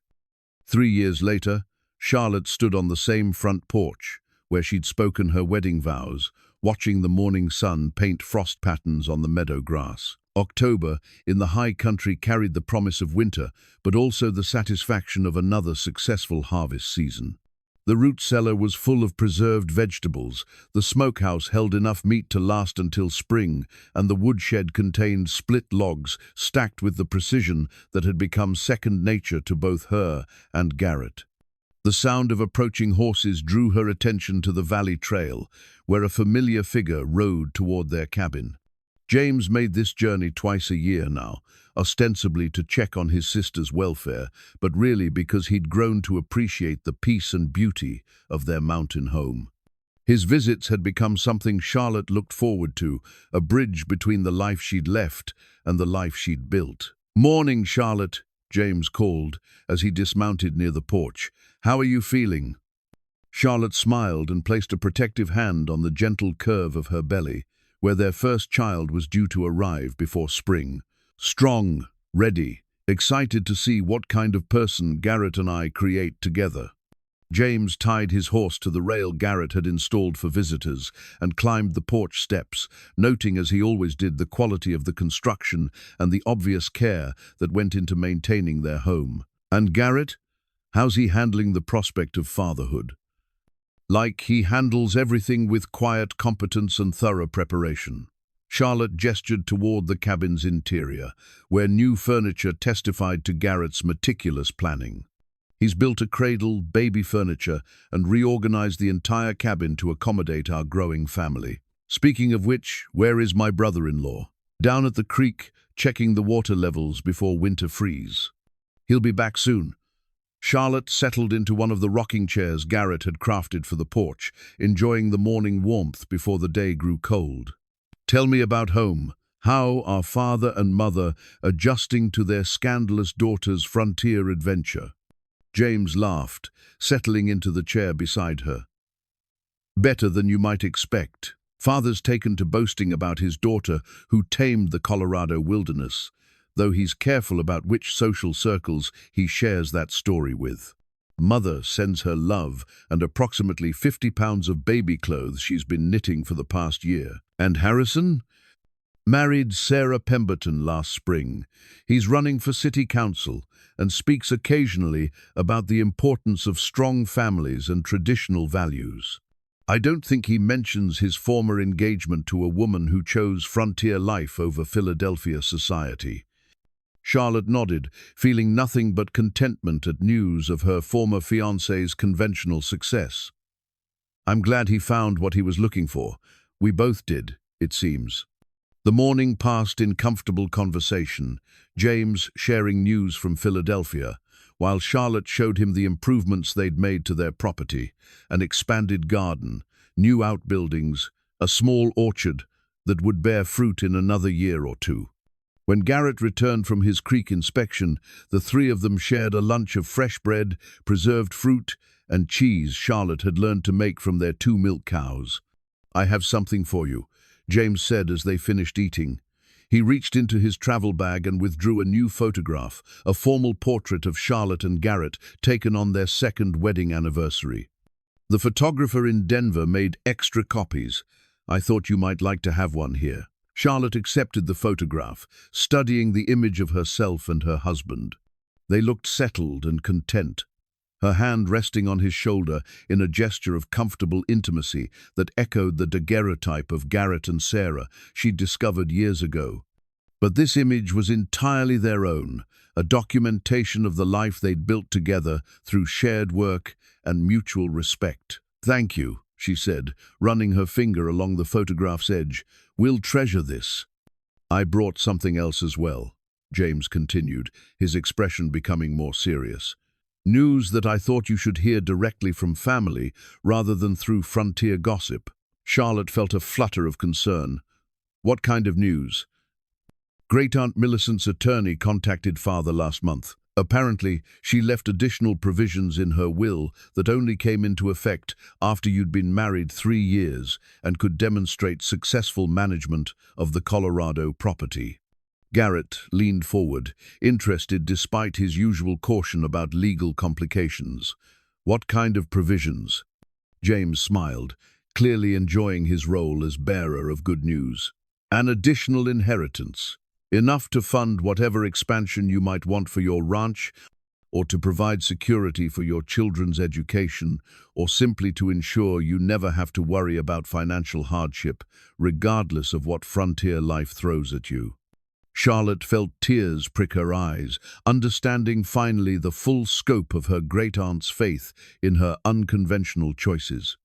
Speaker 1: 3 years later, Charlotte stood on the same front porch, where she'd spoken her wedding vows, watching the morning sun paint frost patterns on the meadow grass. October, in the high country, carried the promise of winter, but also the satisfaction of another successful harvest season. The root cellar was full of preserved vegetables, the smokehouse held enough meat to last until spring, and the woodshed contained split logs stacked with the precision that had become second nature to both her and Garrett. The sound of approaching horses drew her attention to the valley trail, where a familiar figure rode toward their cabin. James made this journey twice a year now, ostensibly to check on his sister's welfare, but really because he'd grown to appreciate the peace and beauty of their mountain home. His visits had become something Charlotte looked forward to, a bridge between the life she'd left and the life she'd built. "Morning, Charlotte," James called as he dismounted near the porch. "How are you feeling?" Charlotte smiled and placed a protective hand on the gentle curve of her belly, where their first child was due to arrive before spring. "Strong, ready, excited to see what kind of person Garrett and I create together." James tied his horse to the rail Garrett had installed for visitors and climbed the porch steps, noting as he always did the quality of the construction and the obvious care that went into maintaining their home. "And Garrett? How's he handling the prospect of fatherhood?" "Like he handles everything with quiet competence and thorough preparation." Charlotte gestured toward the cabin's interior, where new furniture testified to Garrett's meticulous planning. "He's built a cradle, baby furniture, and reorganized the entire cabin to accommodate our growing family. Speaking of which, where is my brother-in-law?" "Down at the creek, checking the water levels before winter freeze. He'll be back soon." Charlotte settled into one of the rocking chairs Garrett had crafted for the porch, enjoying the morning warmth before the day grew cold. "Tell me about home. How are father and mother adjusting to their scandalous daughter's frontier adventure?" James laughed, settling into the chair beside her. "Better than you might expect. Father's taken to boasting about his daughter who tamed the Colorado wilderness, though he's careful about which social circles he shares that story with. Mother sends her love and approximately 50 pounds of baby clothes she's been knitting for the past year. And Harrison? Married Sarah Pemberton last spring. He's running for city council and speaks occasionally about the importance of strong families and traditional values. I don't think he mentions his former engagement to a woman who chose frontier life over Philadelphia society." Charlotte nodded, feeling nothing but contentment at news of her former fiancé's conventional success. "I'm glad he found what he was looking for. We both did, it seems." The morning passed in comfortable conversation, James sharing news from Philadelphia, while Charlotte showed him the improvements they'd made to their property: an expanded garden, new outbuildings, a small orchard that would bear fruit in another year or two. When Garrett returned from his creek inspection, the three of them shared a lunch of fresh bread, preserved fruit, and cheese Charlotte had learned to make from their 2 milk cows. "I have something for you," James said as they finished eating. He reached into his travel bag and withdrew a new photograph, a formal portrait of Charlotte and Garrett taken on their second wedding anniversary. "The photographer in Denver made extra copies. I thought you might like to have one here." Charlotte accepted the photograph, studying the image of herself and her husband. They looked settled and content, her hand resting on his shoulder in a gesture of comfortable intimacy that echoed the daguerreotype of Garrett and Sarah she'd discovered years ago. But this image was entirely their own, a documentation of the life they'd built together through shared work and mutual respect. "Thank you," she said, running her finger along the photograph's edge. "We'll treasure this." "I brought something else as well," James continued, his expression becoming more serious. "News that I thought you should hear directly from family rather than through frontier gossip." Charlotte felt a flutter of concern. "What kind of news?" "Great-aunt Millicent's attorney contacted father last month. Apparently, she left additional provisions in her will that only came into effect after you'd been married 3 years and could demonstrate successful management of the Colorado property." Garrett leaned forward, interested despite his usual caution about legal complications. "What kind of provisions?" James smiled, clearly enjoying his role as bearer of good news. An additional inheritance, enough to fund whatever expansion you might want for your ranch, or to provide security for your children's education, or simply to ensure you never have to worry about financial hardship, regardless of what frontier life throws at you. Charlotte felt tears prick her eyes, understanding finally the full scope of her great-aunt's faith in her unconventional choices.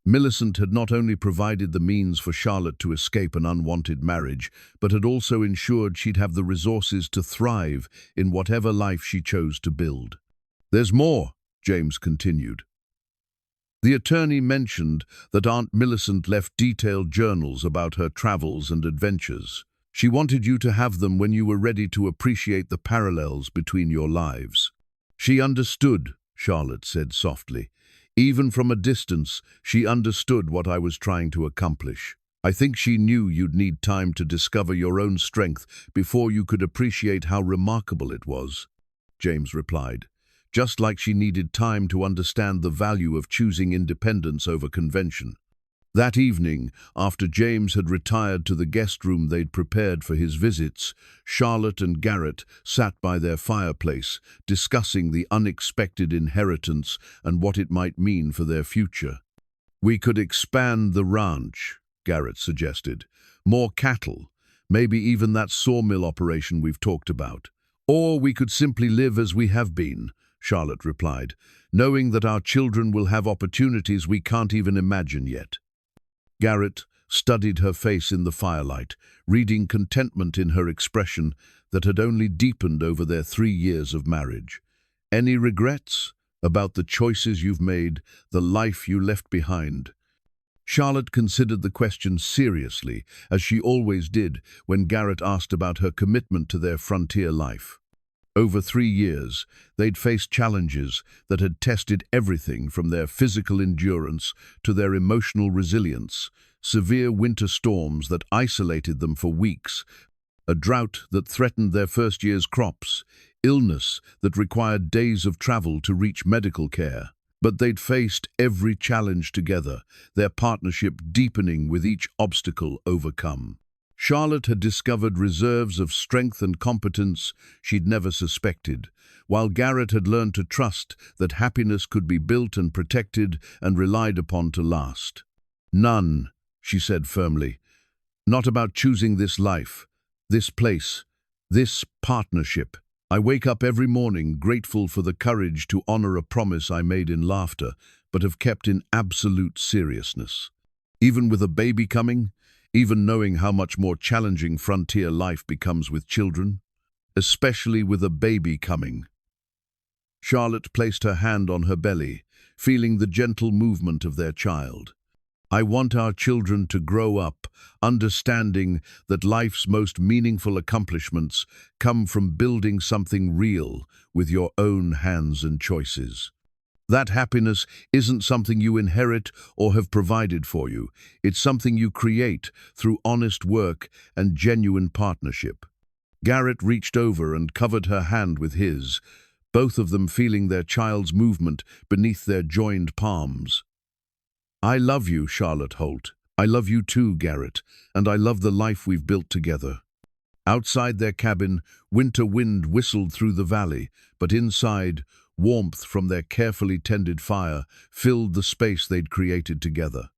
Speaker 1: Millicent had not only provided the means for Charlotte to escape an unwanted marriage, but had also ensured she'd have the resources to thrive in whatever life she chose to build. "There's more," James continued. The attorney mentioned that Aunt Millicent left detailed journals about her travels and adventures. She wanted you to have them when you were ready to appreciate the parallels between your lives. "She understood," Charlotte said softly. "Even from a distance, she understood what I was trying to accomplish. I think she knew you'd need time to discover your own strength before you could appreciate how remarkable it was," James replied. "Just like she needed time to understand the value of choosing independence over convention." That evening, after James had retired to the guest room they'd prepared for his visits, Charlotte and Garrett sat by their fireplace, discussing the unexpected inheritance and what it might mean for their future. "We could expand the ranch," Garrett suggested. "More cattle, maybe even that sawmill operation we've talked about. Or we could simply live as we have been," Charlotte replied, "knowing that our children will have opportunities we can't even imagine yet." Garrett studied her face in the firelight, reading contentment in her expression that had only deepened over their 3 years of marriage. "Any regrets about the choices you've made, the life you left behind?" Charlotte considered the question seriously, as she always did when Garrett asked about her commitment to their frontier life. Over 3 years, they'd faced challenges that had tested everything from their physical endurance to their emotional resilience, severe winter storms that isolated them for weeks, a drought that threatened their first year's crops, illness that required days of travel to reach medical care. But they'd faced every challenge together, their partnership deepening with each obstacle overcome. Charlotte had discovered reserves of strength and competence she'd never suspected, while Garrett had learned to trust that happiness could be built and protected and relied upon to last. "None," she said firmly. "Not about choosing this life, this place, this partnership. I wake up every morning grateful for the courage to honor a promise I made in laughter, but have kept in absolute seriousness. Even with a baby coming, even knowing how much more challenging frontier life becomes with children, especially with a baby coming." Charlotte placed her hand on her belly, feeling the gentle movement of their child. "I want our children to grow up, understanding that life's most meaningful accomplishments come from building something real with your own hands and choices. That happiness isn't something you inherit or have provided for you. It's something you create through honest work and genuine partnership." Garrett reached over and covered her hand with his, both of them feeling their child's movement beneath their joined palms. "I love you, Charlotte Holt. I love you too, Garrett, and I love the life we've built together." Outside their cabin, winter wind whistled through the valley, but inside, warmth from their carefully tended fire filled the space they'd created together.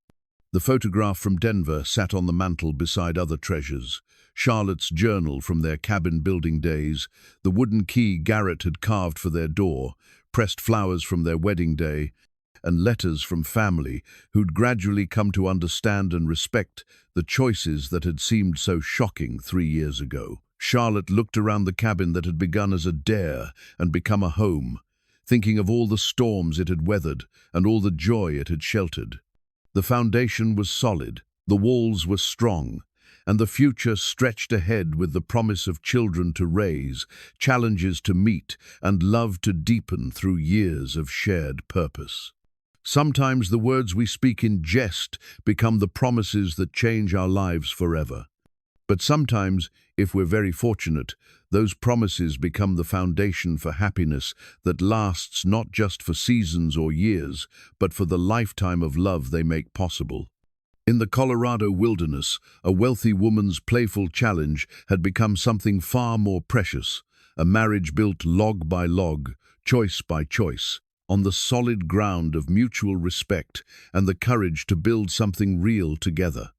Speaker 1: The photograph from Denver sat on the mantel beside other treasures: Charlotte's journal from their cabin-building days, the wooden key Garrett had carved for their door, pressed flowers from their wedding day, and letters from family who'd gradually come to understand and respect the choices that had seemed so shocking 3 years ago. Charlotte looked around the cabin that had begun as a dare and become a home, thinking of all the storms it had weathered and all the joy it had sheltered. The foundation was solid, the walls were strong, and the future stretched ahead with the promise of children to raise, challenges to meet, and love to deepen through years of shared purpose. Sometimes the words we speak in jest become the promises that change our lives forever. But sometimes, if we're very fortunate, those promises become the foundation for happiness that lasts not just for seasons or years, but for the lifetime of love they make possible. In the Colorado wilderness, a wealthy woman's playful challenge had become something far more precious, a marriage built log by log, choice by choice, on the solid ground of mutual respect and the courage to build something real together.